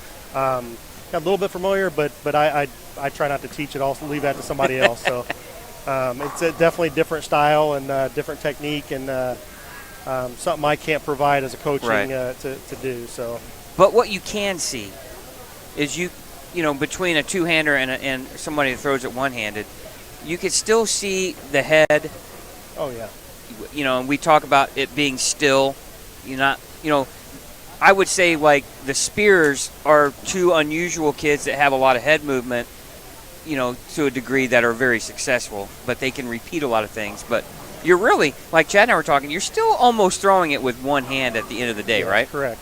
got a little bit familiar, but I try not to teach it. I'll leave that to somebody else. So it's a definitely different style and different technique, and something I can't provide as a coaching to do. So, but what you can see is between a two-hander and somebody that throws it one-handed, you can still see the head. Oh yeah. And we talk about it being still. I would say like the Spears are two unusual kids that have a lot of head movement, to a degree that are very successful, but they can repeat a lot of things. But you're really, like Chad and I were talking, you're still almost throwing it with one hand at the end of the day, right? Correct.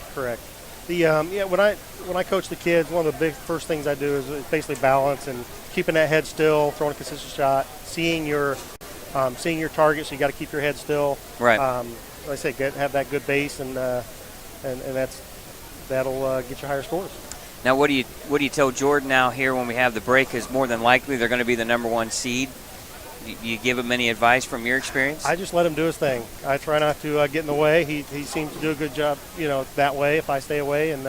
Yeah, when I coach the kids, one of the big first things I do is basically balance and keeping that head still, throwing a consistent shot, seeing your target. So you got to keep your head still. Right. Like I say, have that good base, and that'll get you higher scores. Now, what do you tell Jordan now here when we have the break? Because more than likely they're going to be the number 1 seed. You give him any advice from your experience? I just let him do his thing. I try not to get in the way. He seems to do a good job, that way. If I stay away, and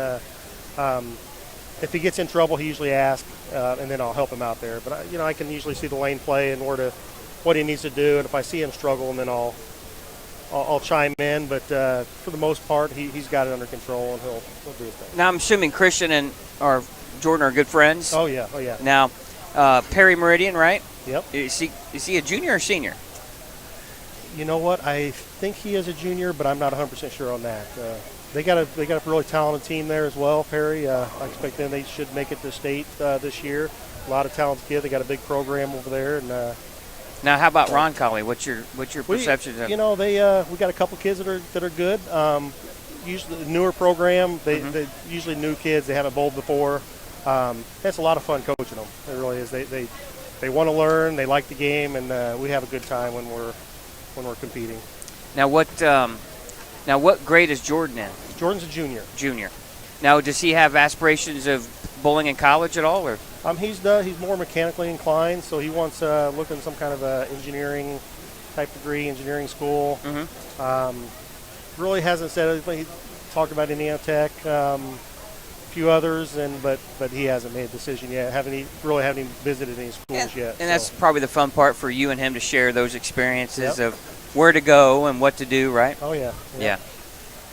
if he gets in trouble, he usually asks, and then I'll help him out there. But I can usually see the lane play and what he needs to do, and if I see him struggle, and then I'll chime in. But for the most part, he's got it under control, and he'll do his thing. Now I'm assuming Christian or Jordan are good friends. Oh yeah. Now, Perry Meridian, right? Yep. Is he a junior or senior? You know what? I think he is a junior, but I'm not 100% sure on that. They got a really talented team there as well, Perry. I expect them they should make it to state this year. A lot of talented kids. They got a big program over there. And now, how about Ron Colley? What's your perception of? We got a couple kids that are good. Usually the newer program. They usually new kids. They haven't bowled before. That's a lot of fun coaching them. It really is. They want to learn. They like the game, and we have a good time when we're competing. Now what grade is Jordan in? Jordan's a junior. Junior. Now, does he have aspirations of bowling in college at all, or? He's more mechanically inclined, so he wants looking some kind of a engineering type degree, engineering school. Mm-hmm. Really hasn't said anything. He talked about Indiana Tech. Few others, but he hasn't made a decision yet. Haven't even visited any schools yet. And that's probably the fun part for you and him to share those experiences of where to go and what to do, right? Oh yeah.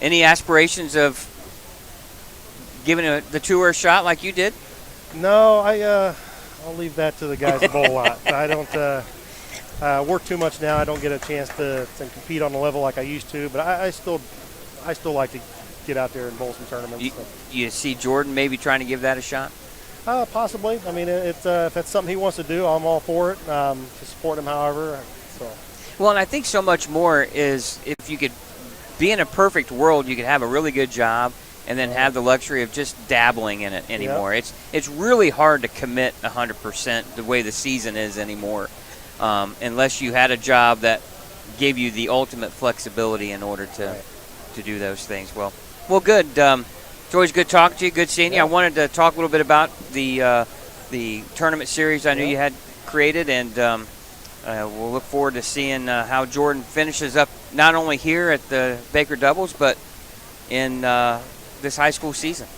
Any aspirations of giving the tour a shot like you did? No, I'll leave that to the guys that bowl a lot. I don't work too much now. I don't get a chance to compete on the level like I used to, but I still like to get out there and bowl some tournaments. You see Jordan maybe trying to give that a shot? Possibly. I mean, if that's something he wants to do, I'm all for it. To support him, however. So. Well, and I think so much more is if you could be in a perfect world, you could have a really good job and then have the luxury of just dabbling in it anymore. Yep. It's really hard to commit 100% the way the season is anymore, unless you had a job that gave you the ultimate flexibility in order to do those things. Well, good. It's always good talking to you. Good seeing you. I wanted to talk a little bit about the tournament series I knew you had created, and we'll look forward to seeing how Jordan finishes up not only here at the Baker Doubles, but in this high school season.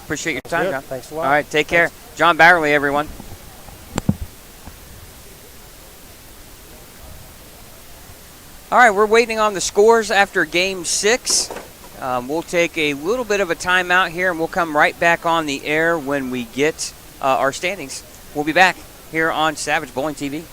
Appreciate your time, John. Thanks a lot. All right, take care. John Bowerly, everyone. All right, we're waiting on the scores after Game 6. We'll take a little bit of a timeout here, and we'll come right back on the air when we get our standings. We'll be back here on Savage Bowling TV.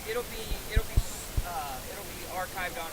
It'll be archived on.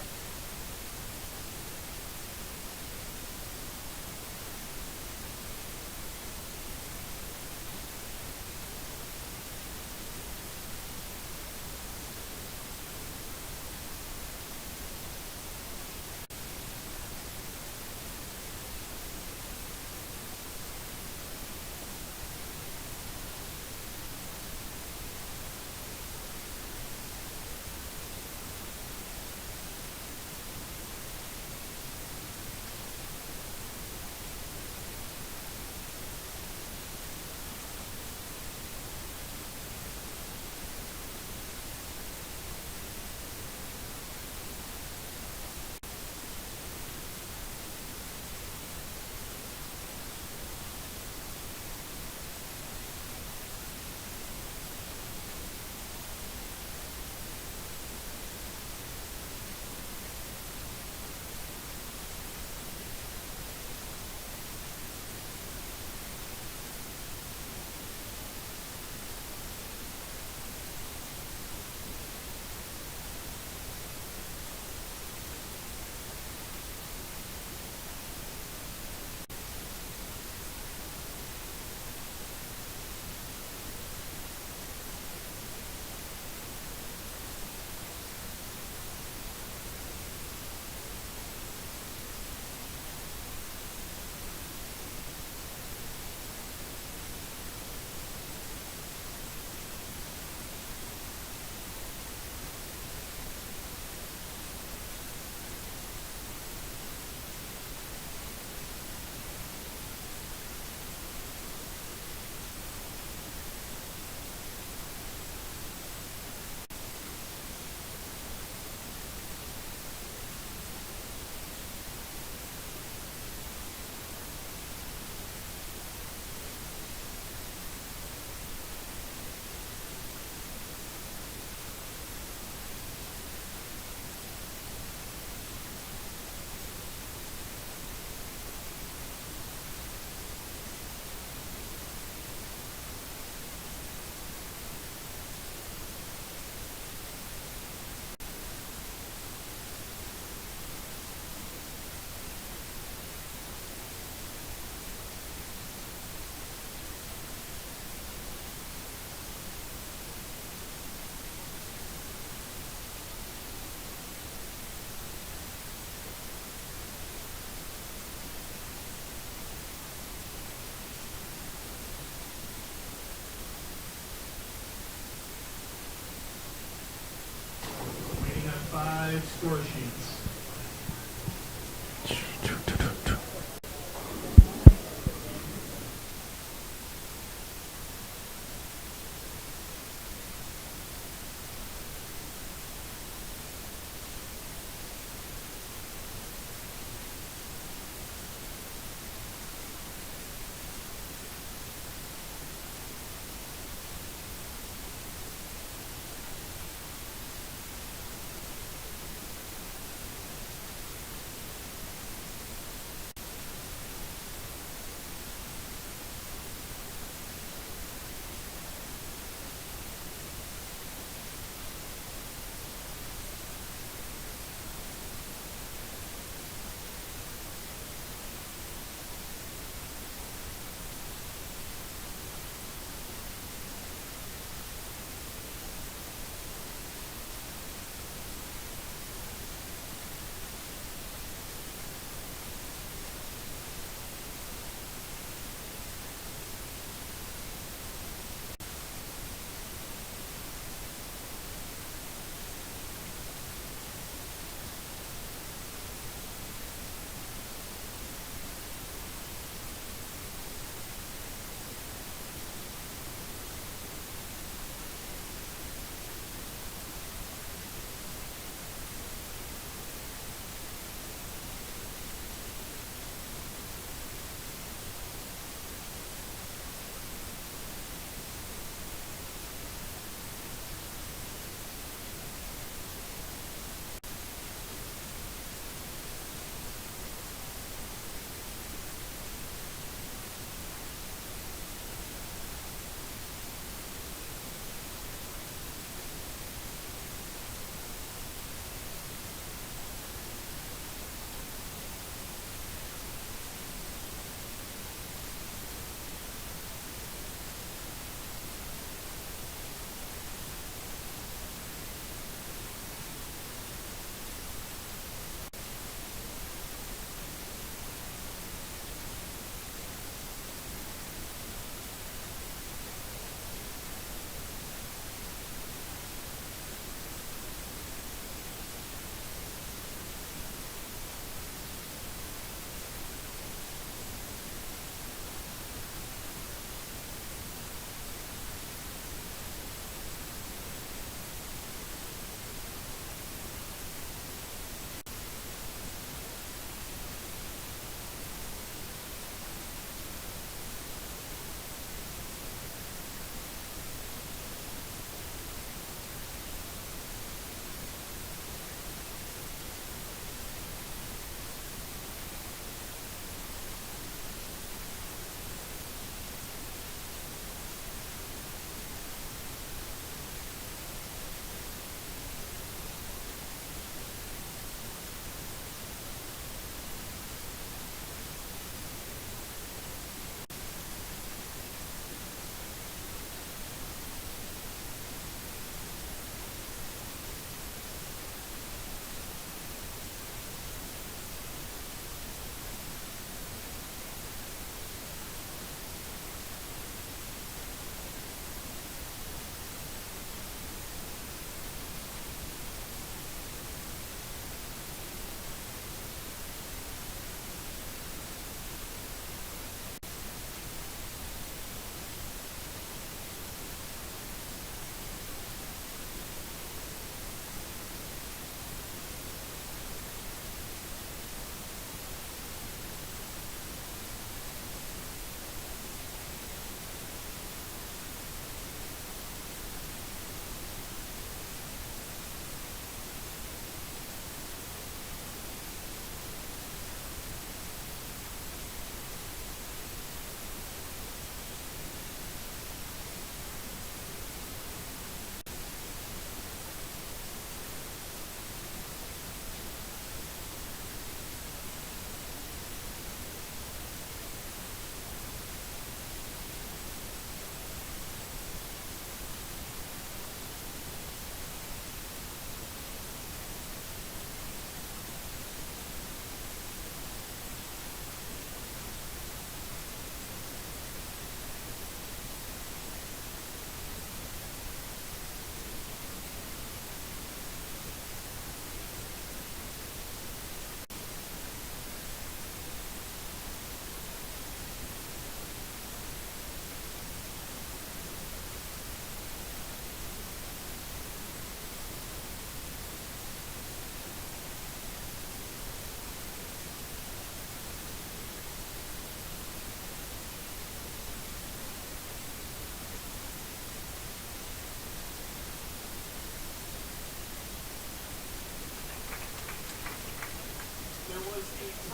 5 score sheets.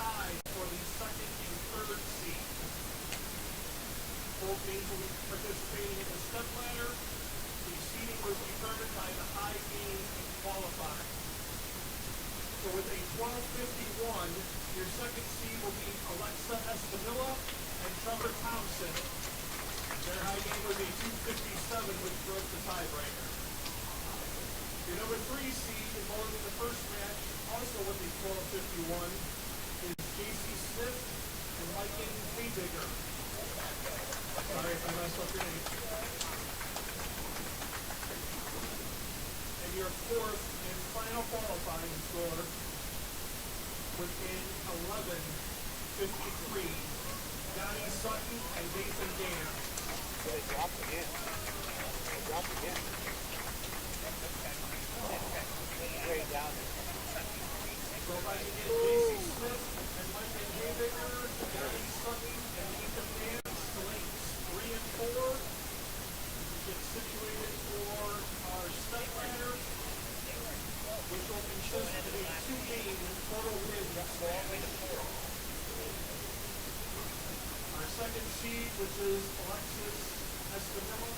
tied for the second and third seed. Both teams will be participating in the step ladder. The seeding was determined by the high game in qualifying. So with a 12:51, your second seed will be Alexa Espinilla and Trevor Thompson. Their high game was a 2:57, which broke the tiebreaker. Your number 3 seed involved in the first match, also with a 12:51, is J.C. Smith and Lycan Haydigger. Sorry if I messed up your name. And your fourth and final qualifying score was in 11:53. Donnie Sutton and Nathan Dan. So they dropped again. They dropped again. Way down there. So if I can get J.C. Smith and Lycan Haydigger, Donnie Sutton and Nathan Dan, lanes 3 and 4. Get situated for our step ladder, which will consist of a 2-game total win match. Our second seed, which is Alexis Espinilla.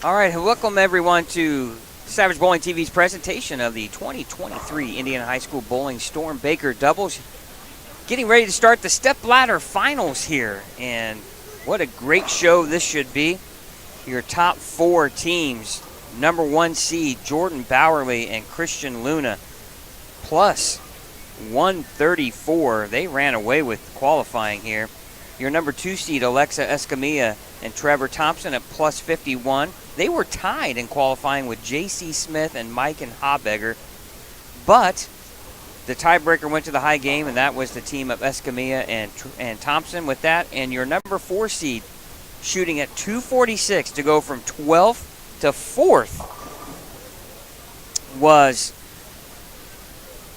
All right, welcome everyone to Savage Bowling TV's presentation of the 2023 Indiana High School Bowling Storm Baker Doubles. Getting ready to start the step ladder finals here, and what a great show this should be. Your top 4 teams, number 1 seed Jordan Bowerly and Christian Luna, plus 134. They ran away with qualifying here. Your number 2 seed Alexa Escamilla and Trevor Thompson at plus 51. They were tied in qualifying with J.C. Smith and Mike and Habegger, but the tiebreaker went to the high game, and that was the team of Escamilla and Thompson with that. And your number 4 seed shooting at 246 to go from 12th to 4th was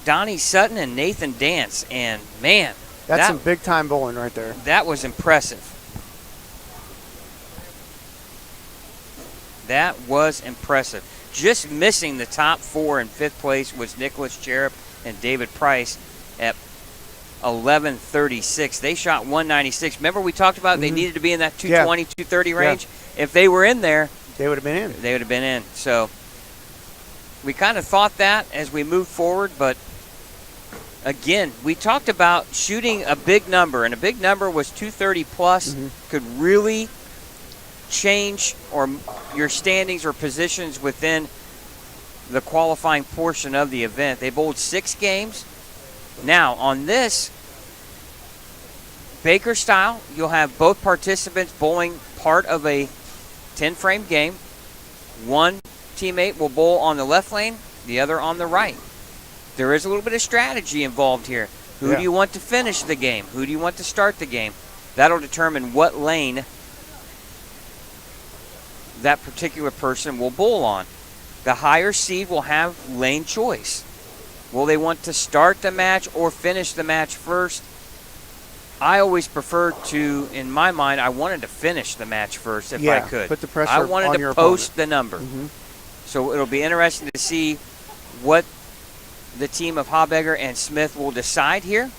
Donnie Sutton and Nathan Dance. And man, That's some big-time bowling right there. that was impressive. That was impressive. Just missing the top 4 in 5th place was Nicholas Cherub and David Price at 11:36. They shot 196. Remember we talked about they needed to be in that 220, 230 range? If they were in there, They would have been in. they would have been in. So we kind of thought that as we moved forward, but again, we talked about shooting a big number, and a big number was 230 plus, could really change or your standings or positions within the qualifying portion of the event. They bowled 6 games. Now, on this Baker style, you'll have both participants bowling part of a 10-frame game. One teammate will bowl on the left lane, the other on the right. There is a little bit of strategy involved here. Who do you want to finish the game? Who do you want to start the game? That'll determine what lane that particular person will bowl on. The higher seed will have lane choice. Will they want to start the match or finish the match first? I always prefer to, in my mind, I wanted to finish the match first if I could. Put the pressure I wanted on to your post opponent. the number. So it'll be interesting to see what the team of Habegger and Smith will decide here.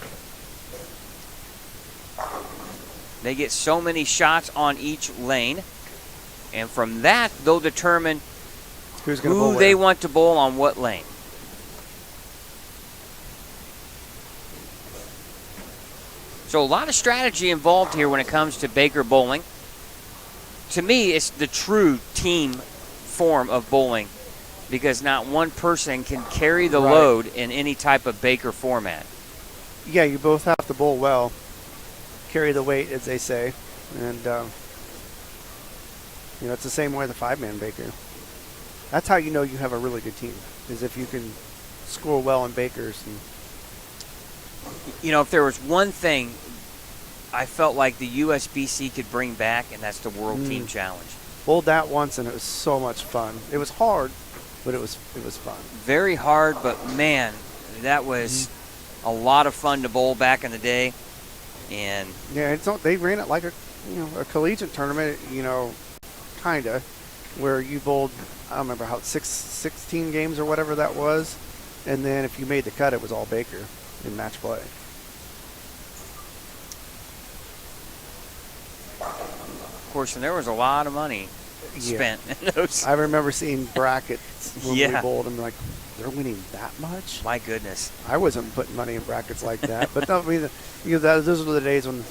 They get so many shots on each lane, and from that they'll determine Who's gonna who bowl they where. want to bowl on what lane. So a lot of strategy involved here when it comes to Baker bowling. To me, it's the true team form of bowling because not one person can carry the load in any type of Baker format. Yeah, you both have to bowl well, carry the weight, as they say, and it's the same way the 5-man Baker. That's how you know you have a really good team, is if you can score well in Bakers. And if there was one thing I felt like the USBC could bring back, and that's the World Team Challenge. bowled that once, and it was so much fun. It was hard, but it was fun. Very hard, but man, that was a lot of fun to bowl back in the day. And yeah, they ran it like a collegiate tournament, kind of, where you bowled, I don't remember how, 16 games or whatever that was, and then if you made the cut, it was all Baker in match play. of course, and there was a lot of money spent in those. I remember seeing brackets when we Yeah. bowled and like, they're winning that much? My goodness. I wasn't putting money in brackets like that. But no, I mean, those were the days when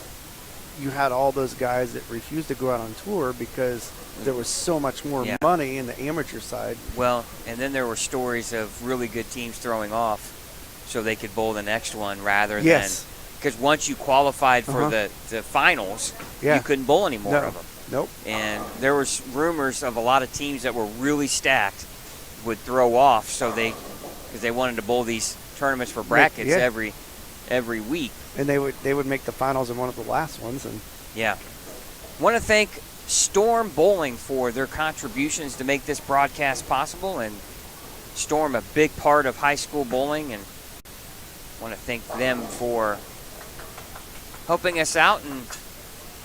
you had all those guys that refused to go out on tour because there was so much more money in the amateur side. Well, and then there were stories of really good teams throwing off so they could bowl the next one rather than – because once you qualified for the finals, you couldn't bowl any more of them. Nope. And there was rumors of a lot of teams that were really stacked would throw off because they wanted to bowl these tournaments for brackets every week. And they would make the finals in one of the last ones. And want to thank Storm Bowling for their contributions to make this broadcast possible, and Storm a big part of high school bowling, and want to thank them for helping us out. And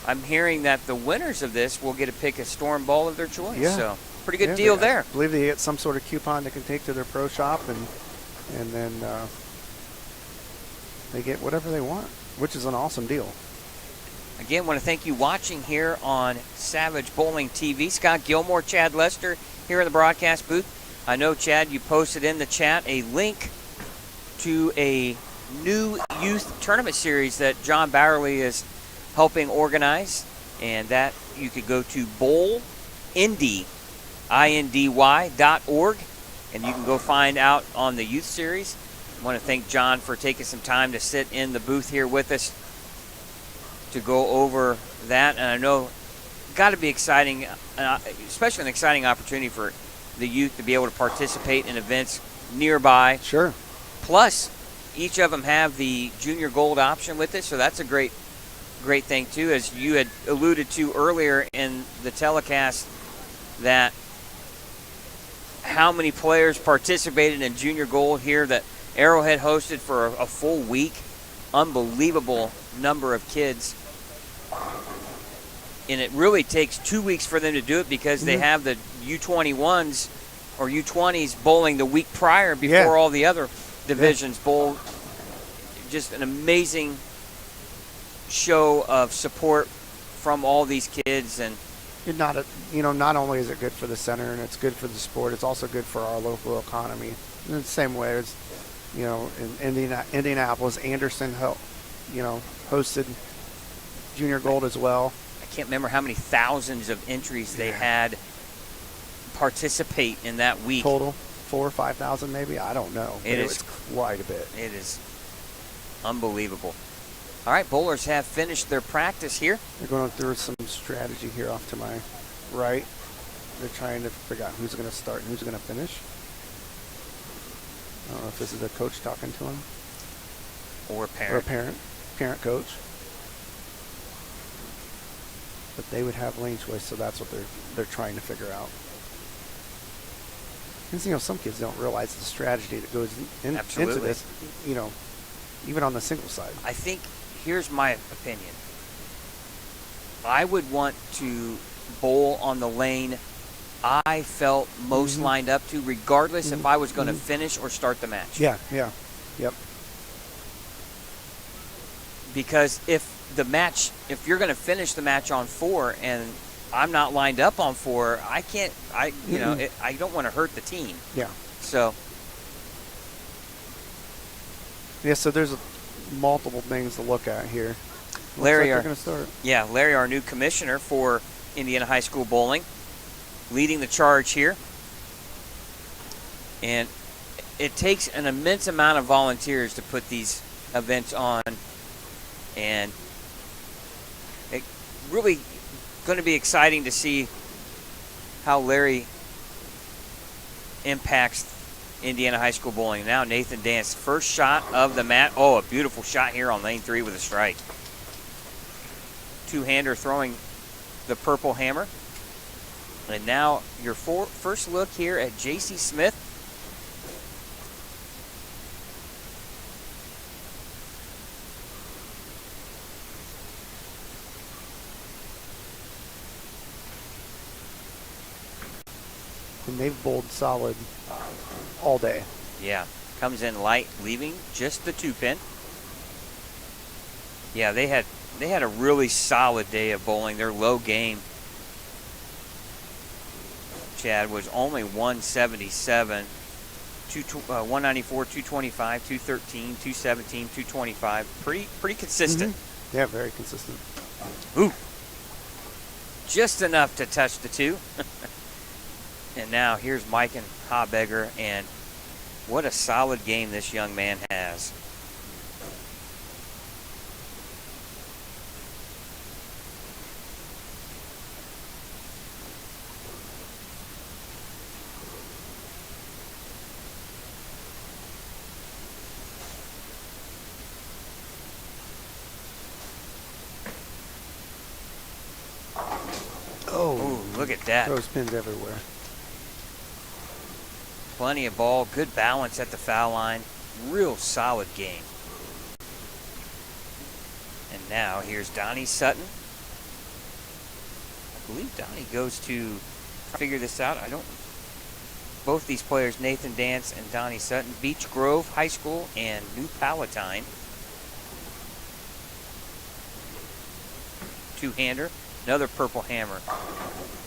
I'm hearing that the winners of this will get to pick a Storm ball of their choice. So pretty good deal there. I believe they get some sort of coupon they can take to their pro shop, and then they get whatever they want, which is an awesome deal. Again, want to thank you watching here on Savage Bowling TV. Scott Gilmore, Chad Lester here in the broadcast booth. I know, Chad, you posted in the chat a link to a new youth tournament series that John Bowerly is helping organize, and that you could go to bowlindy.org, and you can go find out on the youth series. I want to thank John for taking some time to sit in the booth here with us to go over that. And I know got to be exciting, especially an exciting opportunity for the youth to be able to participate in events nearby. Sure. Plus, each of them have the junior gold option with it, so that's a great thing too. As you had alluded to earlier in the telecast, that how many players participated in junior gold here that Arrowhead hosted for a full week. Unbelievable number of kids. And it really takes 2 weeks for them to do it because they have the U21s or U20s bowling the week prior before all the other divisions bowl. Just an amazing show of support from all these kids. And Not only is it good for the center and it's good for the sport, it's also good for our local economy. In the same way as, in Indianapolis, Anderson hosted junior gold as well. I can't remember how many thousands of entries they had participate in that week. Total 4,000 or 5,000 maybe. I don't know. It is quite a bit. It is unbelievable. All right, bowlers have finished their practice here. They're going through some strategy here off to my right. They're trying to figure out who's going to start and who's going to finish. I don't know if this is a coach talking to him. Or a parent. Or a parent coach. But they would have lane choice, so that's what they're trying to figure out. Because, some kids don't realize the strategy that goes into this, even on the single side. I think, here's my opinion. I would want to bowl on the lane I felt most lined up to, regardless if I was going to finish or start the match. Yep. Because if you're going to finish the match on 4 and I'm not lined up on 4, I can't. I don't want to hurt the team. Yeah. So. Yeah. So there's multiple things to look at here. Larry, they're going to start. Yeah, Larry, our new commissioner for Indiana High School Bowling, leading the charge here. And it takes an immense amount of volunteers to put these events on, and it really going to be exciting to see how Larry impacts Indiana High School Bowling. Now Nathan Dance, first shot of the mat. Oh, a beautiful shot here on lane 3 with a strike. Two-hander throwing the purple hammer. And now your first look here at J.C. Smith. And they've bowled solid all day. Yeah, comes in light, leaving just the 2-pin. Yeah, they had a really solid day of bowling. Their low game, Chad, was only 177, 194, 225, 213, 217, 225. Pretty consistent. Yeah, very consistent. Ooh, just enough to touch the 2. And now here's Mike and Habegger, and what a solid game this young man has. Oh, look at that. Throws pins everywhere. Plenty of ball, good balance at the foul line. Real solid game. And now here's Donnie Sutton. I believe Donnie goes to figure this out. Both these players, Nathan Dance and Donnie Sutton, Beech Grove High School and New Palatine. two-hander. Another purple hammer.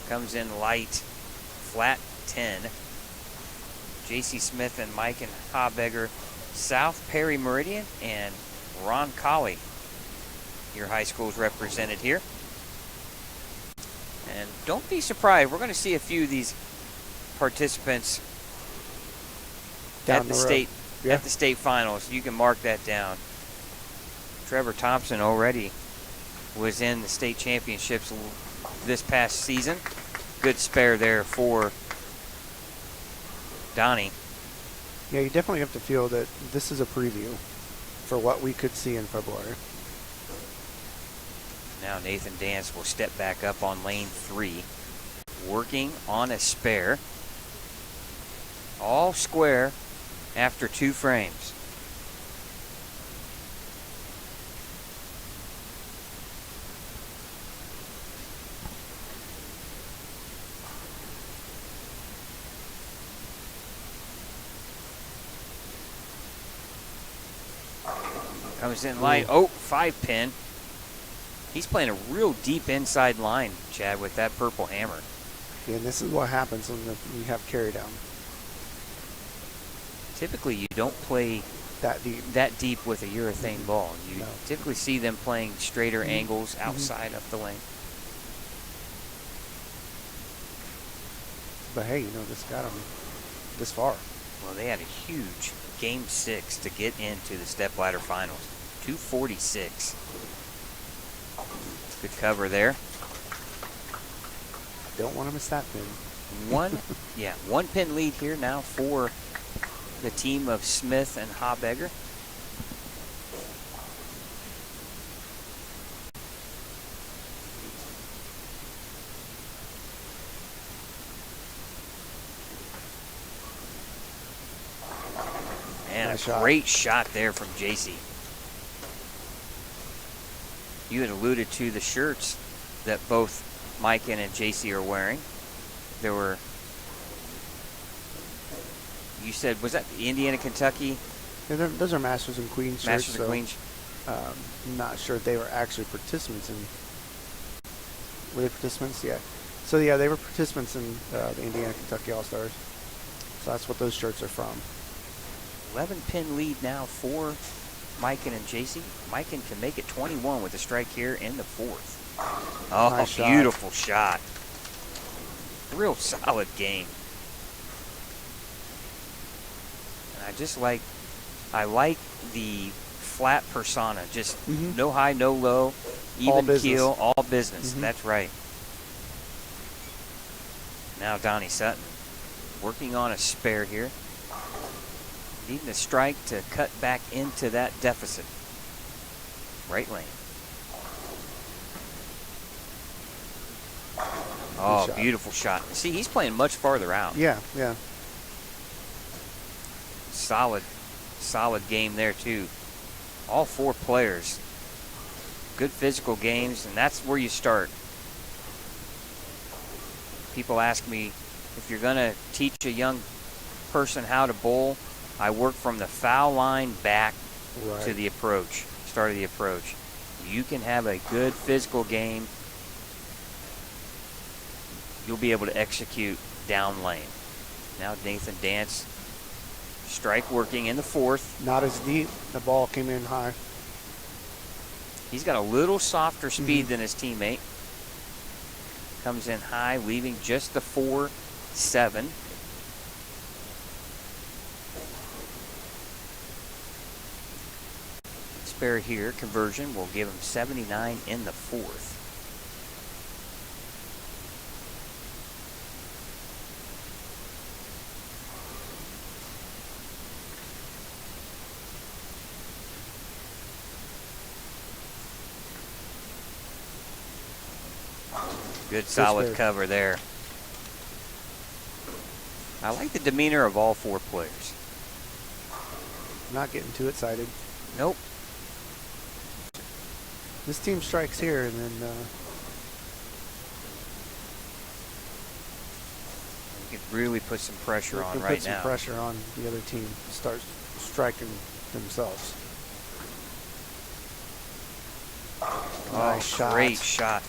Comes in light, flat 10. J.C. Smith and Mike and Habegger, South Perry Meridian, and Ron Colley. Your high schools represented here. And don't be surprised, we're going to see a few of these participants at the state finals. You can mark that down. Trevor Thompson already was in the state championships this past season. Good spare there for Donnie. Yeah, you definitely have to feel that this is a preview for what we could see in February. Now Nathan Dance will step back up on lane 3, working on a spare. All square after 2 frames. Comes in light. Oh, 5-pin. He's playing a real deep inside line, Chad, with that purple hammer. Yeah, and this is what happens when you have carry down. Typically, you don't play that deep with a urethane ball. You typically see them playing straighter angles outside of the lane. But hey, this got them this far. Well, they had a huge Game 6 to get into the stepladder finals. 246. Good cover there. Don't want to miss that pin. One pin lead here now for the team of Smith and Habegger. And nice great shot there from JC. You had alluded to the shirts that both Mike and JC are wearing. There were, you said, was that the Indiana, Kentucky? Yeah, those are Masters and Queens shirts. Masters and Queens. I'm not sure if they were actually participants in. Were they participants? Yeah. So yeah, they were participants in the Indiana, Kentucky All-Stars. So that's what those shirts are from. 11-pin lead now for Mikan and JC. Mikan can make it 21 with a strike here in the 4th. Oh, nice beautiful shot. Real solid game. And I like the flat persona. Just no high, no low, even keel, all business. That's right. Now Donnie Sutton working on a spare here. Needing a strike to cut back into that deficit. Right lane. Oh, beautiful shot. See, he's playing much farther out. Yeah. Solid game there, too. All 4 players. Good physical games, and that's where you start. People ask me, if you're going to teach a young person how to bowl, I work from the foul line back to the approach, start of the approach. You can have a good physical game. You'll be able to execute down lane. Now Nathan Dance, strike working in the 4th. Not as deep. The ball came in high. He's got a little softer speed than his teammate. Comes in high, leaving just the 4-7. Spare here, conversion will give him 79 in the 4th. Good solid cover there. I like the demeanor of all 4 players. Not getting too excited. Nope. This team strikes here, and then you can really put some pressure on right now. Put some pressure on the other team to start striking themselves. Nice shot. Great shot.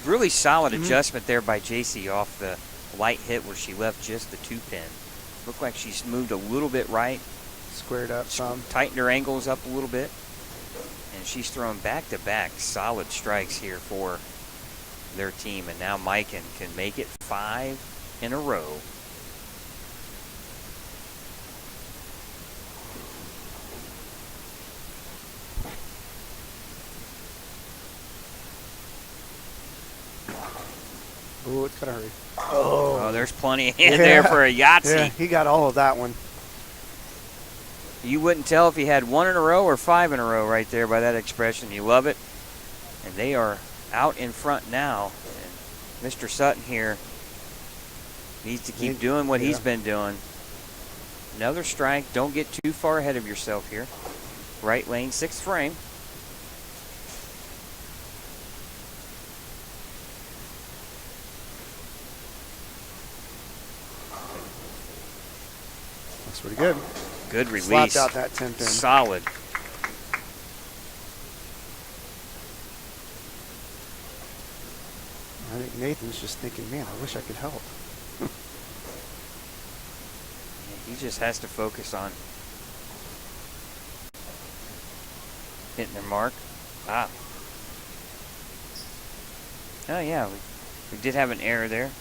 Really solid adjustment there by JC off the light hit where she left just the 2-pin. Looked like she's moved a little bit right. Squared up some. Tightened her angles up a little bit. And she's thrown back-to-back solid strikes here for their team. And now Mikan can make it 5 in a row. Ooh, it's got to hurry. Oh, there's plenty of hand there for a Yahtzee. Yeah, he got all of that one. You wouldn't tell if he had 1 in a row or 5 in a row right there by that expression. You love it. And they are out in front now. And Mr. Sutton here needs to keep doing what he's been doing. Another strike. Don't get too far ahead of yourself here. Right lane, 6th frame. That's pretty good. Good release. Slapped out that 10-pin. Solid. I think Nathan's just thinking, man, I wish I could help. He just has to focus on hitting their mark. Ah. Oh, yeah, we did have an error there.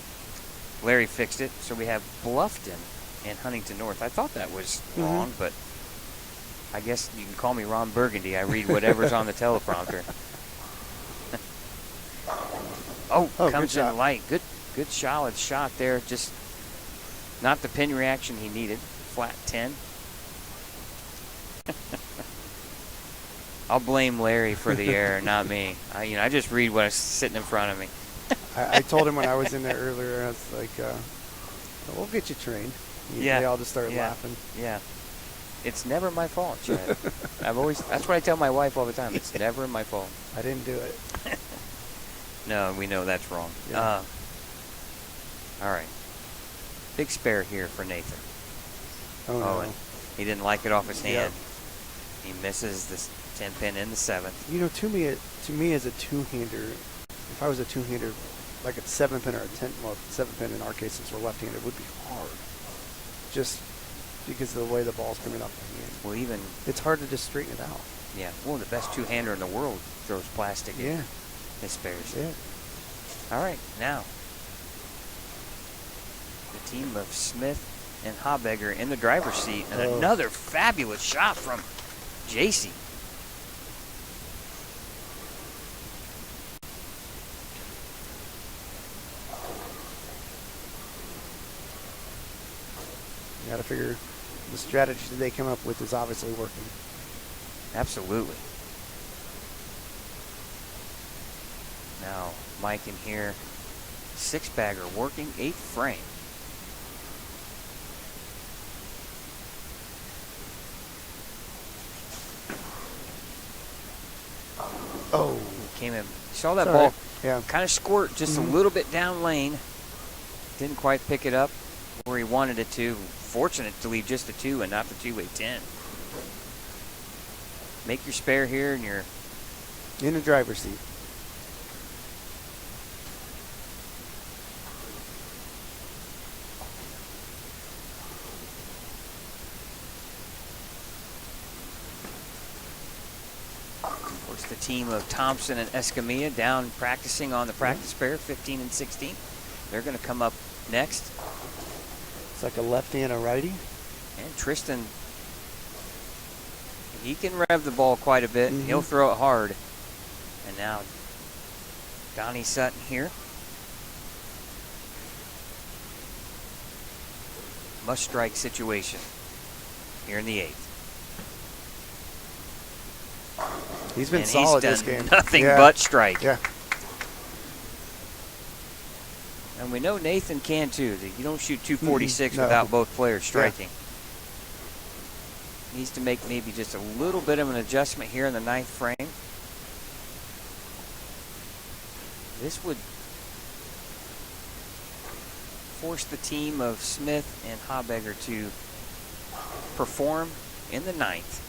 Larry fixed it, so we have Bluffton and Huntington North. I thought that was wrong, but I guess you can call me Ron Burgundy. I read whatever's on the teleprompter. Comes in light. Good solid shot there. Just not the pin reaction he needed. Flat 10. I'll blame Larry for the error, not me. I just read what's sitting in front of me. I told him when I was in there earlier, I was like, we'll get you trained. They all just started laughing. Yeah. It's never my fault, Chad. That's what I tell my wife all the time. It's never my fault. I didn't do it. No, we know that's wrong. Yeah. All right. Big spare here for Nathan. Oh, no. And he didn't like it off his hand. He misses this 10-pin in the 7th. You know, to me as a two-hander, if I was a two-hander, like a 7-pin or a 7-pin in our case, since we're left-handed, it would be hard. Just because of the way the ball's coming up the hand. Well, it's hard to just straighten it out. Yeah. Well, the best two-hander in the world throws plastic in his spares. Yeah. All right, now the team of Smith and Habegger in the driver's seat, and another fabulous shot from JC. You got to figure the strategy that they come up with is obviously working. Absolutely. Now, Mike in here, 6-bagger working 8th frame. Oh. Came in. Saw that ball Yeah. kind of squirt just a little bit down lane. Didn't quite pick it up where he wanted it to. Fortunate to leave just a 2 and not the two-way 10. Make your spare here and you're in the driver's seat. Of course, the team of Thompson and Escamilla down practicing on the practice spare, 15 and 16. They're going to come up next. It's like a lefty and a righty. And Tristan, he can rev the ball quite a bit. He'll throw it hard. And now Donnie Sutton here. Must strike situation here in the 8th. He's been and solid he's this done game. Nothing but strike. Yeah. And we know Nathan can too. You don't shoot 246 without both players striking. Needs to make maybe just a little bit of an adjustment here in the 9th frame. This would force the team of Smith and Habegger to perform in the 9th.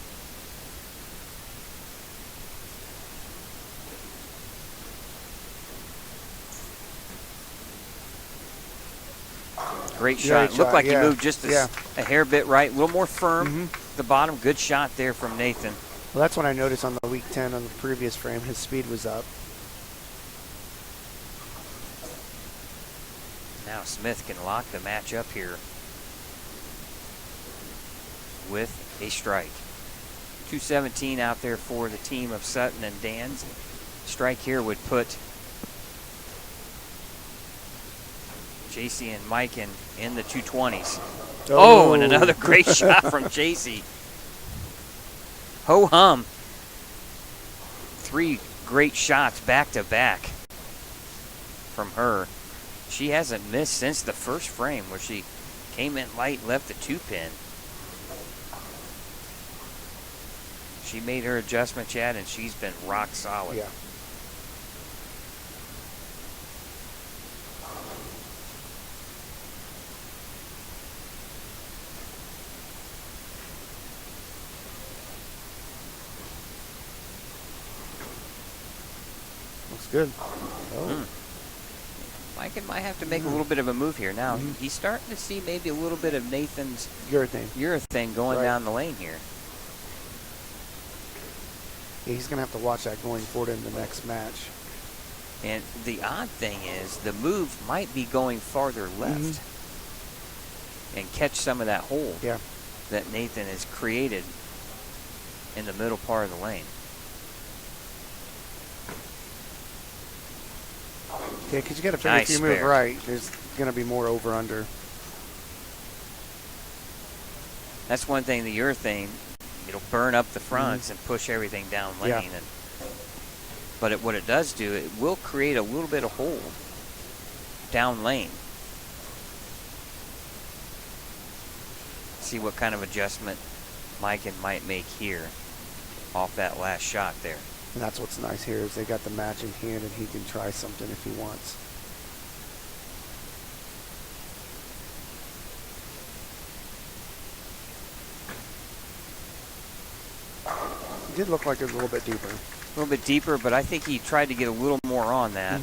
Great shot. Looked like he moved just yeah. a hair bit right, a little more firm. The bottom, good shot there from Nathan. Well, that's what I noticed on the week 10 on the previous frame. His speed was up. Now Smith can lock the match up here with a strike. 217 out there for the team of Sutton and Dan's. Strike here would put JC and Mike in the 220s. Oh, and another great shot from JC. Ho hum. 3 great shots back to back from her. She hasn't missed since the first frame where she came in light and left the 2-pin. She made her adjustment, Chad, and she's been rock solid. Yeah. Looks good. Oh. Mike might have to make a little bit of a move here. Now, he's starting to see maybe a little bit of Nathan's urethane going down the lane here. Yeah, he's going to have to watch that going forward in the next match. And the odd thing is the move might be going farther left and catch some of that hole that Nathan has created in the middle part of the lane. Yeah, because you got to figure if you move right, there's going to be more over-under. That's one thing, the urethane, it'll burn up the fronts and push everything down lane. Yeah. But what it does do, it will create a little bit of hold down lane. See what kind of adjustment Mike might make here off that last shot there. And that's what's nice here is they got the match in hand and he can try something if he wants. It did look like it was a little bit deeper. A little bit deeper, but I think he tried to get a little more on that.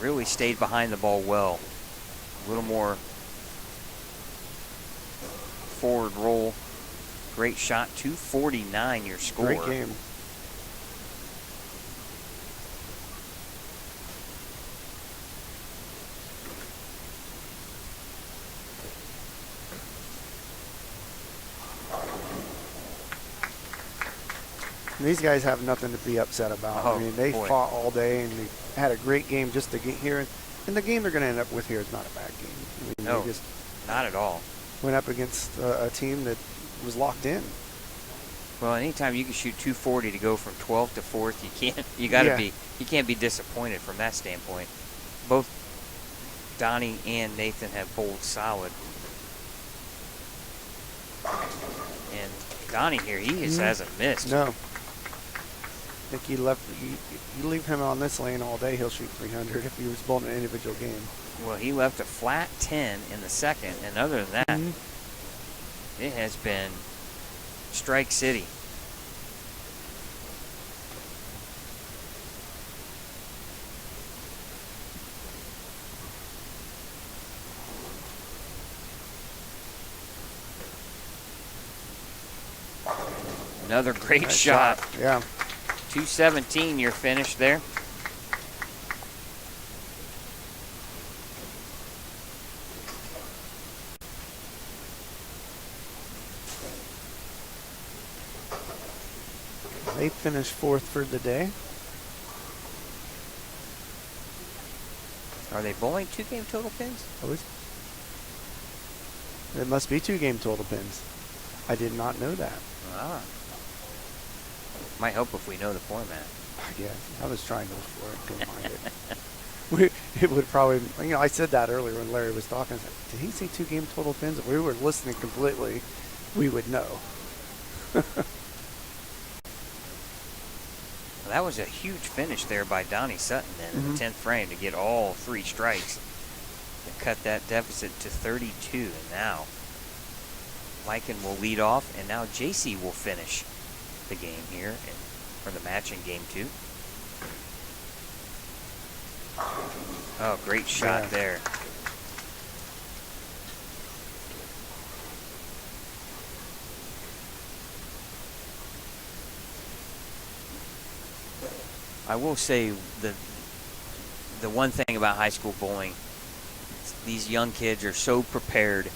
Really stayed behind the ball well. A little more forward roll. Great shot, 249 your score. Great game. These guys have nothing to be upset about. I mean, they fought all day and they had a great game just to get here. And the game they're going to end up with here is not a bad game. I mean, no, they just not at all. Went up against a team that was locked in. Well, anytime you can shoot 240 to go from 12th to 4th, you can't be disappointed from that standpoint. Both Donnie and Nathan have bowled solid. And Donnie here, he just hasn't missed. No. I think he left. You leave him on this lane all day, he'll shoot 300 if he was bowling an individual game. Well, he left a flat 10 in the second, and other than that, it has been strike city. Another great shot. Yeah. 217, you're finished there. They finished 4th for the day. Are they bowling 2 game total pins? It must be 2 game total pins. I did not know that. Ah. Might help if we know the format. Yeah, I was trying to look for it. Couldn't find it. It would probably, I said that earlier when Larry was talking. I said, did he say 2 game total pins? If we were listening completely, we would know. Well, that was a huge finish there by Donnie Sutton in the 10th frame to get all 3 strikes and cut that deficit to 32. And now Lycan will lead off, and now JC will finish the game here for the match in game 2. Oh, great shot there. I will say the one thing about high school bowling, these young kids are so prepared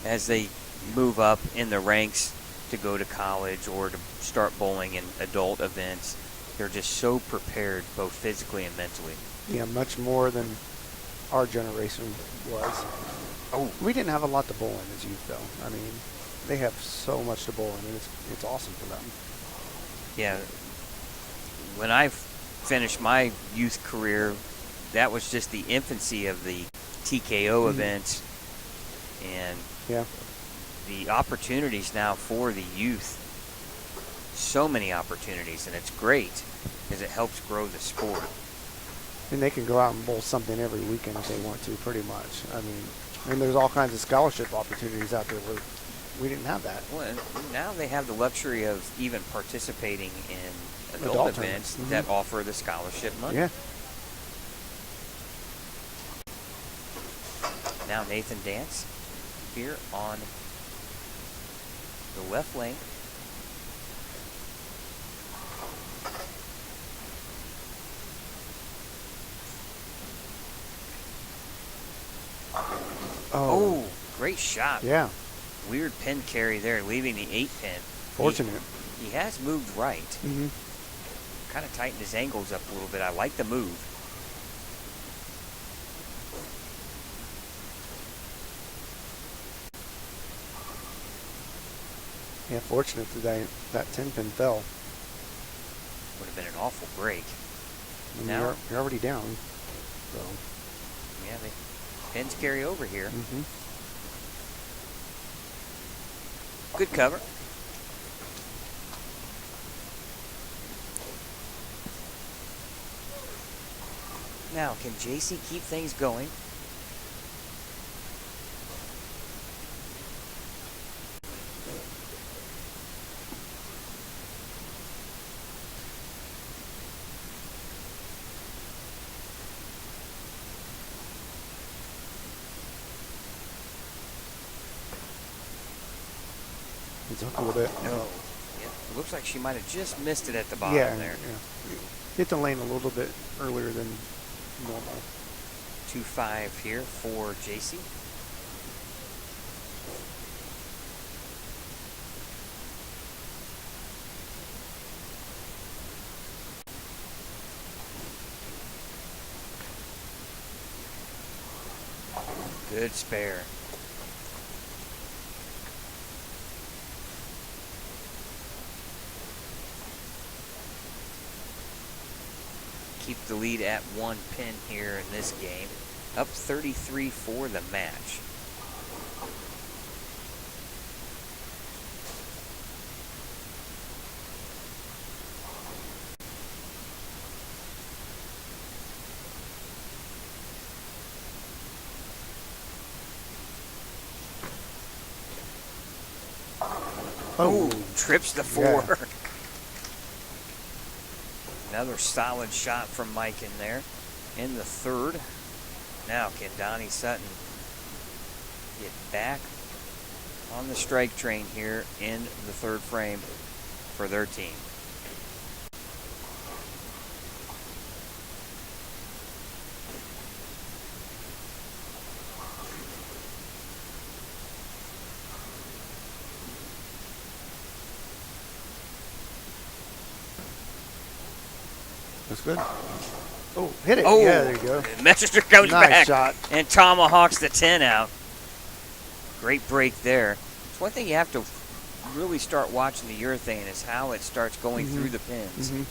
as they move up in the ranks to go to college or to start bowling in adult events. They're just so prepared both physically and mentally. Yeah, much more than our generation was. Oh, We didn't have a lot to bowl in as youth, though. I mean, they have so much to bowl in, and it's awesome for them. yeah. When I finished my youth career, that was just the infancy of the TKO events, and Yeah. the opportunities now for the youth. So many opportunities, and it's great because it helps grow the sport. And they can go out and bowl something every weekend if they want to, pretty much. I mean, and there's all kinds of scholarship opportunities out there where we didn't have that. Well, and now they have the luxury of even participating in adult Adult events tournaments. that offer the scholarship money. Yeah. Now Nathan Dance here on the left lane. Oh, great shot. Yeah. Weird pin carry there, leaving the 8 pin. Fortunate. He has moved right. Mm-hmm. Kind of tightened his angles up a little bit. I like the move. Yeah, fortunate that 10 pin fell. Would have been an awful break. I mean, Now- you're already down. So. Yeah, the pins carry over here. Mm-hmm. Good cover. Now, can JC keep things going? It's up a little bit. No. Yeah, it looks like she might have just missed it at the bottom Yeah, there. yeah. Hit the lane a little bit earlier than normal. 2-5 here for JC. Good spare. Keep the lead at 1 pin here in this game. Up 33 for the match. Oh, Trips the 4. Yeah. Another solid shot from Mike in there in the third. Now can Donnie Sutton get back on the strike train here in the third frame for their team? that's good. Oh, hit it. Oh, Yeah, there you go. Messenger goes Nice back shot. and tomahawks the 10 out. Great break there. It's one thing you have to really start watching the urethane is how it starts going through the pins. Mm-hmm.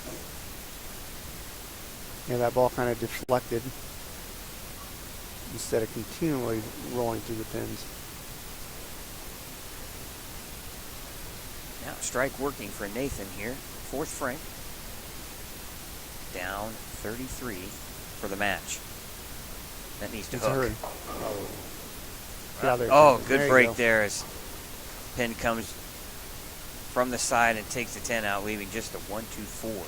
Yeah, that ball kind of deflected instead of continually rolling through the pins. Now strike working for Nathan here. Fourth frame. Down 33 for the match. That needs to It's hook. a hurry. Get out of there. Oh, There good you break go. there as pin comes from the side and takes the 10 out, leaving just a 1-2-4.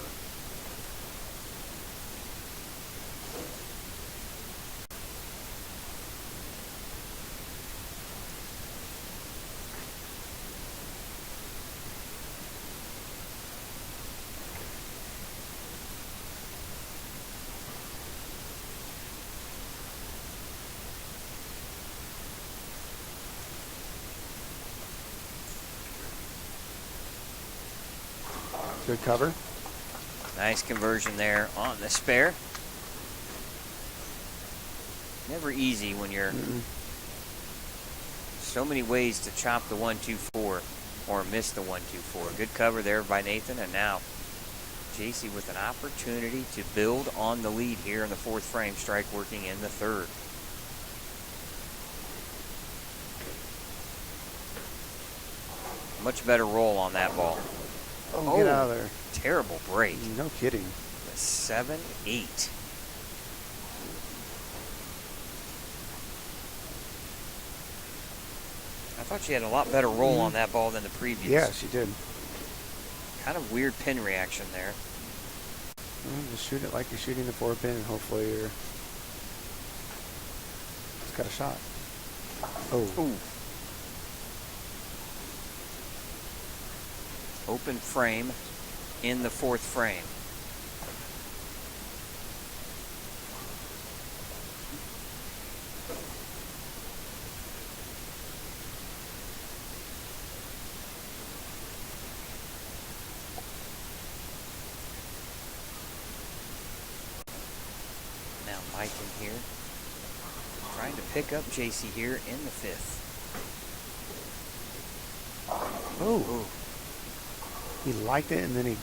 Good cover. Nice conversion there on the spare. Never easy when you're so many ways to chop the 1-2-4 or miss the 1-2-4. Good cover there by Nathan, and now JC with an opportunity to build on the lead here in the fourth frame. Strike working in the third. Much better roll on that ball. Oh, get out of there. Terrible break. No kidding. 7-8. I thought she had a lot better roll on that ball than the previous. Yeah, she did. Kind of weird pin reaction there. Just shoot it like you're shooting the 4-pin, and hopefully you're. It's got a shot. Oh. Ooh. Open frame in the fourth frame. Now Mike in here, trying to pick up JC here in the fifth. Oh. Ooh. He liked it, and then he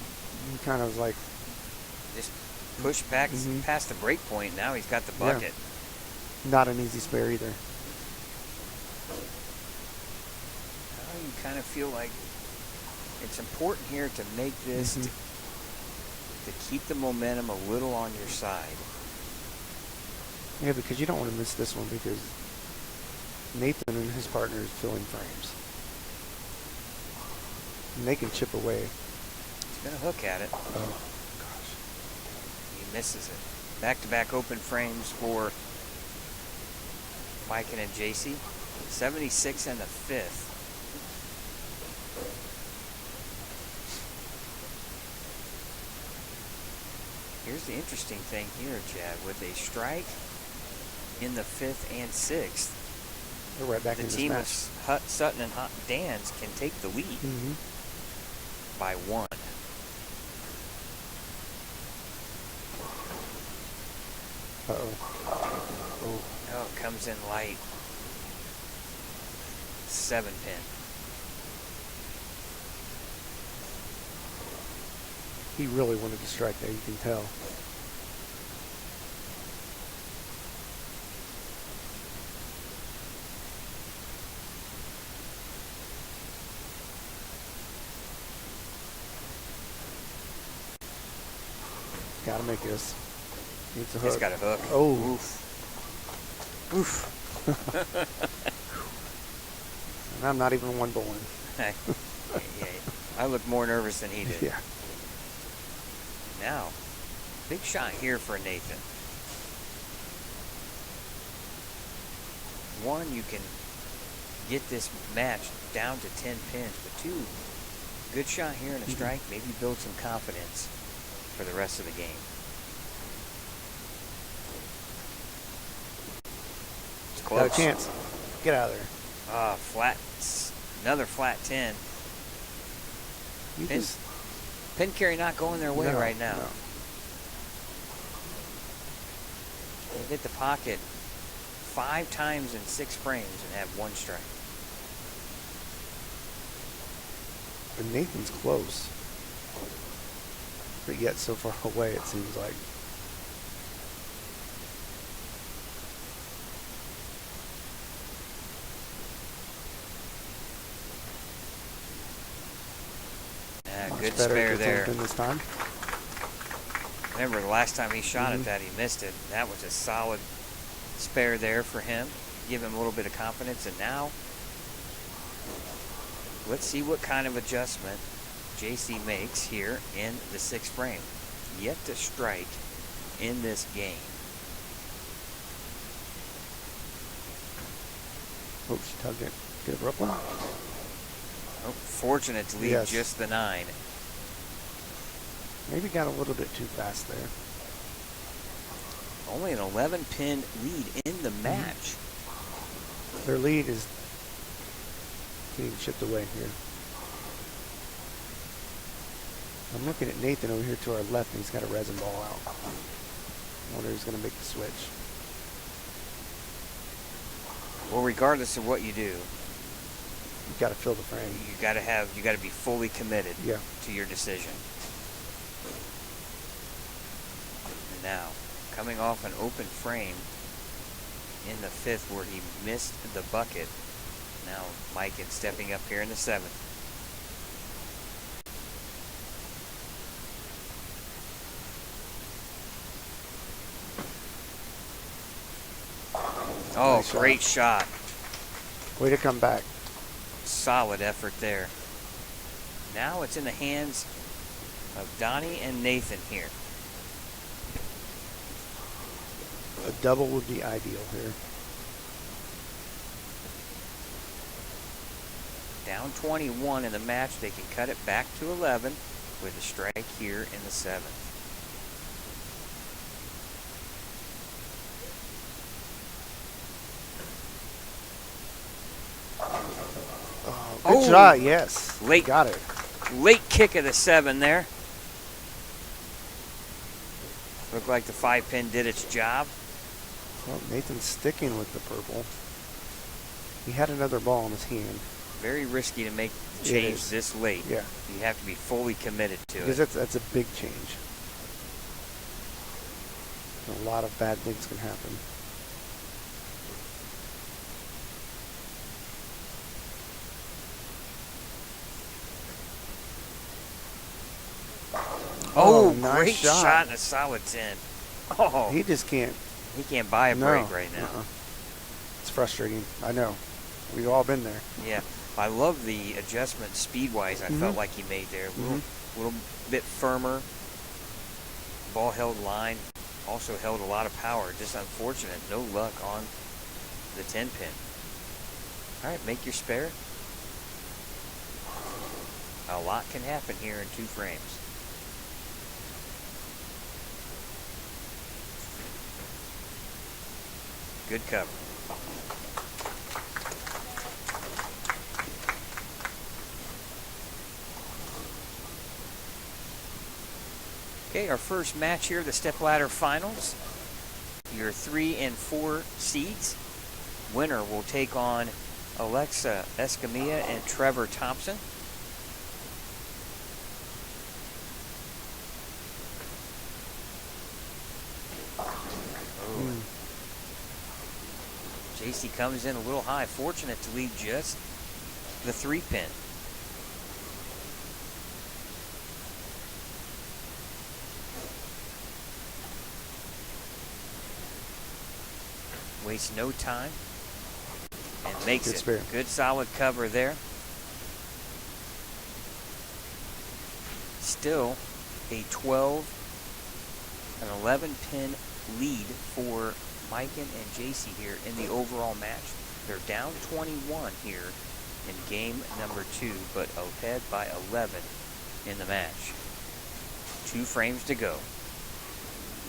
kind of was like, Just push back past the break point. Now he's got the bucket. not an easy spare either. Now you kind of feel like it's important here to make this, to keep the momentum a little on your side. Yeah, because you don't want to miss this one, because Nathan and his partner is filling frames. And they can chip away. He's going to hook at it. Oh, gosh. He misses it. Back-to-back open frames for Mike and JC. 76 and the fifth. Here's the interesting thing here, Chad. With a strike in the fifth and sixth, They're right back the in this team match. of Sutton and Dans can take the lead by one. Oh, it comes in light. 7-pin. He really wanted to strike there, you can tell. Gotta make this. Needs a hook. It's got a hook. Oh. Oof. Oof. And I'm not even one bowling. Yeah, I look more nervous than he did. Yeah. Now, big shot here for Nathan. One, you can get this match down to 10 pins, but two, good shot here in a strike, maybe build some confidence for the rest of the game. It's close. Got a chance. Get out of there. Ah, flat, another flat 10. You Pin, just pin carry not going their way No, right now. no. They hit the pocket 5 times in 6 frames and have 1 strike. But Nathan's close. But yet so far away, it seems like. Good Better spare at the there. 10 pin this time. Remember, the last time he shot at that, he missed it. That was a solid spare there for him. Give him a little bit of confidence. And now, let's see what kind of adjustment JC makes here in the 6th frame. Yet to strike in this game. Oh, she tugged it. Get a Brooklyn. Oh, fortunate to leave just the 9. Maybe got a little bit too fast there. Only an 11-pin lead in the match. Their lead is getting chipped away here. I'm looking at Nathan over here to our left, and he's got a resin ball out. I wonder who's going to make the switch. Well, regardless of what you do, You got to fill the frame. you got to be fully committed Yeah. to your decision. And now, coming off an open frame in the 5th where he missed the bucket. Now Mike is stepping up here in the 7th. Oh, Nice great shot. Way to come back. Solid effort there. Now it's in the hands of Donnie and Nathan here. A double would be ideal here. Down 21 in the match. They can cut it back to 11 with a strike here in the 7th. Good shot, yes. Late. Got it. Late kick of the 7 there. Looked like the 5-pin did its job. Well, Nathan's sticking with the purple. He had another ball in his hand. Very risky to make the It change is. this late. Yeah. You have to be fully committed to Because it. that's a big change. A lot of bad things can happen. Oh, nice great shot. shot and a solid 10. Oh, He just can't. he can't buy a No. break right now. It's frustrating. I know. We've all been there. Yeah, I love the adjustment speed-wise. I felt Mhm. like he made there. Little bit firmer. Ball held line. Also held a lot of power. Just unfortunate. No luck on the 10-pin. All right, make your spare. A lot can happen here in 2 frames. Good cover. Okay, our first match here, the stepladder finals. Your 3 and 4 seeds. Winner will take on Alexa Escamilla and Trevor Thompson. JC comes in a little high, fortunate to lead just the 3-pin. Wastes no time and makes Good it. spare. Good solid cover there. Still a 12 and 11-pin lead for Mikan and JC here in the overall match. They're down 21 here in game number 2, but ahead by 11 in the match. 2 frames to go.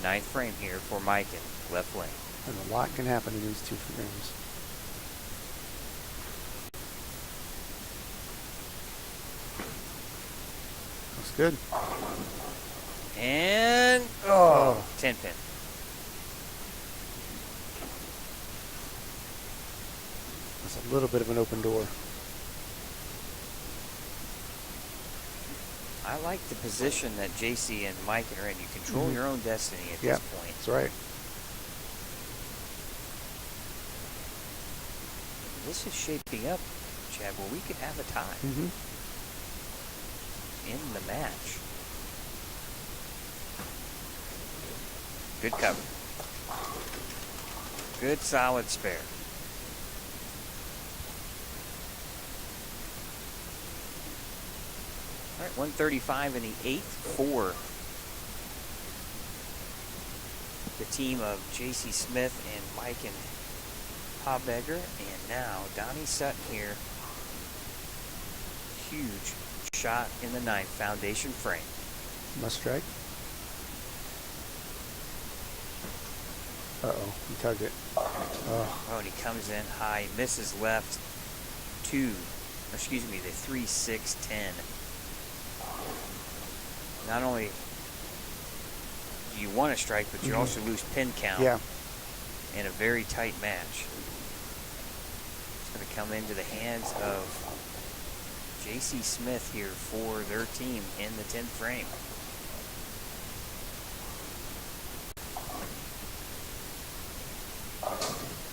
9th frame here for Mikan, left lane. And a lot can happen in these 2 frames. Looks good. And, 10-pin. That's a little bit of an open door. I like the position that JC and Mikan are in. You control your own destiny at Yeah, this point. that's right. This is shaping up, Chad, where we could have a tie in the match. Good cover. Good solid spare. All right, 135 in the 8th for the team of JC Smith and Mike and Hobegger. And now Donnie Sutton here. Huge shot in the 9th, foundation frame. Must strike. Uh-oh, he tugged it. Oh, and he comes in high, misses left, 2, excuse me, the 3, 6, 10. not only do you want to strike, but you also lose pin count Yeah. in a very tight match. It's going to come into the hands of J.C. Smith here for their team in the 10th frame.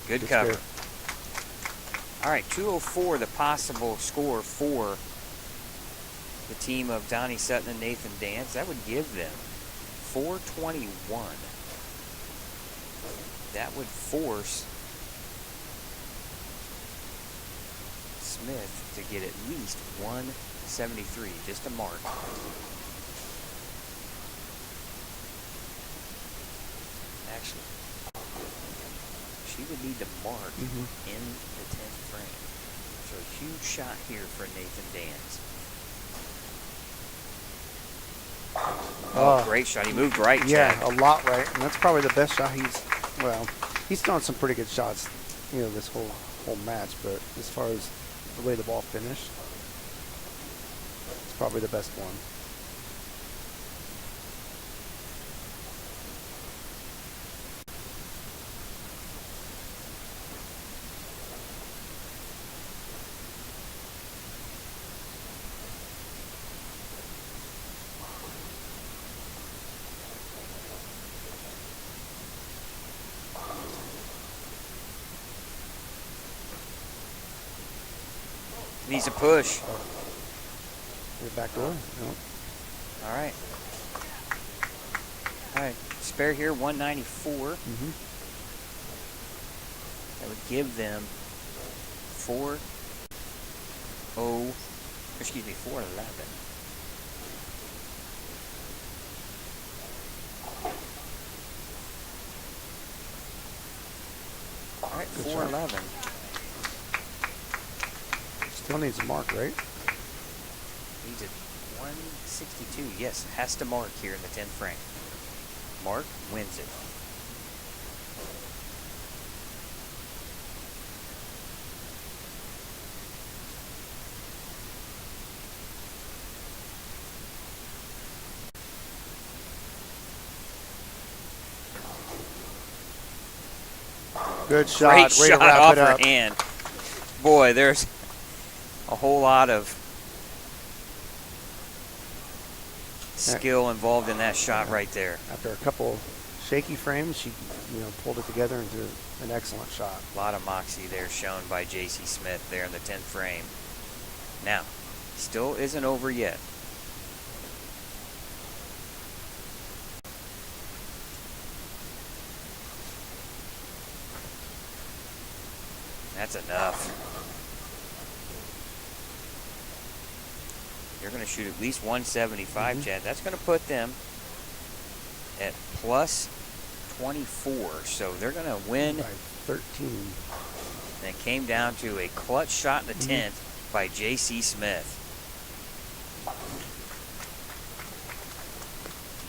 Good cover. All right, 204, the possible score for the team of Donnie Sutton and Nathan Dance. That would give them 421. That would force Smith to get at least 173, just a mark. Actually, she would need to mark in the 10th frame. So a huge shot here for Nathan Dance. Oh, great shot. He moved right, Yeah, Chad. a lot right. And that's probably the best shot he's thrown some pretty good shots, this whole match, but as far as the way the ball finished, it's probably the best one. Needs a push. Your back door. Nope. All right. All right. Spare here, 194. That would give them 411. All right, 411. Still needs a mark, right? Needs a 162. Yes, has to mark here in the 10th frame. Mark wins it. Good shot. Great Way to shot wrap off it her up. hand. Boy, there's a whole lot of skill involved in that shot right there. After a couple shaky frames, she pulled it together into an excellent shot. A lot of moxie there shown by J.C. Smith there in the 10th frame. Now, still isn't over yet. That's enough. You're going to shoot at least 175, Chad. That's going to put them at plus 24. So they're going to win by 13. And it came down to a clutch shot in the 10th by J.C. Smith.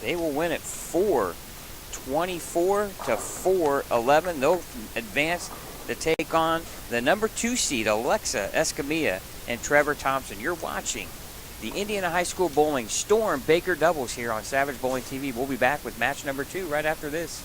They will win it 424 to 411. They'll advance to take on the number 2 seed, Alexa Escamilla and Trevor Thompson. You're watching the Indiana High School Bowling Storm Baker Doubles here on Savage Bowling TV. We'll be back with match number 2 right after this.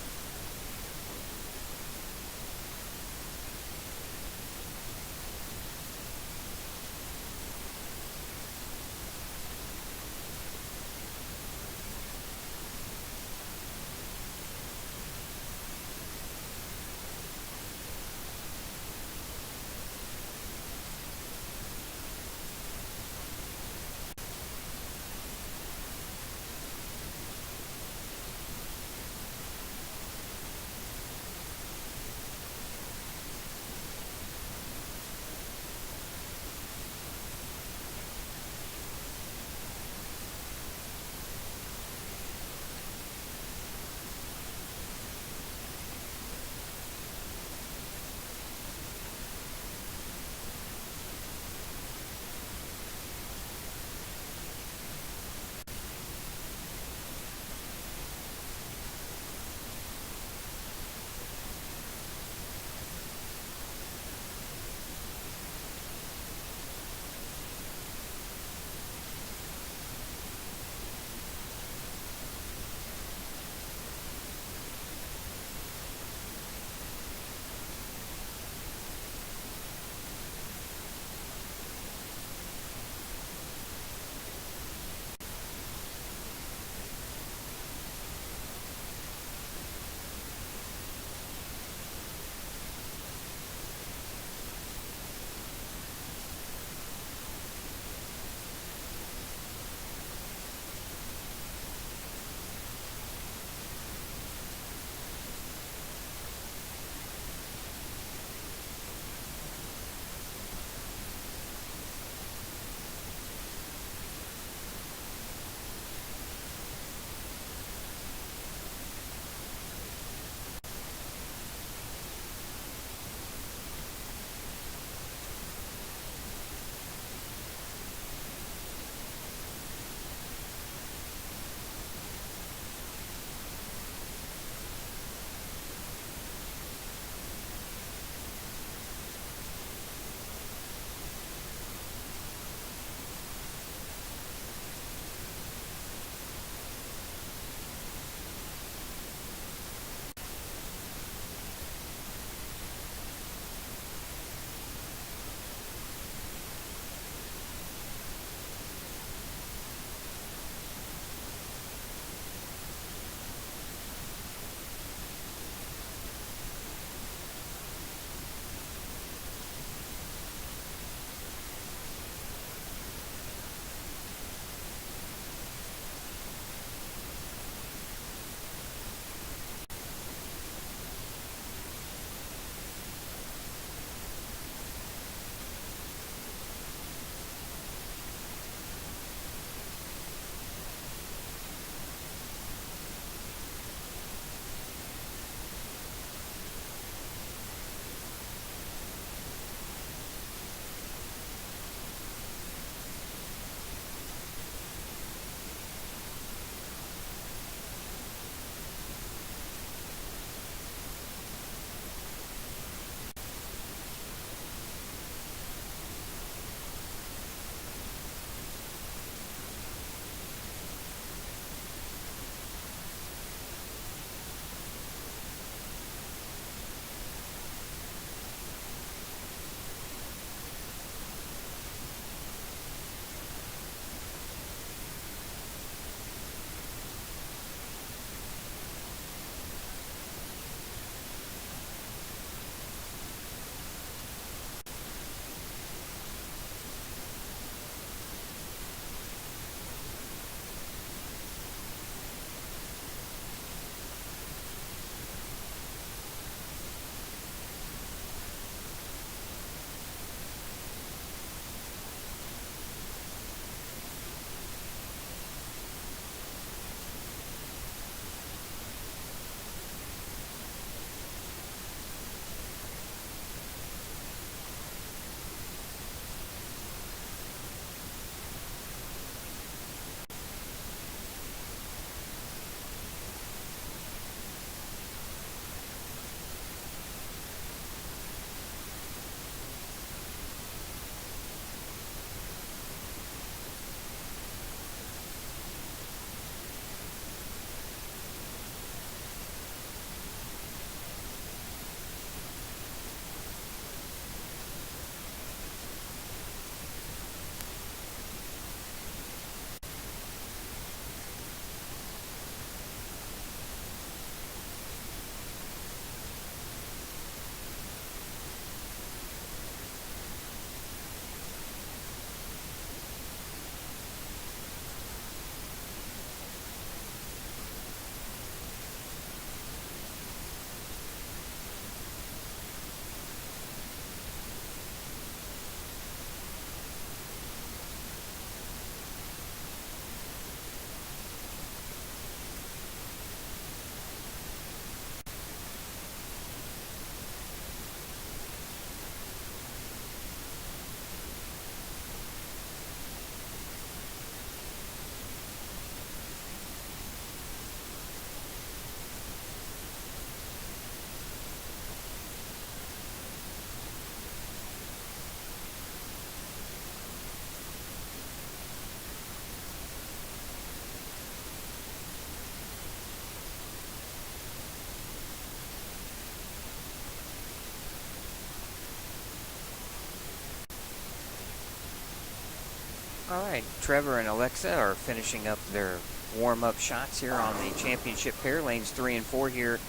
All right, Trevor and Alexa are finishing up their warm-up shots here on the championship pair, lanes 3 and 4 here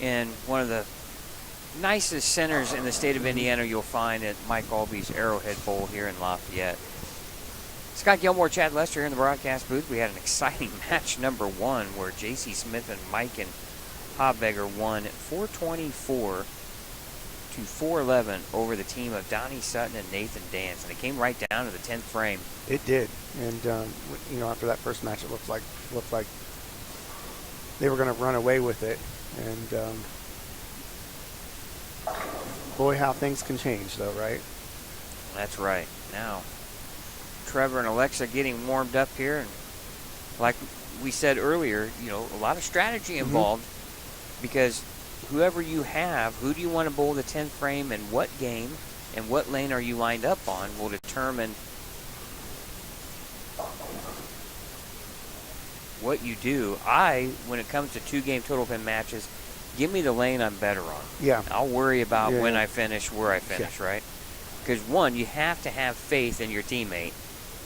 in one of the nicest centers in the state of Indiana you'll find at Mike Aulby's Arrowhead Bowl here in Lafayette. Scott Gilmore, Chad Lester here in the broadcast booth. We had an exciting match number 1 where J.C. Smith and Mike and Hobbegger won 424 to 411 over the team of Donnie Sutton and Nathan Dance, and it came right down to the 10th frame. It did, and you know, after that first match, it looked like they were going to run away with it, and boy, how things can change, though, right? That's right. Now, Trevor and Alexa getting warmed up here, and like we said earlier, you know, a lot of strategy involved because whoever you have, who do you want to bowl the 10th frame and what game and what lane are you lined up on will determine what you do. When it comes to 2-game total pin matches, give me the lane I'm better on. Yeah. I'll worry about when I finish, where I finish, right? Because, one, you have to have faith in your teammate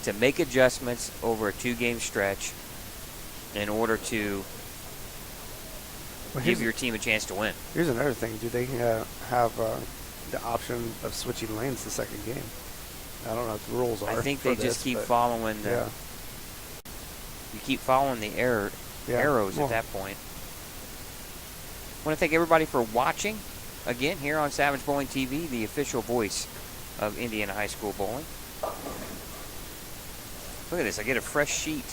to make adjustments over a 2-game stretch in order to give your team a chance to win. Here's another thing. Do they have the option of switching lanes the second game? I don't know what the rules are. I think they just keep following the you keep following the arrows at that point. I want to thank everybody for watching again here on Savage Bowling TV, the official voice of Indiana High School Bowling. Look at this, I get a fresh sheet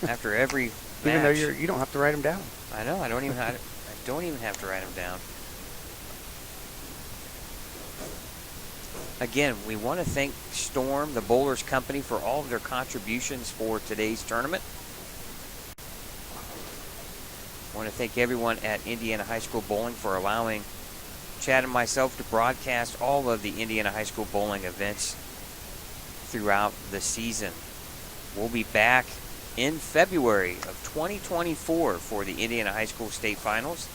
after every match. Even though you don't have to write them down. I know, I don't even have to write them down. Again, we want to thank Storm, the Bowlers Company, for all of their contributions for today's tournament. I want to thank everyone at Indiana High School Bowling for allowing Chad and myself to broadcast all of the Indiana High School bowling events throughout the season. We'll be back in February of 2024 for the Indiana High School State Finals.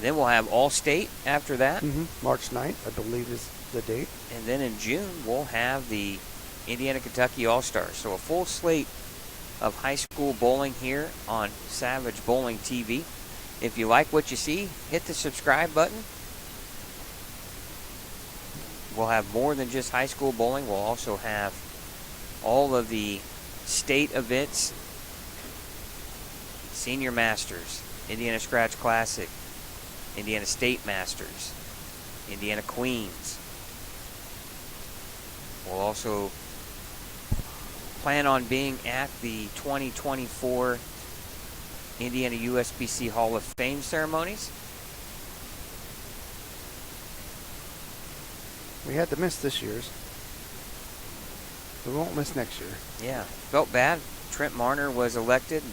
Then we'll have All-State after that. March 9th, I believe, is the date. And then in June, we'll have the Indiana-Kentucky All-Stars. So a full slate of high school bowling here on Savage Bowling TV. If you like what you see, hit the subscribe button. We'll have more than just high school bowling. We'll also have all of the state events, Senior Masters, Indiana Scratch Classic, Indiana State Masters, Indiana Queens. We'll also plan on being at the 2024 Indiana USBC Hall of Fame ceremonies. We had to miss this year's. We won't miss next year. Yeah, felt bad. Trent Marner was elected.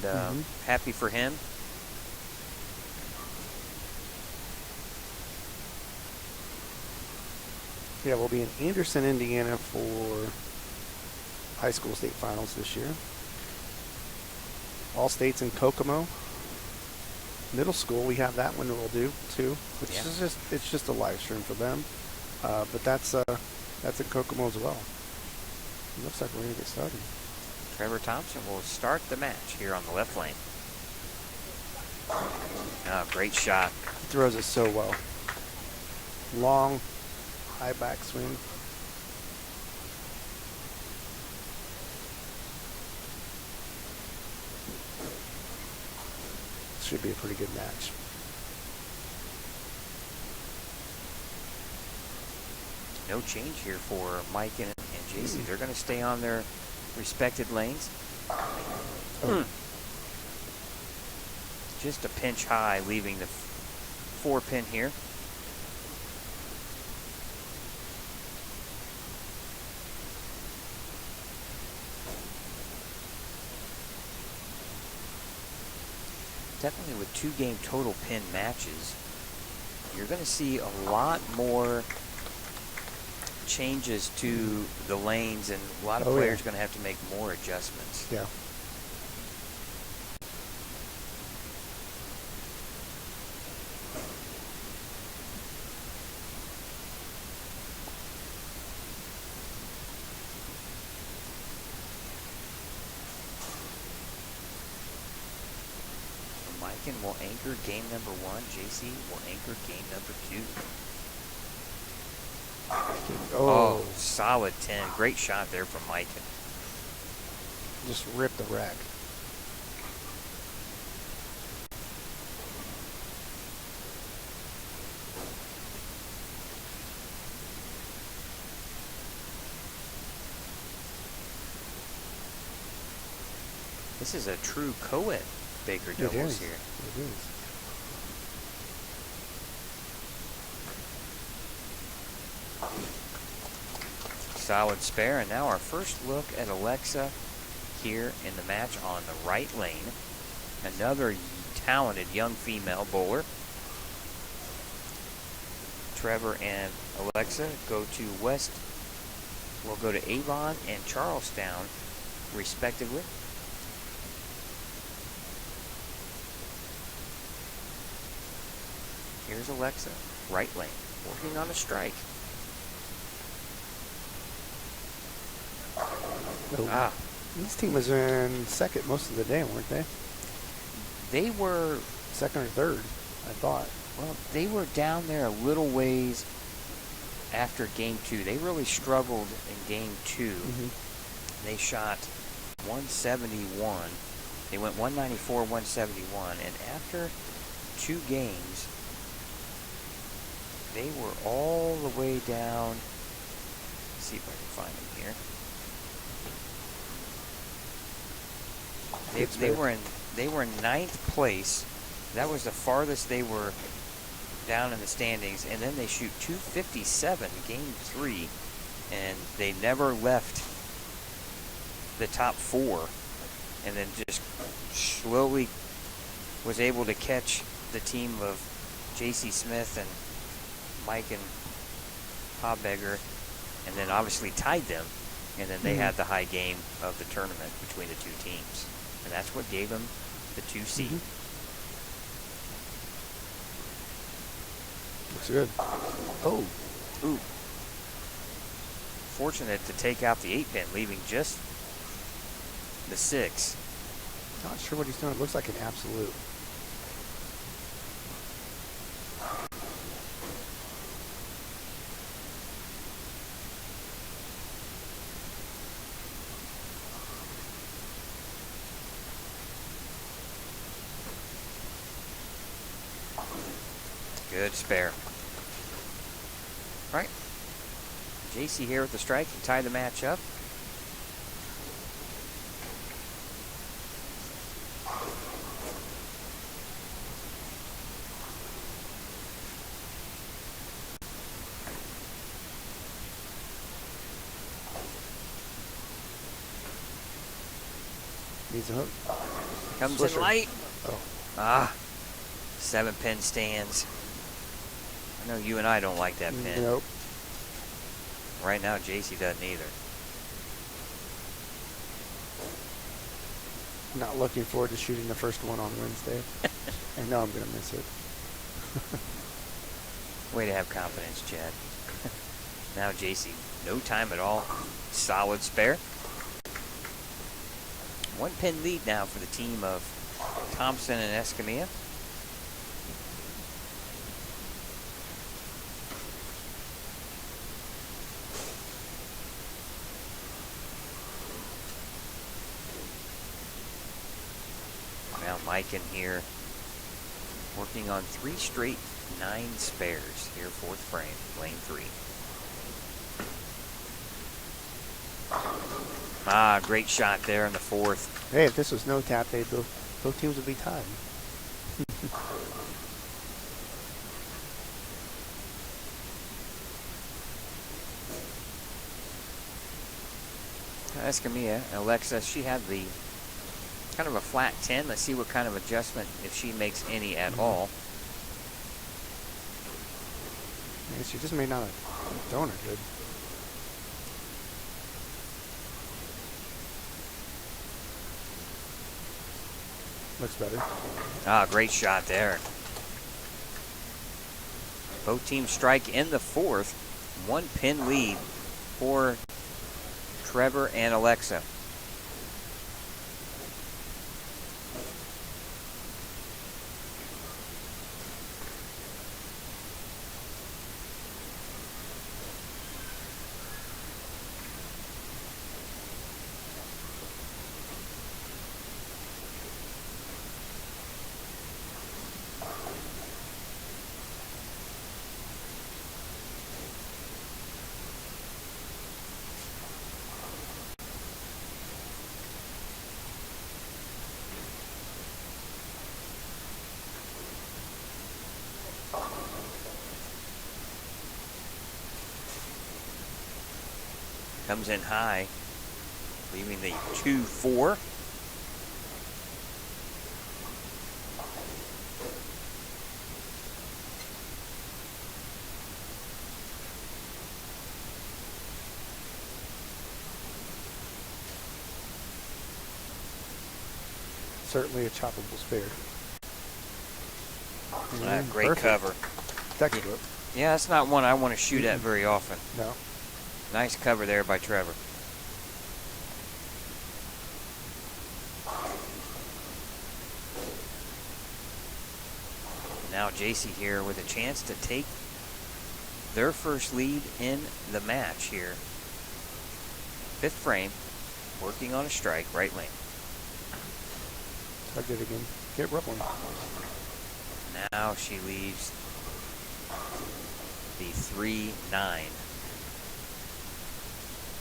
Happy for him. Yeah, we'll be in Anderson, Indiana for high school state finals this year. All states in Kokomo. Middle school, we have that one we'll do too, which is just a live stream for them. But that's in Kokomo as well. It looks like we're gonna get started. Trevor Thompson will start the match here on the left lane. Oh, great shot. He throws it so well. Long, high back swing. Should be a pretty good match. No change here for Mike and JC. They're going to stay on their respected lanes. Just a pinch high, leaving the 4-pin here. Definitely with 2-game total pin matches, you're going to see a lot more changes to the lanes, and a lot of players are going to have to make more adjustments. Yeah. Mikan will anchor game number 1. JC will anchor game number 2. Oh, solid 10. Great shot there from Mikan. Just ripped the rack. This is a true co-ed Baker doubles here. It is. Solid spare, and now our first look at Alexa here in the match on the right lane. Another talented young female bowler. Trevor and Alexa go to West. Will go to Avon and Charlestown, respectively. Here's Alexa, right lane, working on a strike. This team was in second most of the day, weren't they? They were second or third, I thought. Well, they were down there a little ways after game 2. They really struggled in game 2. They shot 171. They went 194, 171, and after 2 games, they were all the way down. Let's see if I can find them here. They were in 9th place. That was the farthest they were down in the standings, and then they shoot 257 game 3, and they never left the top 4, and then just slowly was able to catch the team of J.C. Smith and Mike and Hobegger, and then obviously tied them, and then they had the high game of the tournament between the 2 teams, and that's what gave them the 2 seed. Looks good. Oh. Ooh. Fortunate to take out the 8-pin, leaving just the 6. Not sure what he's doing. It looks like an absolute. Good spare. All right. JC here with the strike to tie the match up. Needs a hook. Comes Swisher. in light. Oh. 7-pin stands. I know you and I don't like that pin. Nope. Right now, JC doesn't either. Not looking forward to shooting the first one on Wednesday. I know I'm going to miss it. Way to have confidence, Chad. Now JC, no time at all. Solid spare. 1-pin lead now for the team of Thompson and Escamilla. Now Mike in here working on 3 straight 9 spares here, 4th frame, lane 3. Great shot there in the 4th. Hey, if this was no tap, both teams would be tied. Escamilla, Alexa, she had the kind of a flat 10. Let's see what kind of adjustment, if she makes any at all. I guess she just may not have thrown her good. Looks better. Great shot there. Both teams strike in the 4th. 1-pin lead for Trevor and Alexa. Comes in high, leaving the 2-4. Certainly a choppable spare. Great Perfect. cover. Textbook. Yeah, that's not one I want to shoot at very often. No. Nice cover there by Trevor. Now JC here with a chance to take their first lead in the match here. Fifth frame, working on a strike, right lane. Tug it again. Get rubbling. Now she leaves the 3-9.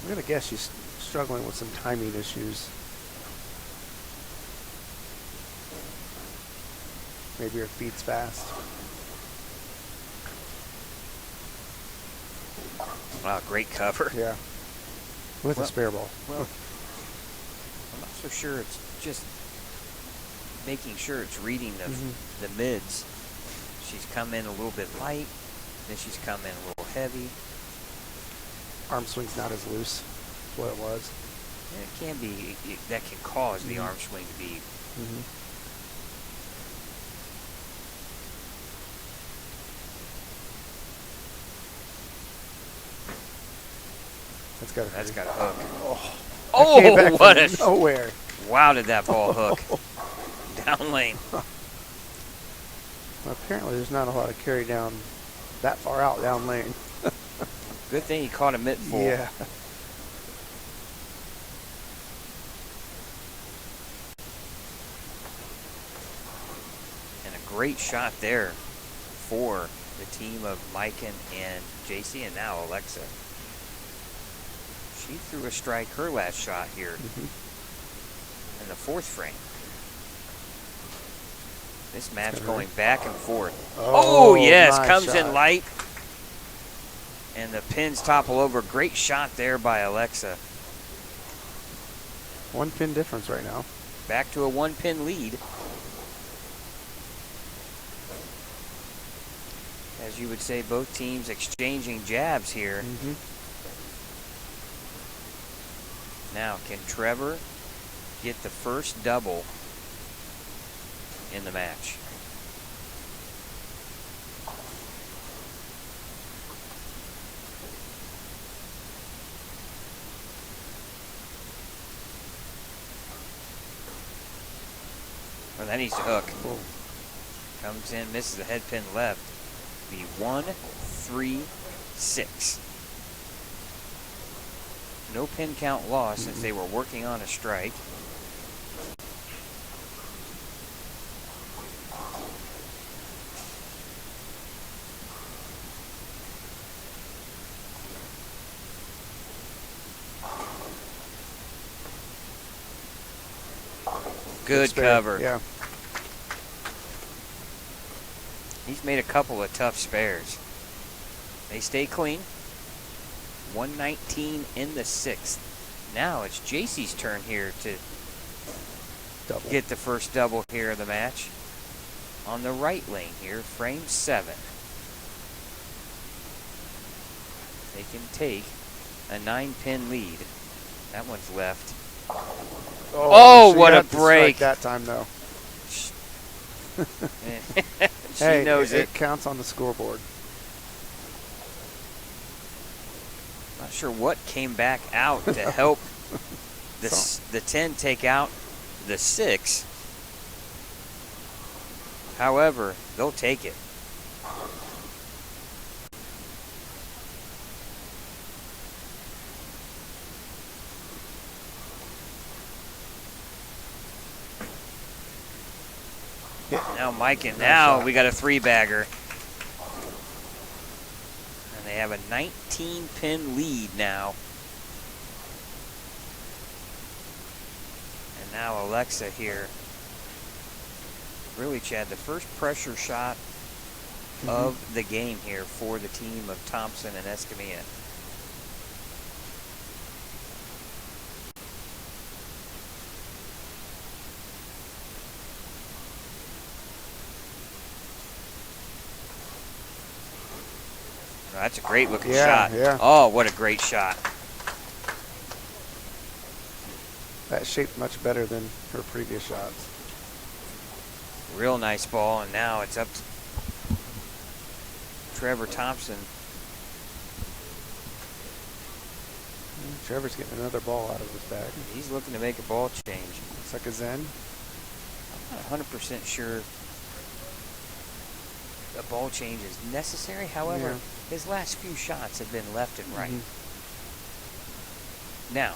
I'm going to guess she's struggling with some timing issues. Maybe her feet's fast. Wow, great cover. Yeah. With Well- a spare ball. Well, I'm not so sure it's just making sure it's reading the mids. She's come in a little bit light, then she's come in a little heavy. Arm swing's not as loose as what it was. And it can be, that can cause the arm swing to be. That's got a That's hurt. got a hook. That came back What from a nowhere. wow! Did that ball hook down lane? Well, apparently there's not a lot of carry down that far out down lane. Good thing he caught a mitt full. Yeah. And a great shot there for the team of Mikan and JC, and now Alexa. She threw a strike her last shot here in the fourth frame. This match going back and forth. Oh, yes, nice comes shot. in light. And the pins topple over. Great shot there by Alexa. One pin difference right now. Back to a one-pin lead. As you would say, both teams exchanging jabs here. Now, can Trevor get the first double in the match? Well, that needs to hook. Comes in, misses the head pin left. Be 1-3-6. No pin count lost since they were working on a strike. Good Spare. cover. Yeah. He's made a couple of tough spares. They stay clean. 119 in the sixth. Now it's JC's turn here to Double. get the first double here of the match. On the right lane here, frame 7. They can take a 9-pin lead. That one's left. Oh, she what a had to strike break. that time though. She Hey, knows it. It counts on the scoreboard. Not sure what came back out to help the 10 take out the 6. However, they'll take it. Now Mike, and now we got a 3-bagger. And they have a 19-pin lead now. And now Alexa here. Really, Chad, the first pressure shot of the game here for the team of Thompson and Escamilla. That's a great looking Yeah, shot. yeah. Oh, what a great shot. That shaped much better than her previous shots. Real nice ball, and now it's up to Trevor Thompson. Trevor's getting another ball out of his bag. He's looking to make a ball change. Looks like a Zen. I'm not 100% sure a ball change is necessary. However, his last few shots have been left and right. Now,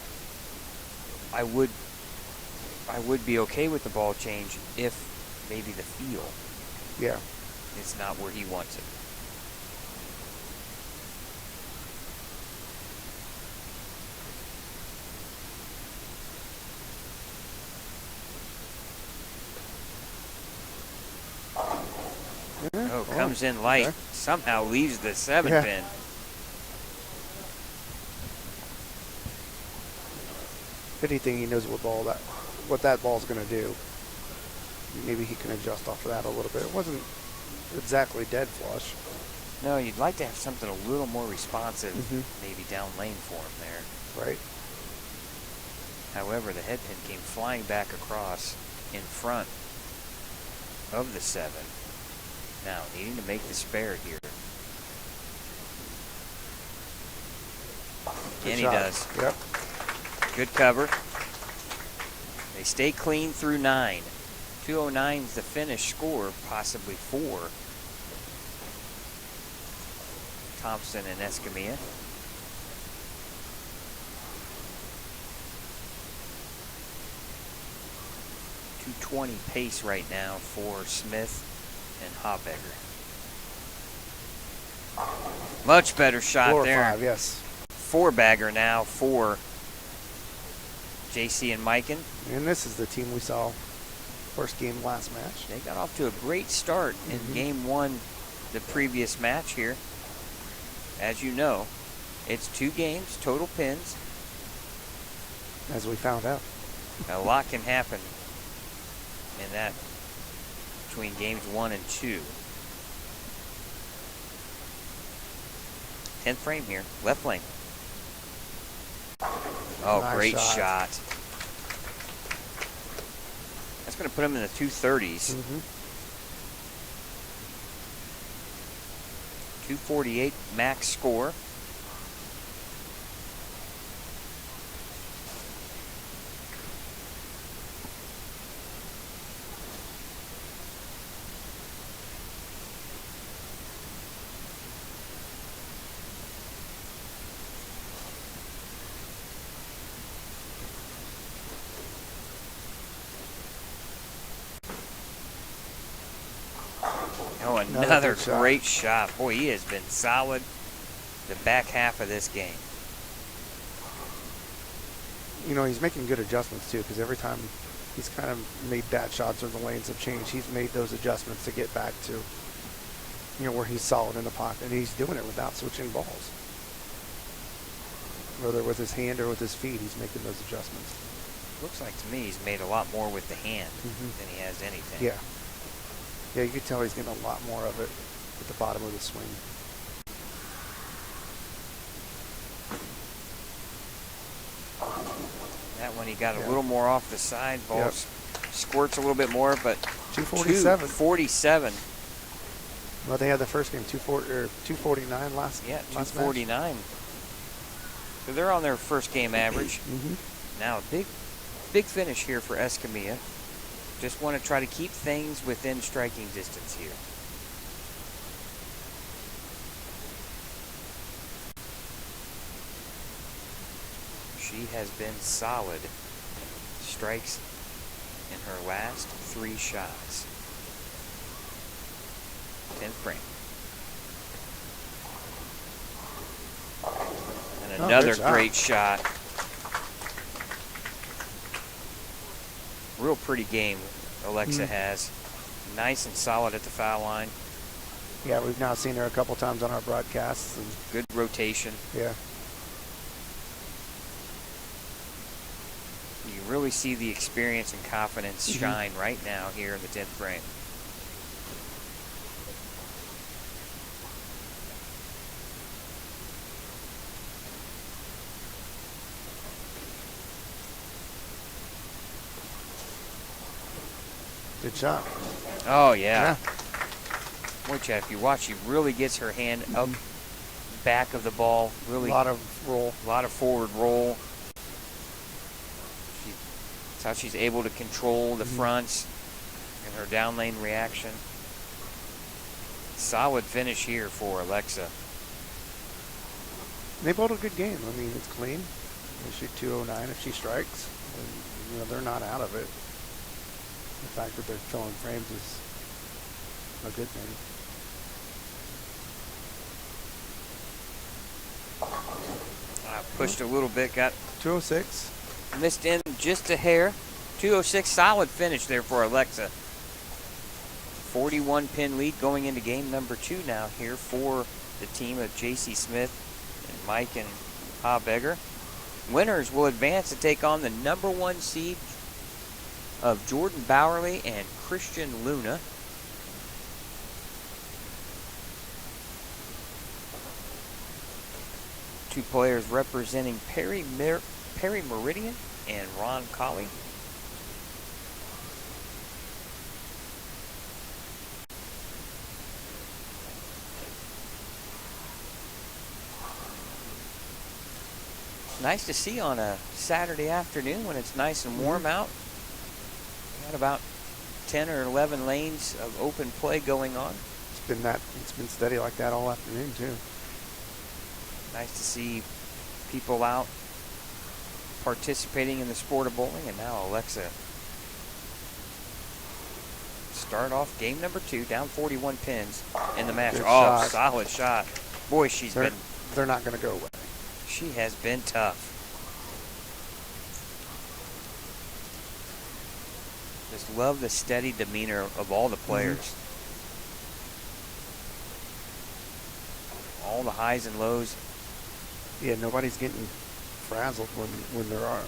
I would be okay with the ball change if maybe the feel is not where he wants it. Oh, comes in light. Okay. Somehow leaves the 7 pin. If anything, he knows what that ball's going to do. Maybe he can adjust off of that a little bit. It wasn't exactly dead flush. No, you'd like to have something a little more responsive, maybe down lane for him there. Right. However, the head pin came flying back across in front of the 7. Now, needing to make the spare here. And he does. Yep. Good cover. They stay clean through 9. 209's the finish score, possibly 4. Thompson and Escamilla. .220 pace right now for Smith and Hobegger. Much better shot 4 or there. 5, yes. 4-bagger now for JC and Mikan. And this is the team we saw first game last match. They got off to a great start in game 1, the previous match here. As you know, it's 2 games, total pins. As we found out. A lot can happen in that between games 1 and 2. 10th frame here, left lane. Oh, Nice great shot. shot. That's going to put him in the 230s. 248 max score. Oh, another good shot. great shot. Boy, he has been solid the back half of this game. You know, he's making good adjustments too, because every time he's kind of made bad shots or the lanes have changed, he's made those adjustments to get back to, you know, where he's solid in the pocket. And he's doing it without switching balls. Whether with his hand or with his feet, he's making those adjustments. Looks like to me he's made a lot more with the hand than he has anything. Yeah. Yeah, you can tell he's getting a lot more of it at the bottom of the swing. That one he got a little more off the side. Ball squirts a little bit more, but 247. 247. Well, they had the first game 249 last. Yeah, last 249. So they're on their first game average. Now, big finish here for Escamilla. Just want to try to keep things within striking distance here. She has been solid. Strikes in her last 3 shots. 10th frame. And another great shot. Real pretty game Alexa has. Nice and solid at the foul line. Yeah, we've now seen her a couple times on our broadcasts. And Good rotation. yeah. You really see the experience and confidence shine right now here in the 10th frame. Good shot. Oh, yeah. Boy, Chad, if you watch, she really gets her hand up back of the ball. Really, A lot of roll. a lot of forward roll. That's how she's able to control the fronts and her down lane reaction. Solid finish here for Alexa. They bowled a good game. I mean, it's clean. They shoot 209 if she strikes. And, you know, they're not out of it. The fact that they're filling frames is a good thing. Pushed a little bit, got 206. missed in just a hair. 206, solid finish there for Alexa. 41 pin lead going into game number 2 now here for the team of J.C. Smith and Mike and Beggar. Winners will advance to take on the number 1 seed of Jordan Bowerly and Christian Luna. Two players representing Perry Meridian and Ron Colley. Nice to see on a Saturday afternoon when it's nice and warm out. We got about 10 or 11 lanes of open play going on. It's been steady like that all afternoon too. Nice to see people out participating in the sport of bowling. And now Alexa start off game number 2, down 41 pins in the match. Good Oh, shot. solid shot. Boy, They're not going to go away. she has been tough. Just love the steady demeanor of all the players. All the highs and lows. Yeah, nobody's getting frazzled when there are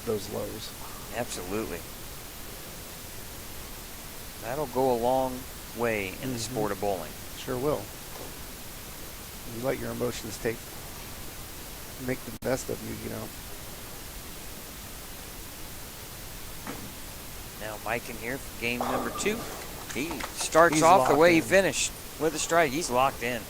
those lows. Absolutely. That'll go a long way in the sport of bowling. Sure will. You let your emotions make the best of you, you know. Now Mike in here for game number 2. He starts He's off the locked way he in. finished with a strike. He's locked in.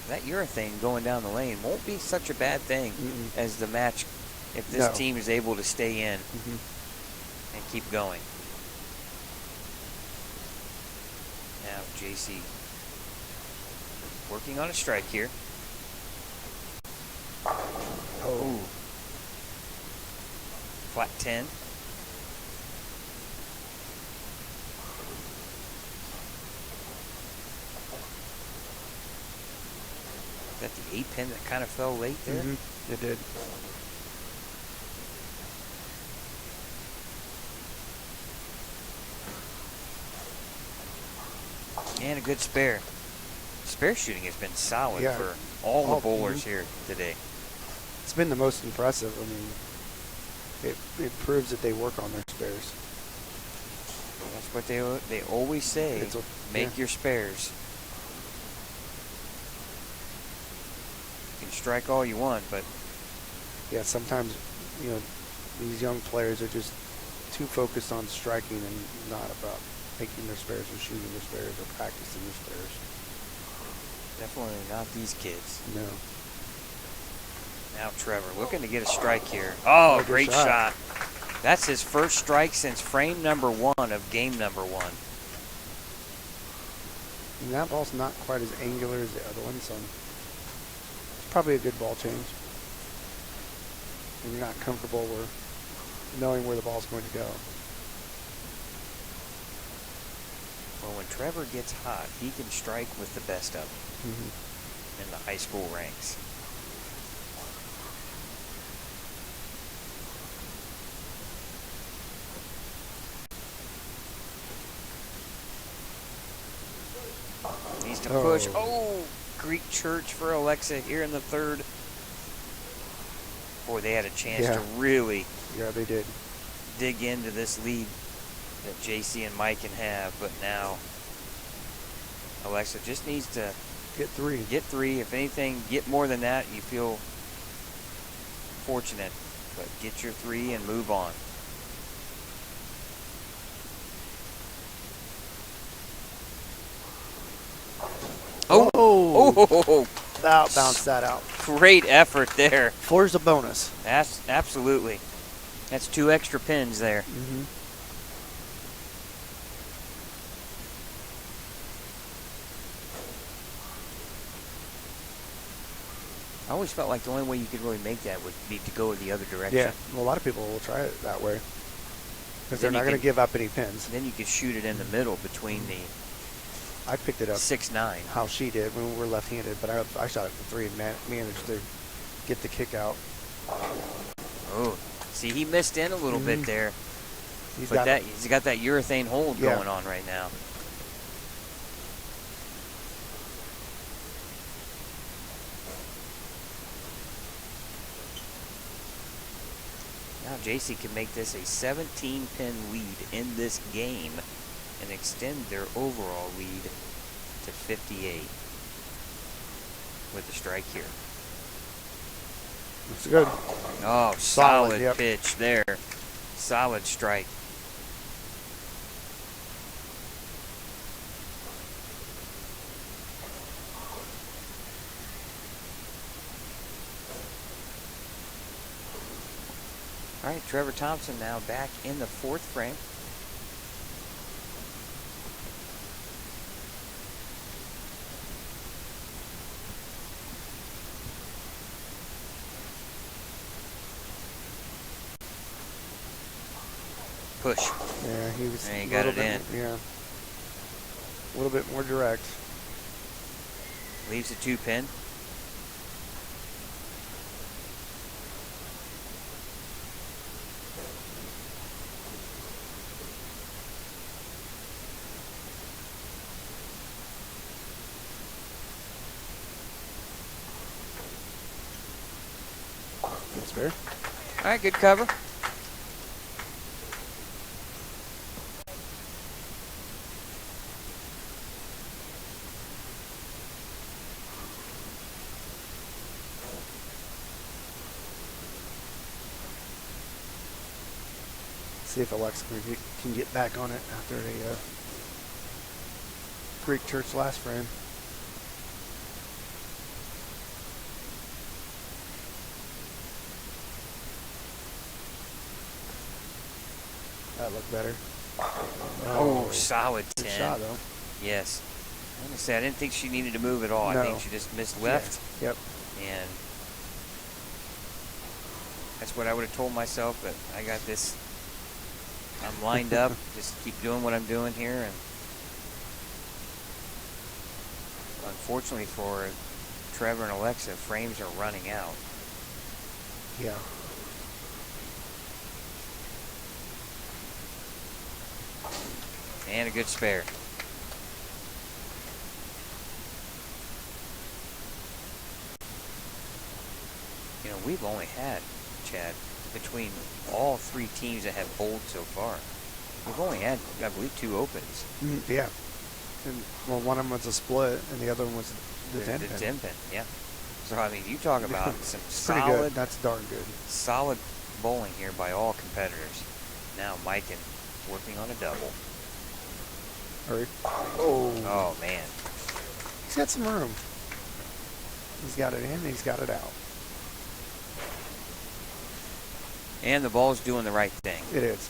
That urethane going down the lane won't be such a bad thing as the match if this No. team is able to stay in and keep going. Now JC working on a strike here. Oh. Flat 10. Is that the 8 pin that kind of fell late there? It did. And a good spare. Spare shooting has been solid Yeah. for all the bowlers here today. It's been the most impressive. I mean, it proves that they work on their spares. That's what they always say. Make your spares. You can strike all you want, but Yeah, sometimes, you know, these young players are just too focused on striking and not about making their spares or shooting their spares or practicing their spares. definitely not these kids. No. Now Trevor looking to get a strike here. Oh, Good great shot. shot. That's his first strike since frame number 1 of game number 1. And that ball's not quite as angular as the other one, so it's probably a good ball change. And you're not comfortable knowing where the ball's going to go. Well, when Trevor gets hot, he can strike with the best of them in the high school ranks. Needs to push. Oh, Greek Church for Alexa here in the 3rd. Boy, they had a chance to really they did. dig into this lead that JC and Mike can have, but now Alexa just needs to Get 3. get 3. If anything, get more than that, you feel unfortunate, but get your 3 and move on. Oh, That bounced that out. great effort there. 4's a bonus. Absolutely. That's 2 extra pins there. Mm-hmm. I always felt like the only way you could really make that would be to go the other direction. Yeah, well, a lot of people will try it that way because they're Then not you going to can- give up any pins. Then you could shoot it in the middle between the I picked it up 6-9. how she did when we were left-handed, but I shot it for 3 and managed to get the kick out. Oh, see, he missed in a little bit there, He's but got he's got that urethane hold Yeah. going on right now. Now JC can make this a 17-pin lead in this game and extend their overall lead to 58 with the strike here. Looks good. Oh, Solid, solid yep. pitch there. Solid strike. All right, Trevor Thompson now back in the 4th frame. Push. Yeah, he was And he a got little it bit, yeah, a little bit more direct. Leaves a 2-pin. That's fair. All right, good cover. See if Alexa can get back on it after a Greek Church last frame. That looked better. Oh, solid 10. Good shot though. Yes. I'm gonna say I didn't think she needed to move at all. I No. think she just missed left, Yep. and that's what I would have told myself. That I got this. I'm lined up. Just keep doing what I'm doing here, and unfortunately for Trevor and Alexa, frames are running out. Yeah. And a good spare. You know, we've only had, Chad, between all 3 teams that have bowled so far, we've only had, I believe, 2 opens. Yeah. And, well, one of them was a split, and the other one was the 10 The pin. 10 pin, yeah. So, I mean, you talk about some Pretty good. solid, That's darn good. solid bowling here by all competitors. Now Mike working on a double. Hurry. Oh. Oh, man. He's got some room. He's got it in, and he's got it out. And the ball's doing the right thing. It is.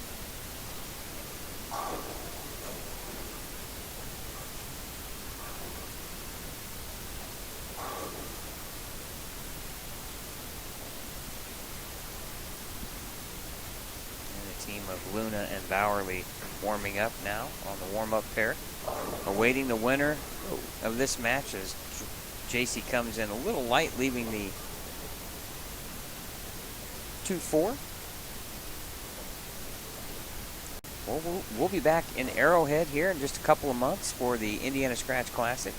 And the team of Luna and Bowerly warming up now on the warm-up pair. Awaiting the winner of this match as JC comes in a little light, leaving the 2-4. Well, we'll be back in Arrowhead here in just a couple of months for the Indiana Scratch Classic.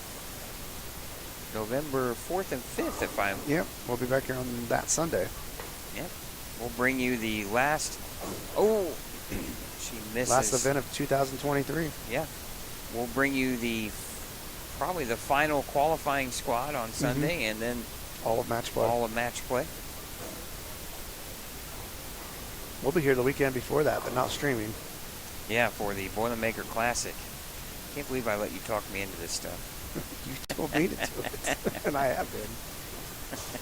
November 4th and 5th, if I'm... Yep, we'll be back here on that Sunday. Yep. We'll bring you the last... Oh! She misses. Last event of 2023. Yeah. We'll bring you probably the final qualifying squad on Sunday, and then All of match play. all of match play. We'll be here the weekend before that, but not streaming. Yeah, for the Boilermaker Classic. Can't believe I let you talk me into this stuff. You told me to do it, and I have been.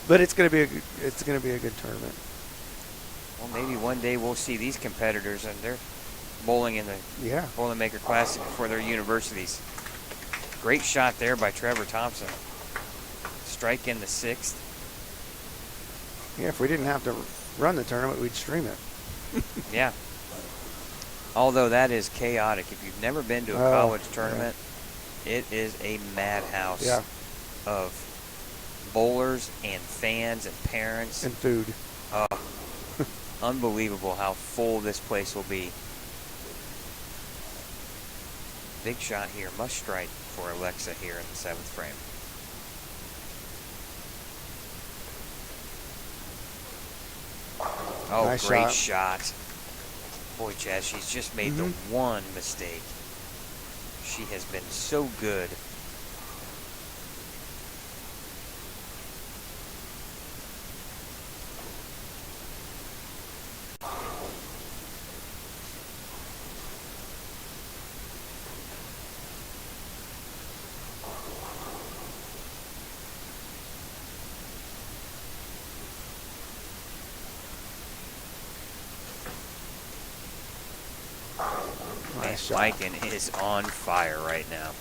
But it's gonna be a good tournament. Well, maybe one day we'll see these competitors and they're bowling in the Boilermaker Classic for their universities. Great shot there by Trevor Thompson. Strike in the 6th. Yeah, if we didn't have to run the tournament, we'd stream it. Yeah. Although that is chaotic. If you've never been to a college tournament, it is a madhouse of bowlers and fans and parents. And food. Unbelievable how full this place will be. Big shot here. Must strike for Alexa here in the 7th frame. Oh, nice great shot. Boy, Chaz, she's just made the one mistake. She has been so good. Mikan is on fire right now.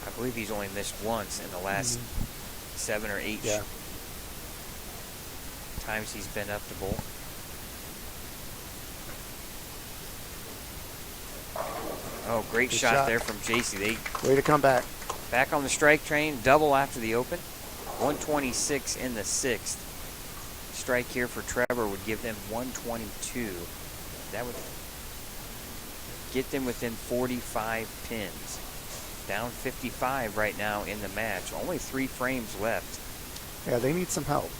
I believe he's only missed once in the last 7 or 8 times he's been up to bowl. Oh, great shot there from JC. Way to come back. Back on the strike train, double after the open. 126 in the 6th. Strike here for Trevor would give them 122. That would get them within 45 pins. Down 55 right now in the match. Only 3 frames left. Yeah, they need some help.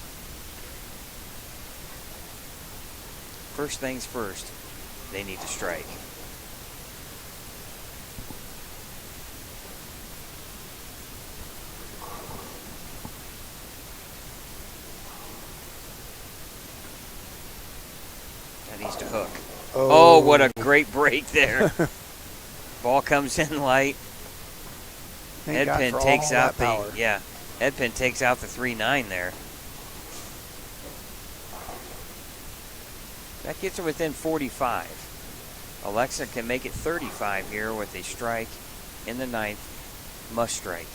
First things first, they need to strike. Needs to hook. Oh, what a great break there. Ball comes in light. Headpin takes out the Headpin takes out the 3-9 there. That gets her within 45. Alexa can make it 35 here with a strike in the 9th. Must strike.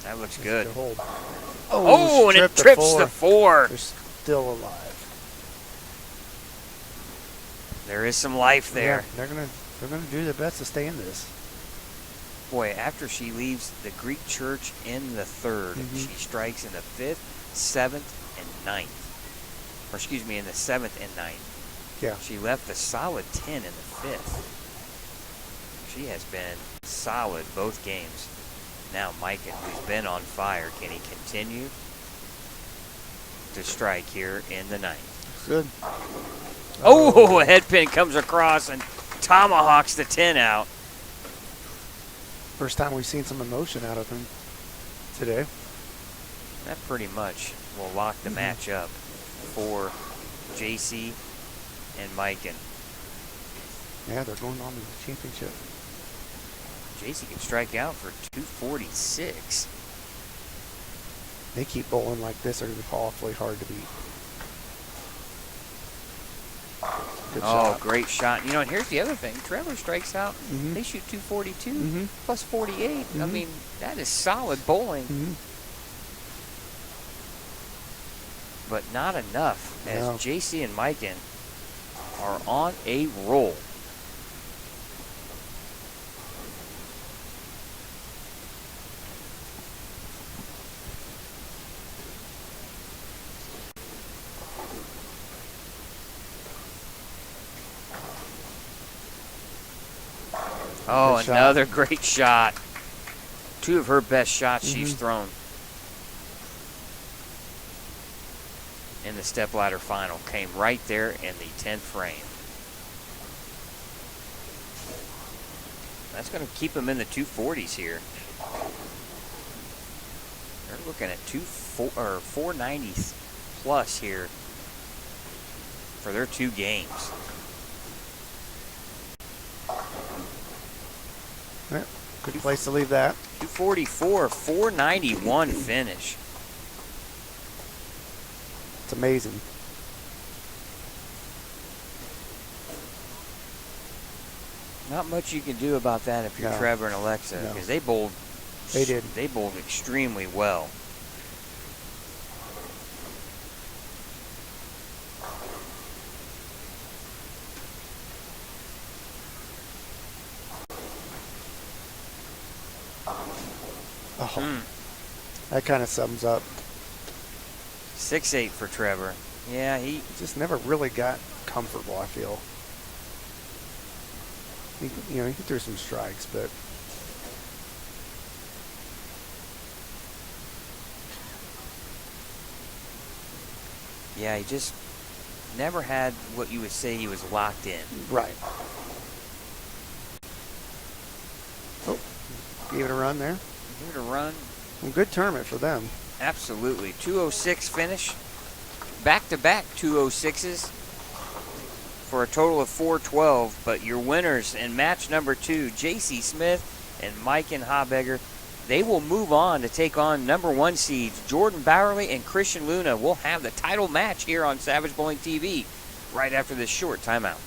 That looks good. Oh, and it trips the 4. They're still alive. There is some life there. Yeah, they're gonna do their best to stay in this. Boy, after she leaves the Greek church in the 3rd, she strikes in the 5th, 7th, and 9th. Or excuse me, in the 7th and 9th. Yeah. She left a solid 10 in the 5th. She has been solid both games. Now Mikan, who's been on fire, can he continue to strike here in the 9th? Good. Oh, a headpin comes across and tomahawks the 10 out. First time we've seen some emotion out of him today. That pretty much will lock the match up for JC and Mikan. Yeah, they're going on to the championship. JC can strike out for 246. They keep bowling like this, they're awfully hard to beat. Good shot. Great shot. You know, and here's the other thing. Trevor strikes out. They shoot 242 plus 48. I mean, that is solid bowling. But not enough, as JC and Mikan are on a roll. Oh, Good shot. another great shot. Two of her best shots she's thrown in the stepladder final came right there in the 10th frame. That's going to keep them in the 240s here. They're looking at 490 plus here for their 2 games. Yeah, good place to leave that. 244, 491 finish. It's amazing. Not much you can do about that if you're No. Trevor and Alexa, No. because they bowled. They did. They bowled extremely well. Oh, that kind of sums up. 6-8 for Trevor. Yeah, he Just never really got comfortable, I feel. He threw some strikes, but yeah, he just never had what you would say he was locked in. right. Oh, gave it a run there. Give it a run. Well, good tournament for them. Absolutely. 206 finish. Back-to-back 206s for a total of 412. But your winners in match number 2, J.C. Smith and Mike and Habegger, they will move on to take on number 1 seeds Jordan Bowerly and Christian Luna. We'll have the title match here on Savage Bowling TV right after this short timeout.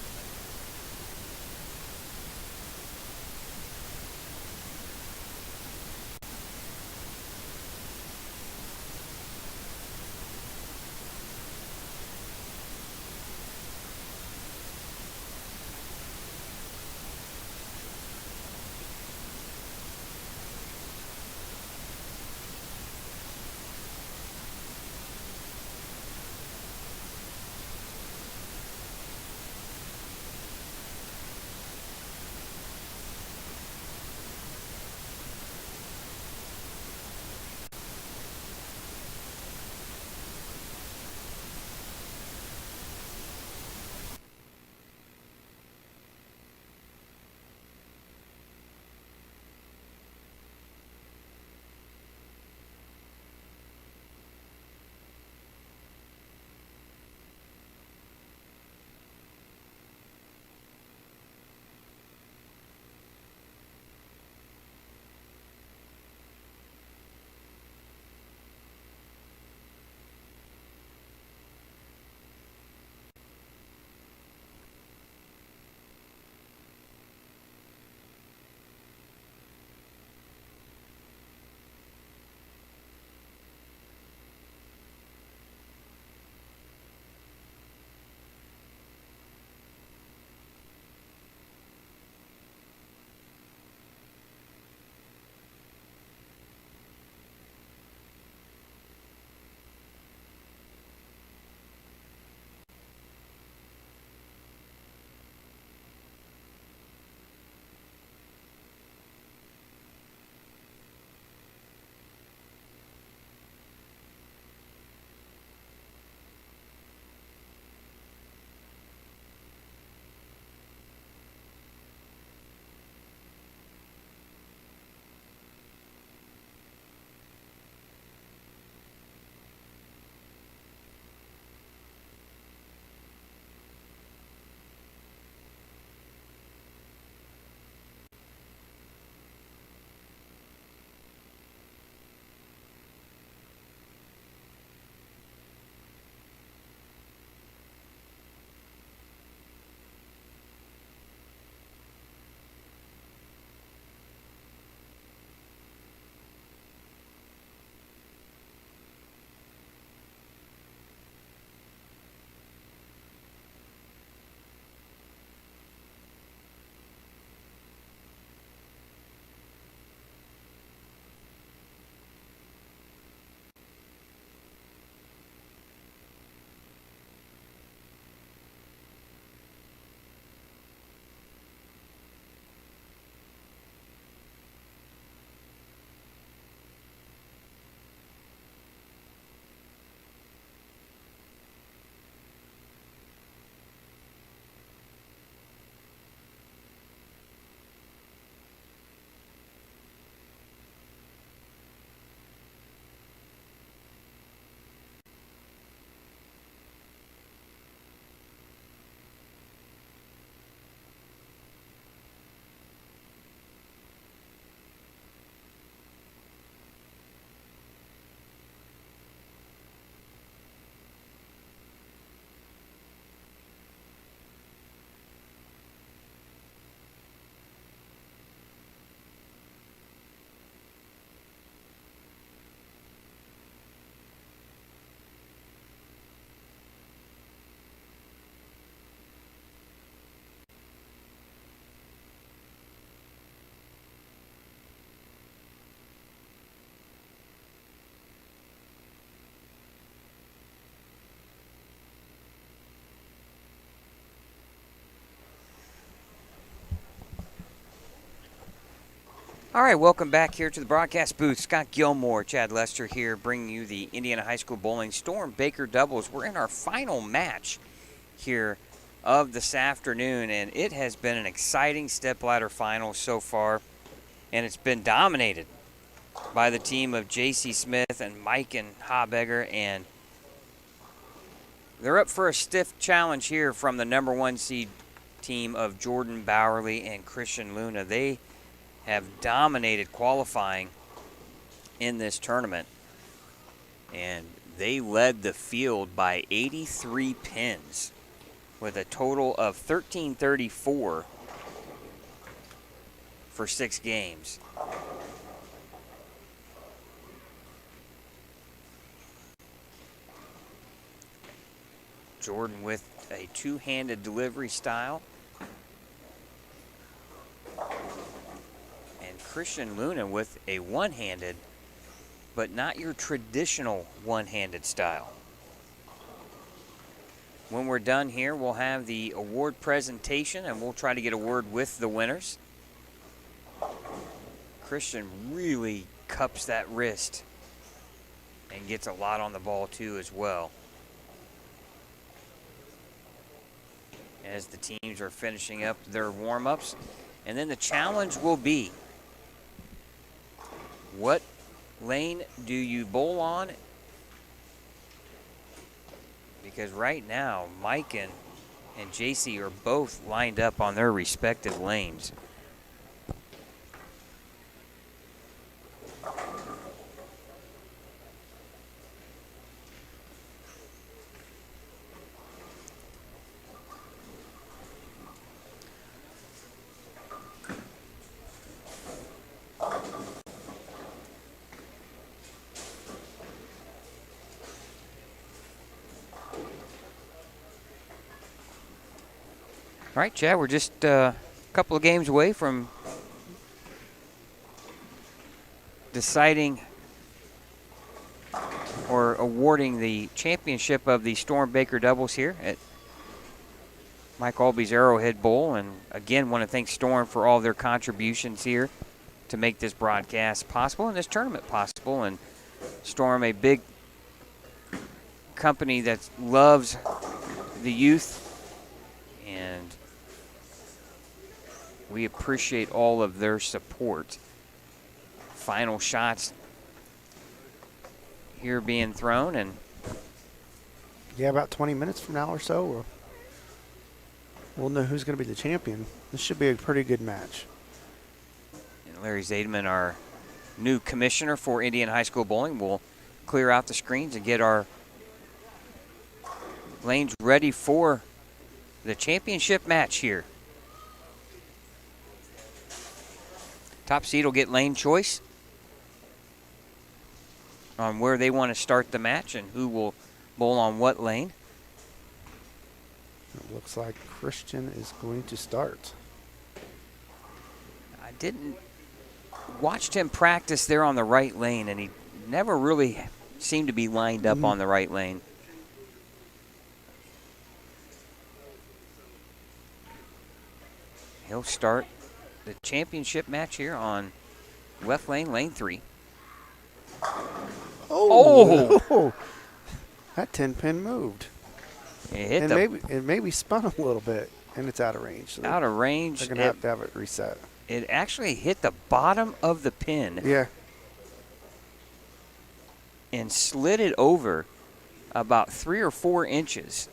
All right, welcome back here to the broadcast booth. Scott Gilmore, Chad Lester here, bringing you the Indiana High School Bowling Storm Baker doubles. We're in our final match here of this afternoon, and it has been an exciting stepladder final so far, and it's been dominated by the team of J.C. Smith and Mike and Habegger, and they're up for a stiff challenge here from the number 1 seed team of Jordan Bowerly and Christian Luna. They have dominated qualifying in this tournament, and they led the field by 83 pins with a total of 1334 for 6 games. Jordan with a two-handed delivery style, and Christian Luna with a one-handed, but not your traditional one-handed style. When we're done here, we'll have the award presentation, and we'll try to get a word with the winners. Christian really cups that wrist and gets a lot on the ball too as well. As the teams are finishing up their warm-ups. And then the challenge will be, what lane do you bowl on? Because right now, Mike and JC are both lined up on their respective lanes. All right, Chad, we're just a couple of games away from deciding or awarding the championship of the Storm Baker doubles here at Mike Aulby's Arrowhead Bowl. And again, want to thank Storm for all their contributions here to make this broadcast possible and this tournament possible. And Storm, a big company that loves the youth, and we appreciate all of their support. Final shots here being thrown, and Yeah, about 20 minutes from now or so, we'll know who's going to be the champion. This should be a pretty good match. And Larry Zaidman, our new commissioner for Indiana High School Bowling, will clear out the screens and get our lanes ready for the championship match here. Top seed will get lane choice on where they want to start the match and who will bowl on what lane. It looks like Christian is going to start. I watched him practice there on the right lane, and he never really seemed to be lined up on the right lane. He'll start the championship match here on left lane, lane 3. Oh! That 10-pin moved. It hit It maybe spun a little bit, and it's out of range. So out of range. They're going to have it reset. It actually hit the bottom of the pin. Yeah. And slid it over about 3 or 4 inches.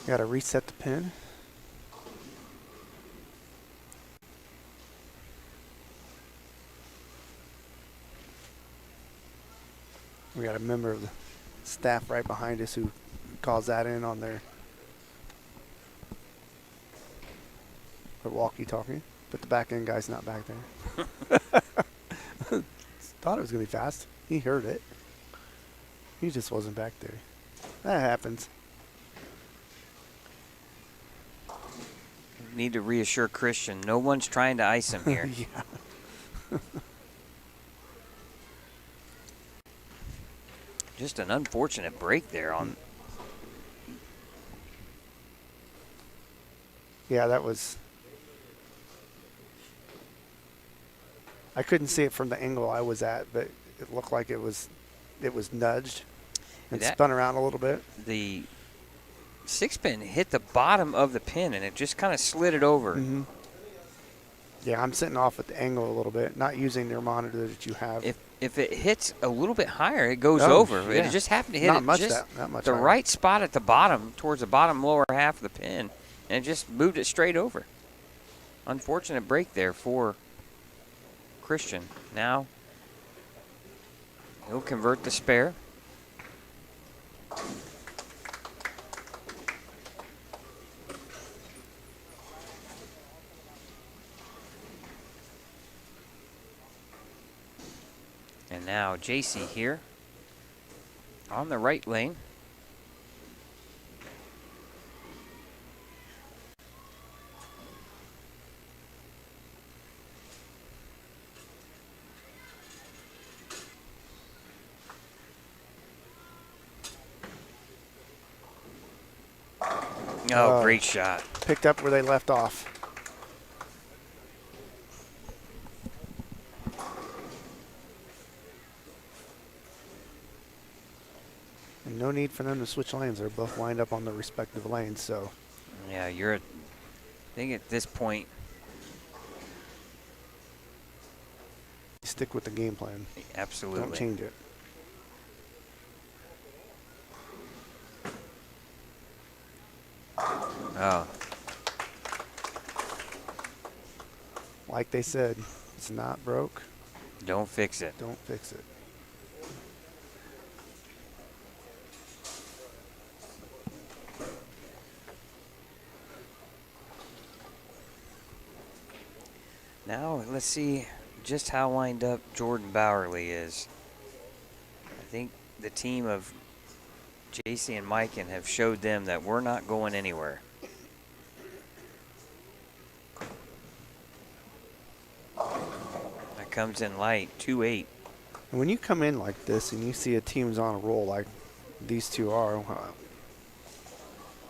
Got to reset the pin. We got a member of the staff right behind us who calls that in on their walkie-talkie. but the back end guy's not back there. Thought it was going to be fast. He heard it. He just wasn't back there. That happens. Need to reassure Christian. No one's trying to ice him here. Yeah. Just an unfortunate break there on. Yeah, that was. I couldn't see it from the angle I was at, but it looked like it was nudged and spun around a little bit. The 6-pin hit the bottom of the pin, and it just kind of slid it over. Mm-hmm. Yeah, I'm sitting off at the angle a little bit, not using your monitor that you have. If it hits a little bit higher, it goes over. Yeah. It just happened to hit not it much just not much the higher. right spot at the bottom, towards the bottom lower half of the pin, and it just moved it straight over. Unfortunate break there for Christian. Now he'll convert the spare. And now JC here on the right lane. Oh, great shot. Picked up where they left off. And no need for them to switch lanes. They're both lined up on their respective lanes, so. Yeah, I think at this point, you stick with the game plan. absolutely. Don't change it. Oh, Like they said, it's not broke. don't fix it. Don't fix it. Now let's see just how lined up Jordan Bowerly is. I think the team of JC and Mikan have showed them that we're not going anywhere. That comes in light, 2-8. And when you come in like this and you see a team's on a roll like these two are,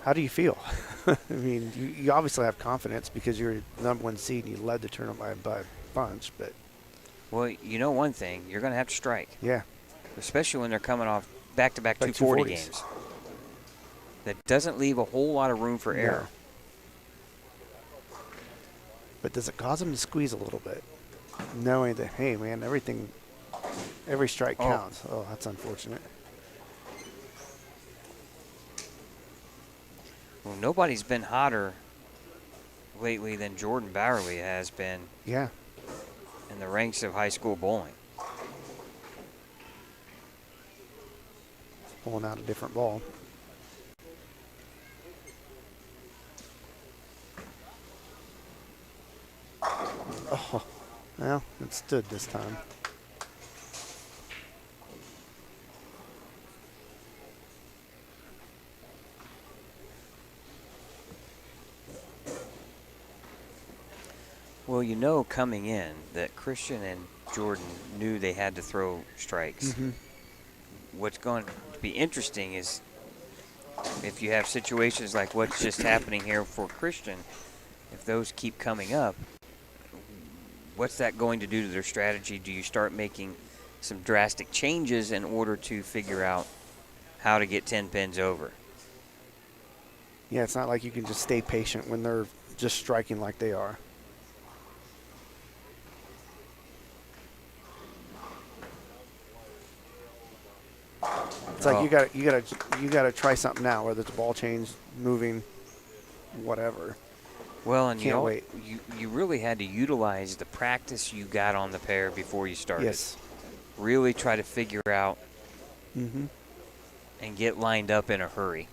how do you feel? I mean, you obviously have confidence because you're the number one seed and you led the tournament by a bunch, but. Well, you know one thing, you're going to have to strike. Yeah. Especially when they're coming off back-to-back Like 240 240s. games. That doesn't leave a whole lot of room for error. But does it cause them to squeeze a little bit? Knowing that, hey, man, every strike counts. Oh, that's unfortunate. Well, nobody's been hotter lately than Jordan Bowerly has been Yeah. in the ranks of high school bowling. Pulling out a different ball. Oh, well, it stood this time. Well, you know coming in that Christian and Jordan knew they had to throw strikes. Mm-hmm. What's going to be interesting is if you have situations like what's just happening here for Christian, if those keep coming up, what's that going to do to their strategy? Do you start making some drastic changes in order to figure out how to get 10 pins over? Yeah, it's not like you can just stay patient when they're just striking like they are. It's like you gotta try something now, whether it's ball change, moving, whatever. Well, and Can't wait. You really had to utilize the practice you got on the pair before you started. Yes. Really try to figure out Mm-hmm. and get lined up in a hurry.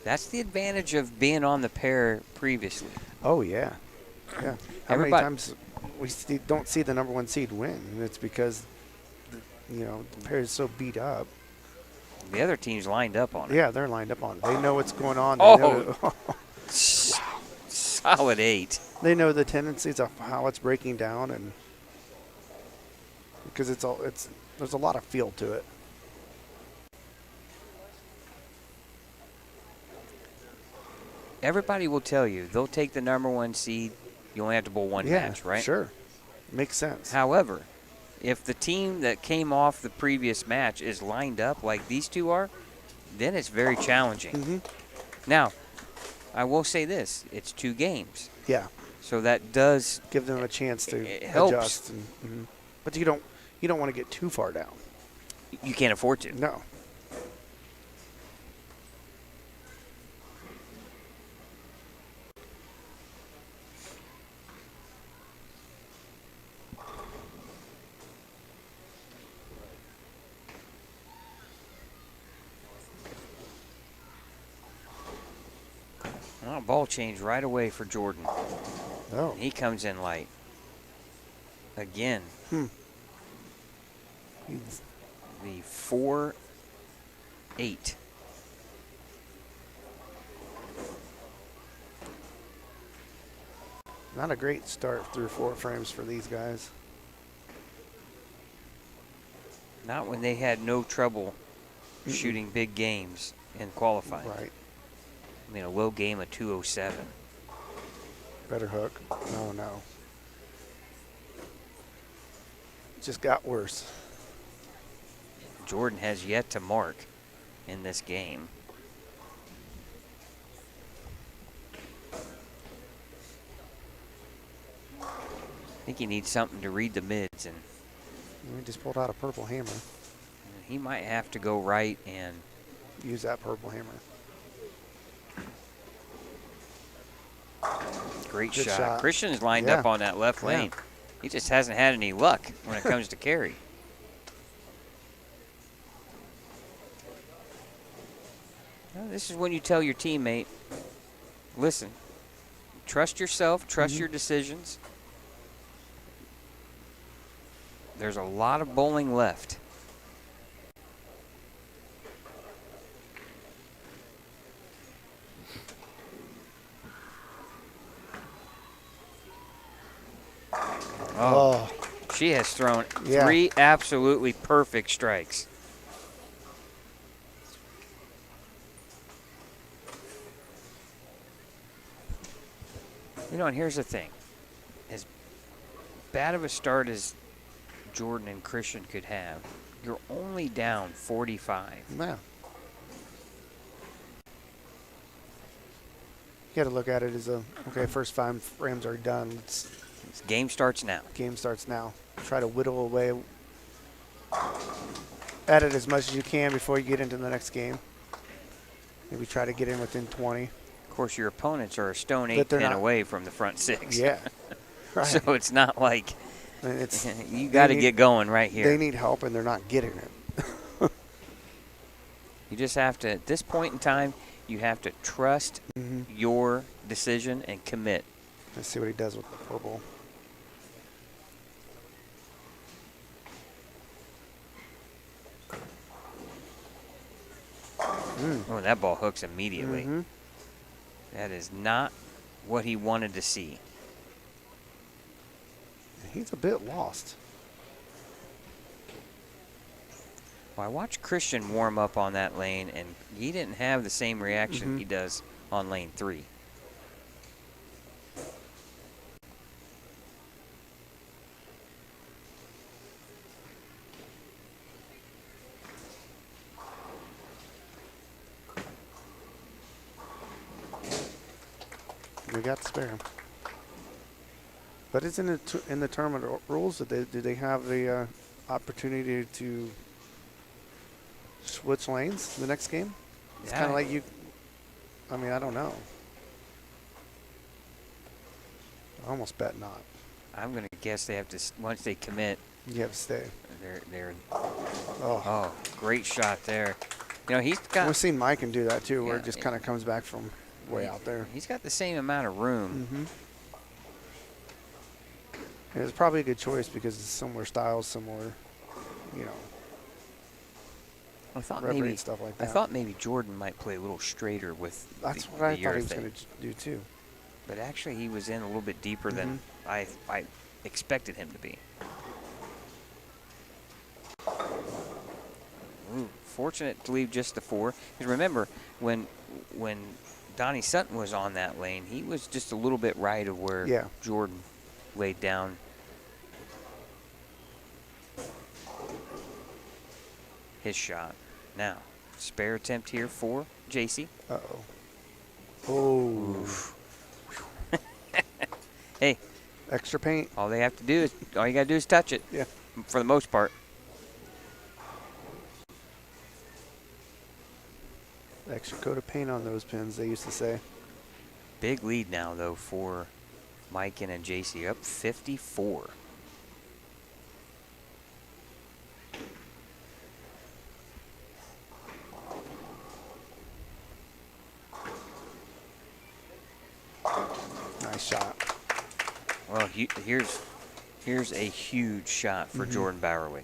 That's the advantage of being on the pair previously. Oh yeah. Yeah. How many Everybody- times we don't see the number 1 seed win? And it's because, you know, the pair is so beat up. The other team's lined up on it. Yeah, they're lined up on it. They know what's going on. They Oh. know Solid 8. they know the tendencies of how it's breaking down, and because there's a lot of feel to it. Everybody will tell you they'll take the number 1 seed. You only have to bowl one match, right? Sure. Makes sense. However, if the team that came off the previous match is lined up like these two are, then it's very challenging. Mm-hmm. Now, I will say this: it's 2 games, Yeah. so that does Give them a chance to It helps. adjust. And, But you don't want to get too far down. you can't afford to. No. Well, ball change right away for Jordan. Oh. He comes in light again. He's- The 4-8. Not a great start through 4 frames for these guys. Not when they had no trouble shooting big games in qualifying. Right. I mean, a low game of 207. Better hook. No. Just got worse. Jordan has yet to mark in this game. I think he needs something to read the mids, and We just pulled out a purple hammer. he might have to go right and Use that purple hammer. great Good shot. shot. Christian is lined Yeah. up on that left Yeah. lane. He just hasn't had any luck when it comes to carry. Well, this is when you tell your teammate, listen, trust yourself, trust your decisions. There's a lot of bowling left. Oh. She has thrown Yeah. 3 absolutely perfect strikes. You know, and here's the thing. As bad of a start as Jordan and Christian could have, you're only down 45. Yeah. You got to look at it as okay, first 5 frames are done. This game starts now. Game starts now. Try to whittle away at it as much as you can before you get into the next game. Maybe try to get in within 20. Of course, your opponents are a stone But 8 they're pin not- away from the front 6. Yeah. Right. So it's not like And it's you got to need- get going right here. they need help and they're not getting it. You just have to, at this point in time, you have to trust Mm-hmm. your decision and commit. Let's see what he does with the purple. Oh, that ball hooks immediately. Mhm. That is not what he wanted to see. He's a bit lost. Well, I watched Christian warm up on that lane, and he didn't have the same reaction he does on lane 3. We got to spare him. But isn't it in the tournament rules that do they have the opportunity to switch lanes the next game? It's kind of like you. I mean, I don't know. I almost bet not. I'm going to guess they have to, once they commit, You have to stay. they're Oh. oh, great shot there. You know, he's got We've seen Mike can do that too, where Yeah, it just kind of comes back from way out there. He's got the same amount of room. Mm-hmm. And it's probably a good choice because it's similar styles, similar, you know, I thought referee maybe and stuff like I that. thought maybe Jordan might play a little straighter with That's the, what I the thought he was urethane. going to do too. But actually, he was in a little bit deeper than I expected him to be. Ooh, fortunate to leave just the 4. Because remember, when Donnie Sutton was on that lane, he was just a little bit right of where Jordan laid down. His shot. Now, spare attempt here for JC. Uh-oh. Oh. Oof. Hey. Extra paint. All you got to do is touch it. Yeah. For the most part. Extra coat of paint on those pins, they used to say. Big lead now, though, for Mike and JC. Up 54. Nice shot. Well, here's a huge shot for Jordan Bowerly.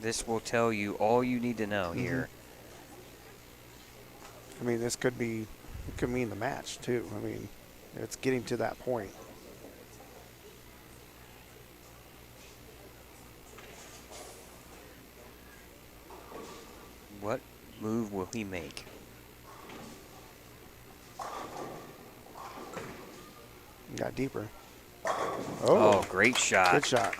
This will tell you all you need to know here. I mean, this could mean the match too. I mean, it's getting to that point. What move will he make? Got deeper. Oh, great shot. Good shot.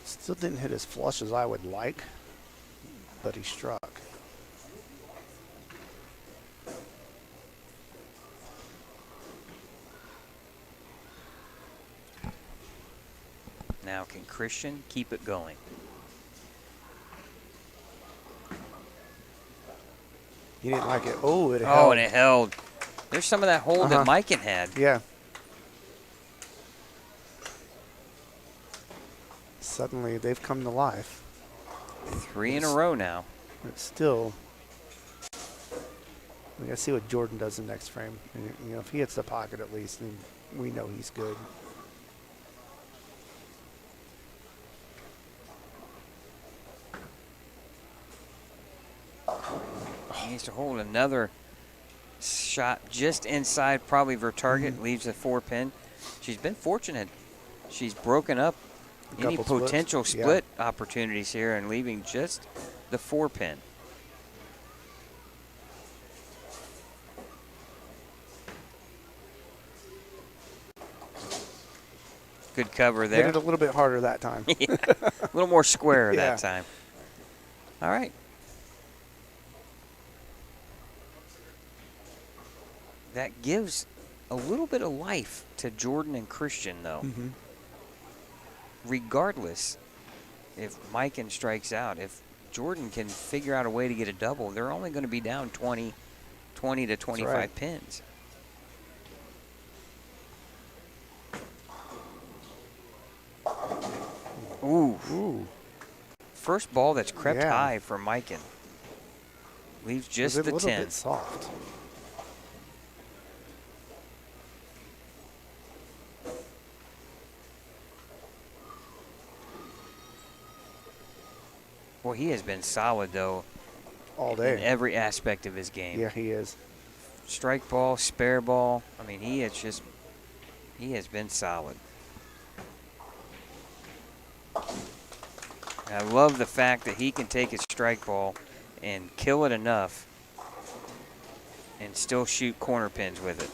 Still didn't hit as flush as I would like, but he struck. Now, can Christian keep it going? He didn't like it. Oh, it held. Oh, and it held. There's some of that hold that Mikan had. Yeah. Suddenly, they've come to life. 3 in a row now. But still, we got to see what Jordan does in the next frame. And, you know, if he hits the pocket at least, then we know he's good. He needs to hold another shot just inside probably her target. Leaves a 4-pin. She's been fortunate. She's broken up any potential split opportunities here and leaving just the 4-pin. Good cover there. Hit it a little bit harder that time. Yeah, a little more square that time. All right. That gives a little bit of life to Jordan and Christian, though. Regardless, if Mikan strikes out, if Jordan can figure out a way to get a double, they're only going to be down 20 to 25 pins. Ooh. First ball that's crept high for Mikan. Leaves just the 10. A little bit soft. Well, he has been solid, though, all day. In every aspect of his game. Yeah, he is. Strike ball, spare ball. I mean, he has been solid. I love the fact that he can take his strike ball and kill it enough and still shoot corner pins with it.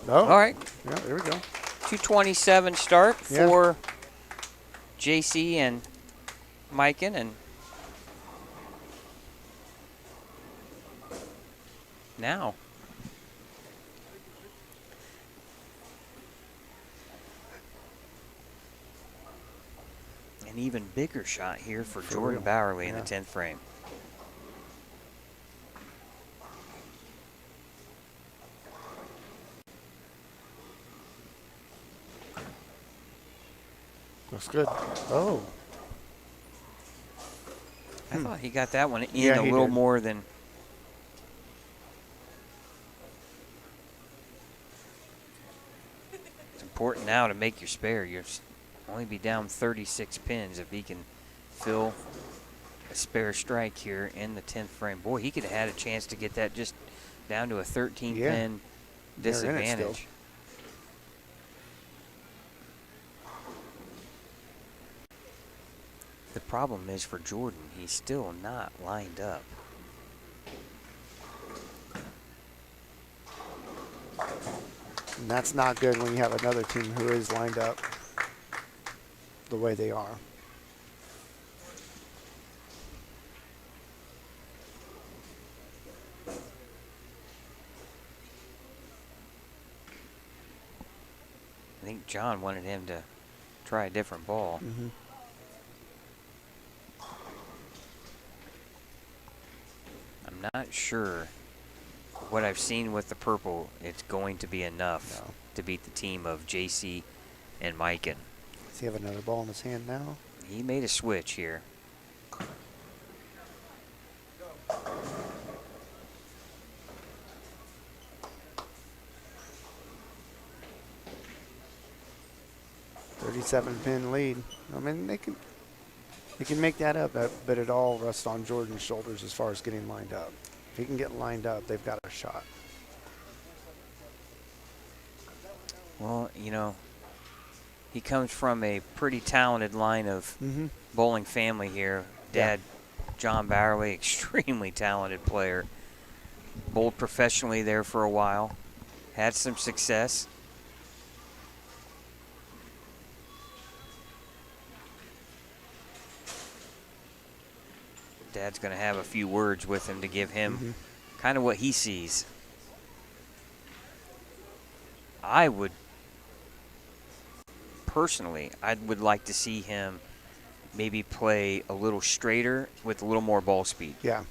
Oh. All right. Yeah, there we go. 2:27 start for JC and Mikan, and now. An even bigger shot here for Jordan real. Bowerly in the Yeah. 10th frame. Looks good. Oh. I thought he got that one in Yeah, a he little did. more than. It's important now to make your spare. You'll only be down 36 pins if he can fill a spare strike here in the 10th frame. Boy, he could have had a chance to get that just down to a 13 Yeah. pin They're in it still. disadvantage. The problem is for Jordan, he's still not lined up. And that's not good when you have another team who is lined up the way they are. I think John wanted him to try a different ball. Mm-hmm. I'm not sure what I've seen with the purple, it's going to be enough No. to beat the team of JC and Mikan. Does he have another ball in his hand now? He made a switch here. .37-pin lead. I mean, they can make that up, but it all rests on Jordan's shoulders as far as getting lined up. If he can get lined up, they've got a shot. Well, you know, he comes from a pretty talented line of bowling family here. Dad, John Bowerly, extremely talented player. Bowled professionally there for a while. Had some success. Dad's going to have a few words with him to give him kind of what he sees. I would personally, I would like to see him maybe play a little straighter with a little more ball speed. Yeah.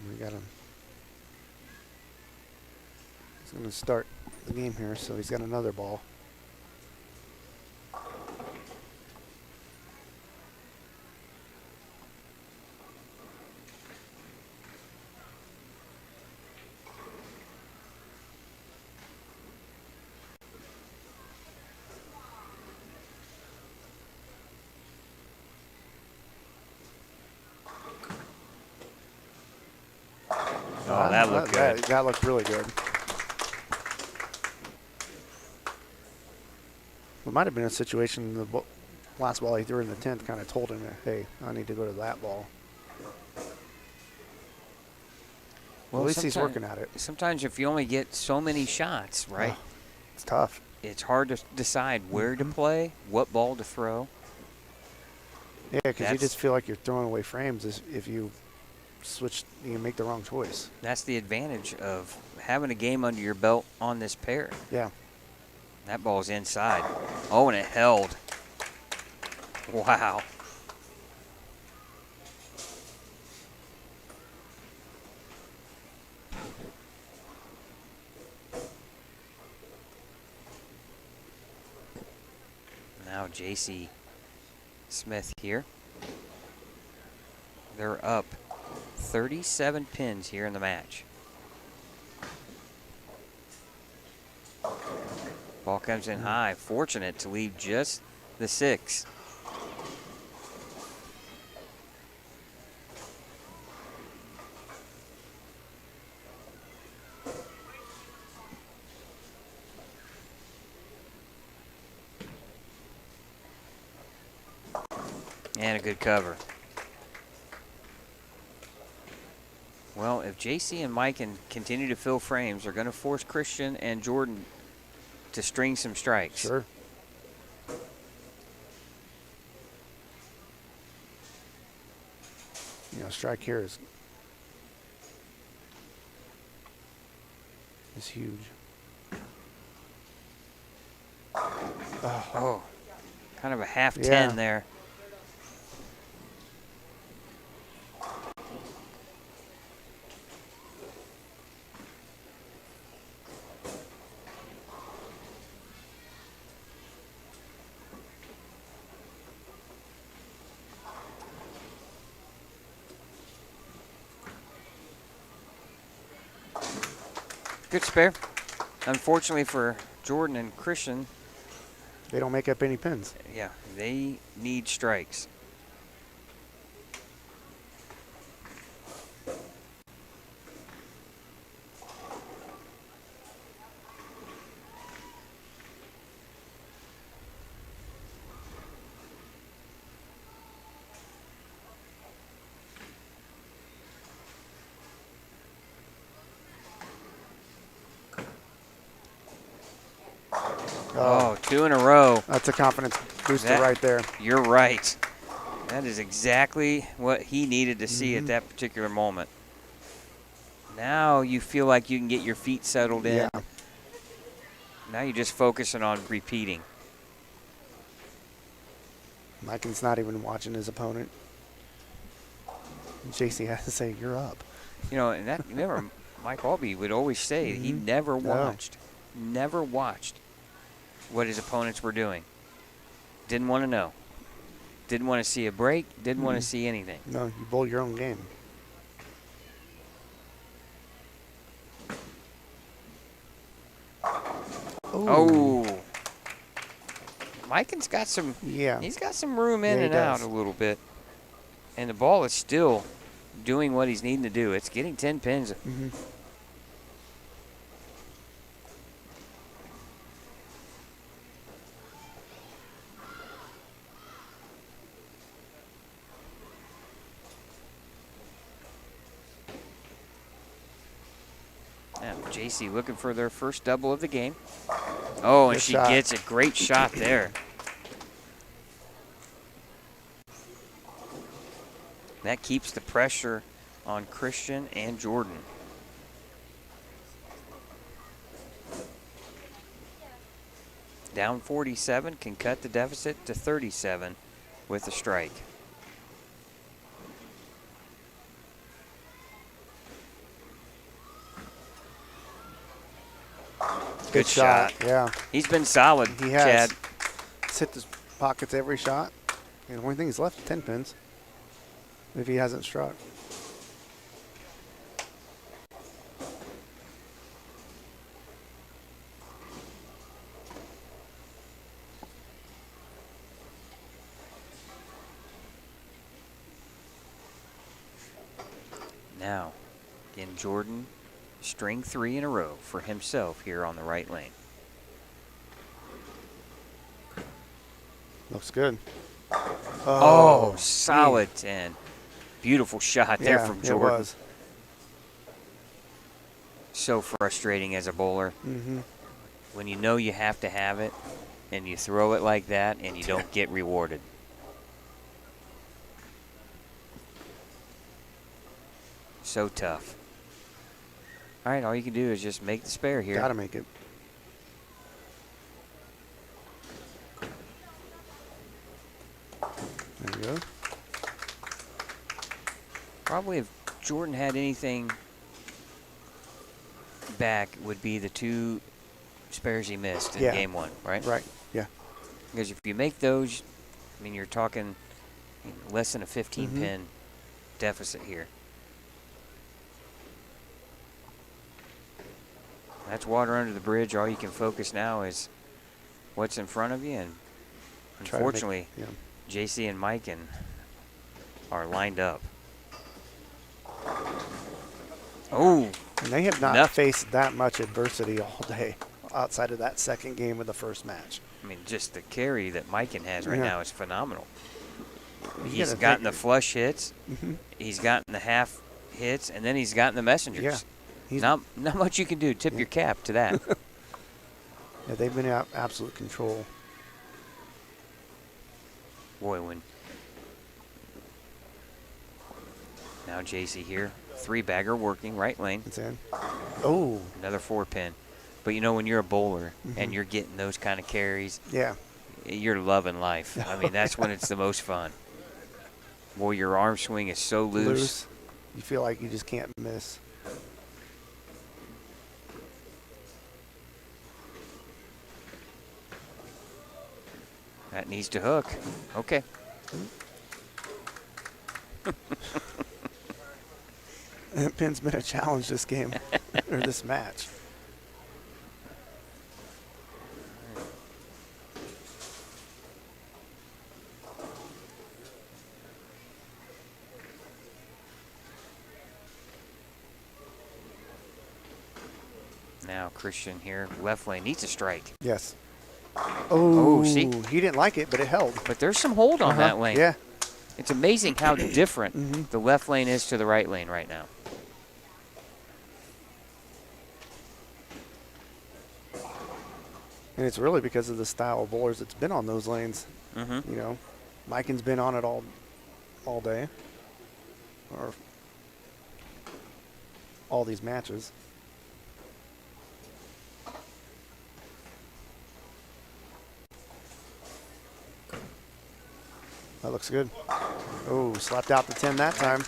We got him. He's going to start the game here, so he's got another ball. Oh, that looked good. That looked really good. It might have been a situation, the last ball he threw in the 10th kind of told him, hey, I need to go to that ball. Well, at least he's working at it. Sometimes if you only get so many shots, right? Oh, it's tough. It's hard to decide where to play, what ball to throw. Yeah, because you just feel like you're throwing away frames if you switch, you make the wrong choice. That's the advantage of having a game under your belt on this pair. Yeah. That ball's inside. Oh, and it held. Wow. Now JC Smith here. They're up 37 pins here in the match. Ball comes in high. Fortunate to leave just the 6. And a good cover. Well, if JC and Mike can continue to fill frames, they're going to force Christian and Jordan to string some strikes. Sure. strike here is huge. Oh, kind of a half 10 Yeah. there. Good spare. Unfortunately for Jordan and Christian, They don't make up any pins. yeah, they need strikes. Oh, 2 in a row. That's a confidence booster That- right there. You're right. That is exactly what he needed to see at that particular moment. Now you feel like you can get your feet settled in. Yeah. Now you're just focusing on repeating. Miken's not even watching his opponent. JC has to say, "You're up." And that never. Mike Aulby would always say he never watched what his opponents were doing. Didn't want to know. Didn't want to see a break. Didn't want to see anything. No, you bowl your own game. Oh. Miken's got some. Yeah. He's got some room in Yeah, he and out does. a little bit, and the ball is still doing what he's needing to do. It's getting 10 pins. Now, JC looking for their first double of the game. Oh, and Good she shot. gets a great shot there. That keeps the pressure on Christian and Jordan. Down 47, can cut the deficit to 37 with a strike. Good shot. Yeah. He's been solid, He has. Chad. He's hit his pockets every shot. And the only thing he's left is 10 pins. If he hasn't struck. Now, again, Jordan, string 3 in a row for himself here on the right lane. Looks good. Oh, solid 10. Beautiful shot there Yeah, from it Jordan. was. So frustrating as a bowler when you know you have to have it and you throw it like that and you don't get rewarded. So tough. All right, all you can do is just make the spare here. Gotta make it. There we go. Probably if Jordan had anything back would be the 2 spares he missed in Yeah. game 1, right? Right. Yeah. Because if you make those, I mean, you're talking less than a 15-pin deficit here. That's water under the bridge. All you can focus now is what's in front of you. And Try to make- unfortunately, yeah. JC and Miken are lined up. Oh, And they have not Enough. faced that much adversity all day outside of that second game of the first match. I mean, just the carry that Miken has right Yeah. now is phenomenal. You He's gotta gotten think- the flush hits, he's gotten the half hits, and then he's gotten the messengers. Yeah. He's- Not much you can do. Tip your cap to that. Yeah, they've been out absolute control. Boy, when Now JC here, 3-bagger working, right lane. It's in. Oh. Another 4-pin. But you know, when you're a bowler and you're getting those kind of carries, Yeah. you're loving life. I mean, that's when it's the most fun. Boy, your arm swing is so loose. You feel like you just can't miss. That needs to hook. Okay. Pin's been a challenge this game, or this match. Now Christian here, left lane, needs a strike. Yes. Oh, see? He didn't like it, but it held. But there's some hold on that lane. Yeah. It's amazing how different the left lane is to the right lane right now. And it's really because of the style of bowlers that's been on those lanes. You know, Miken's been on it all day, or all these matches. That looks good. Oh, slapped out the 10 that time.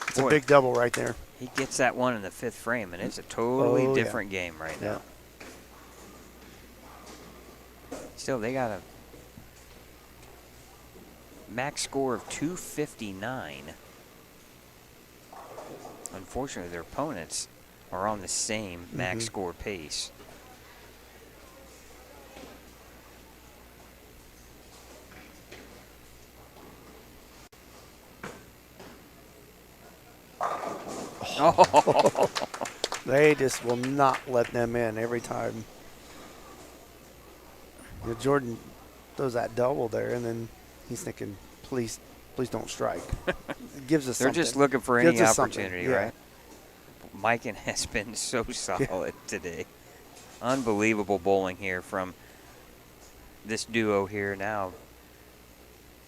It's a big double right there. He gets that one in the 5th frame, and it's a totally different game right now. Still, they got a max score of 259. Unfortunately, their opponents are on the same max score pace. Oh. They just will not let them in every time. You know, Jordan throws that double there, and then he's thinking, please don't strike. It gives us They're something. just looking for any Gives us opportunity, something, right? Miken has been so solid today. Unbelievable bowling here from this duo here now.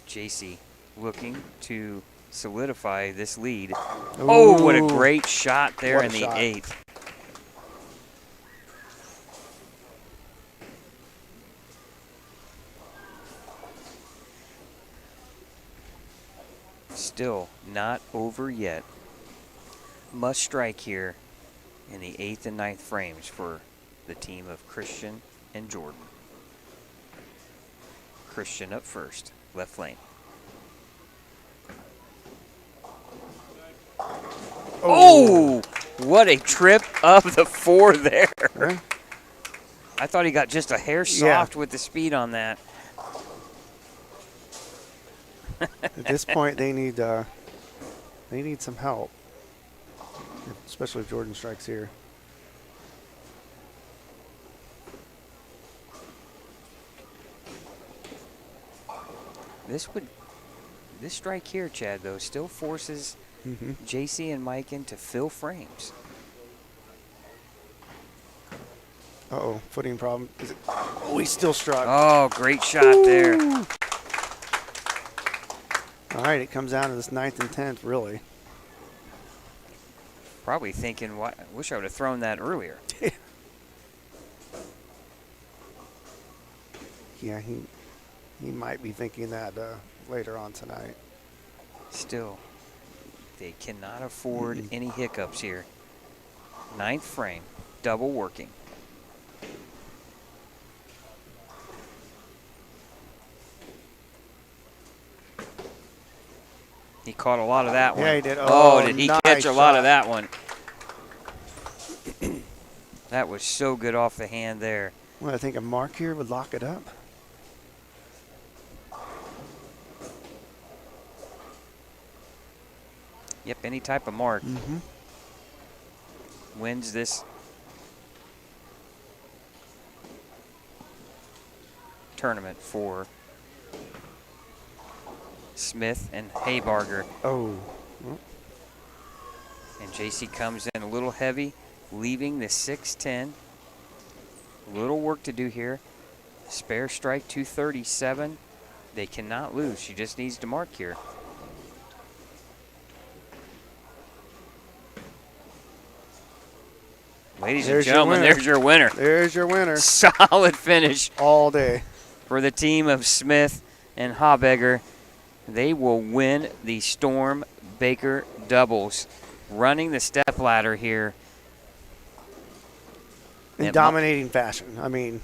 JC looking to solidify this lead. Ooh. Oh, what a great shot there What a in the shot. 8th. Still not over yet. Must strike here in the 8th and 9th frames for the team of Christian and Jordan. Christian up first, left lane. Oh, what a trip of the 4 there. I thought he got just a hair soft with the speed on that. At this point, they need some help, especially if Jordan strikes here. This strike here, Chad, though, still forces JC and Miken to fill frames. Uh-oh, footing problem. Oh, he still struck. Oh, great shot there. All right, it comes down to this 9th and 10th, really. Probably thinking, I wish I would have thrown that earlier. Yeah, he might be thinking that later on tonight. Still, they cannot afford any hiccups here. 9th frame, double working. He caught a lot of that one. Yeah, he did. Oh, did he nice catch a lot shot. of that one? That was so good off the hand there. Well, I think a mark here would lock it up. Yep, any type of mark wins this tournament for Smith and Haybarger. Oh. And JC comes in a little heavy, leaving the 6-10. A little work to do here. Spare strike 237. They cannot lose. She just needs to mark here. Ladies and gentlemen, there's your winner. There's your winner. Solid finish all day for the team of Smith and Habegger. They will win the Storm Baker doubles, running the step ladder here. In dominating fashion. I mean,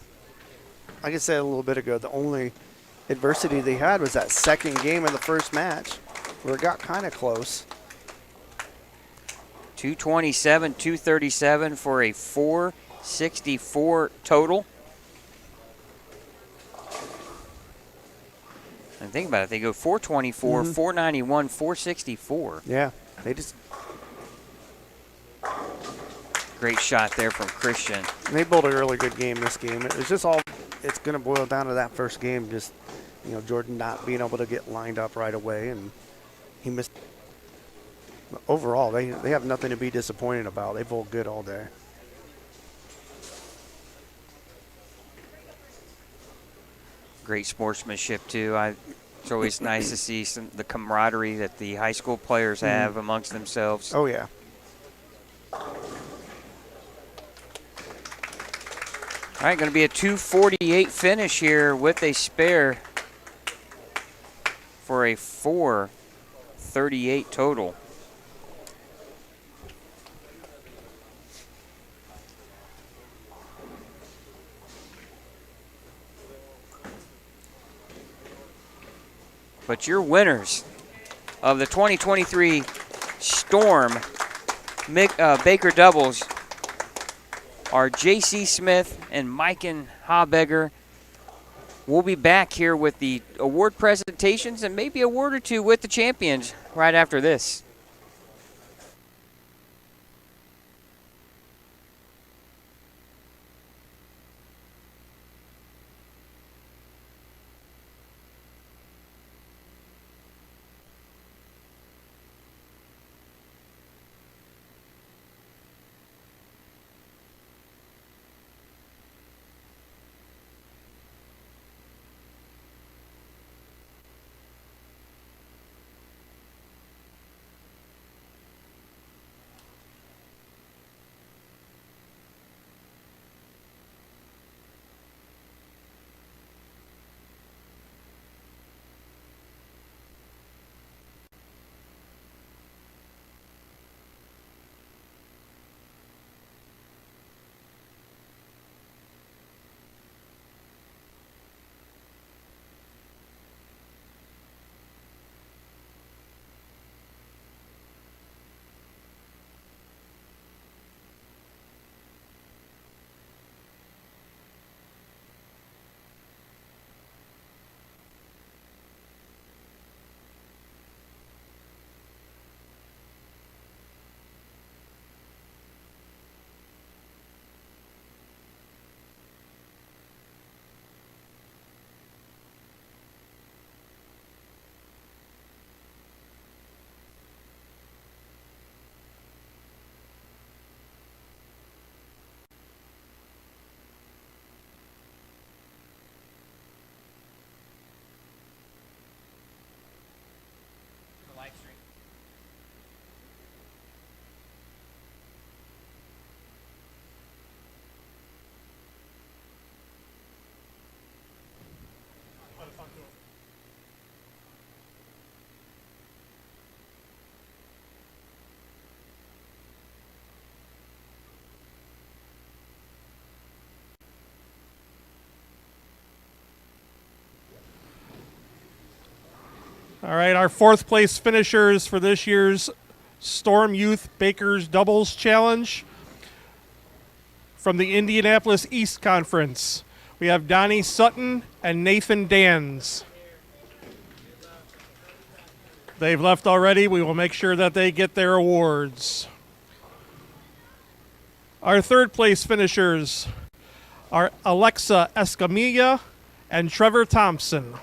like I said a little bit ago, the only adversity they had was that second game of the first match where it got kind of close. 227, 237 for a 464 total. And think about it, they go 424, 491, 464. Yeah, they just... Great shot there from Christian. And they built a really good game this game. It was just all, it's going to boil down to that first game, just, you know, Jordan not being able to get lined up right away, and he missed. Overall, they have nothing to be disappointed about. They bowled good all day. Great sportsmanship, too. It's always nice to see the camaraderie that the high school players have amongst themselves. Oh, yeah. All right, going to be a 248 finish here with a spare for a 438 total. But your winners of the 2023 Storm Baker doubles are J.C. Smith and Miken Habegger. We'll be back here with the award presentations and maybe a word or two with the champions right after this. All right, our fourth place finishers for this year's Storm Youth Bakers Doubles Challenge from the Indianapolis East Conference. We have Donnie Sutton and Nathan Dans. They've left already. We will make sure that they get their awards. Our third place finishers are Alexa Escamilla and Trevor Thompson.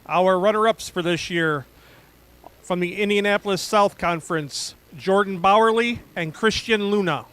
Our runner-ups for this year from the Indianapolis South Conference, Jordan Bowerly and Christian Luna.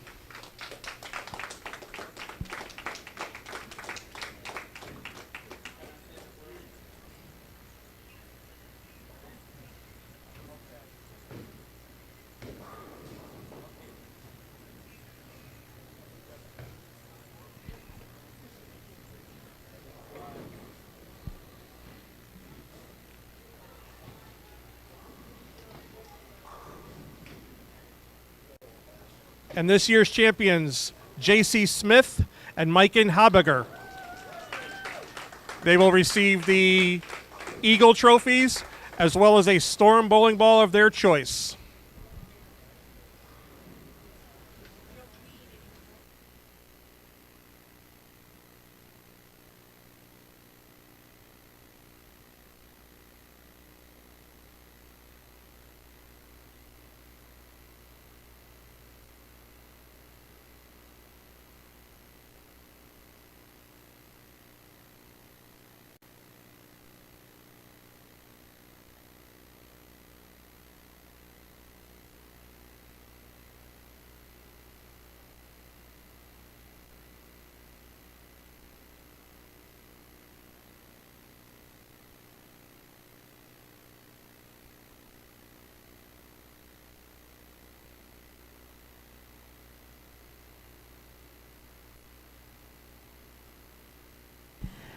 And this year's champions, J.C. Smith and Maiken Habiger. They will receive the Eagle trophies as well as a Storm bowling ball of their choice.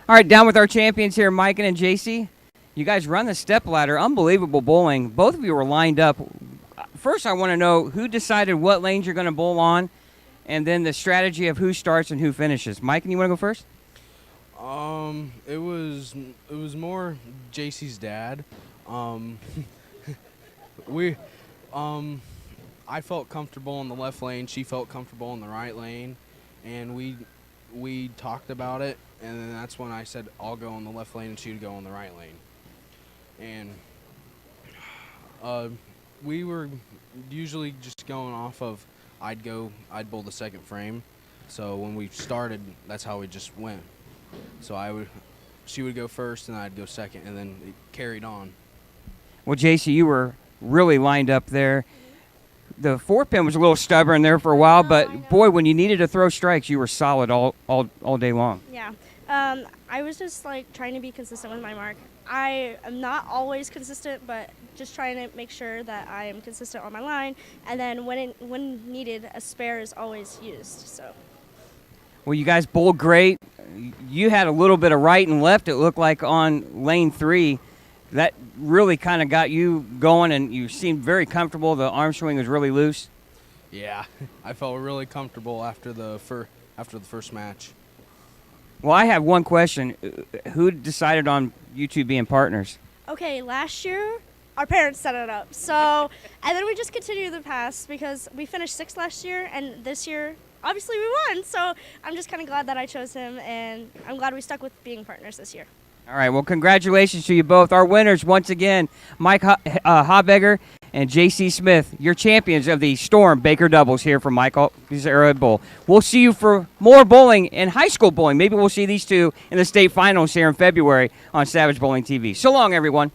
All right, down with our champions here, Maiken and JC. You guys run the step ladder. Unbelievable bowling. Both of you were lined up. First, I want to know who decided what lanes you're going to bowl on, and then the strategy of who starts and who finishes. Maiken, you want to go first? It was more JC's dad. I felt comfortable in the left lane. She felt comfortable in the right lane, and we talked about it. And then that's when I said I'll go in the left lane and she would go in the right lane. And we were usually just going off of I'd bowl the second frame. So when we started, that's how we just went. So she would go first and I'd go second, and then it carried on. Well, JC, you were really lined up there. The 4-pin was a little stubborn there for a while, but boy, when you needed to throw strikes, you were solid all day long. Yeah. I was just like trying to be consistent with my mark. I am not always consistent, but just trying to make sure that I am consistent on my line. And then when needed, a spare is always used. So. Well, you guys bowled great. You had a little bit of right and left, it looked like, on lane 3. That really kind of got you going, and you seemed very comfortable. The arm swing was really loose. Yeah, I felt really comfortable after the first match. Well, I have one question. Who decided on you two being partners? Okay, last year, our parents set it up. So, and then we just continued the pass because we finished 6th last year, and this year, obviously, we won. So I'm just kind of glad that I chose him, and I'm glad we stuck with being partners this year. All right, well, congratulations to you both. Our winners, once again, Mike Habiger and J.C. Smith, your champions of the Storm Baker Doubles here from Mike Aulby's Arrowhead Bowl. We'll see you for more bowling and high school bowling. Maybe we'll see these two in the state finals here in February on Savage Bowling TV. So long, everyone.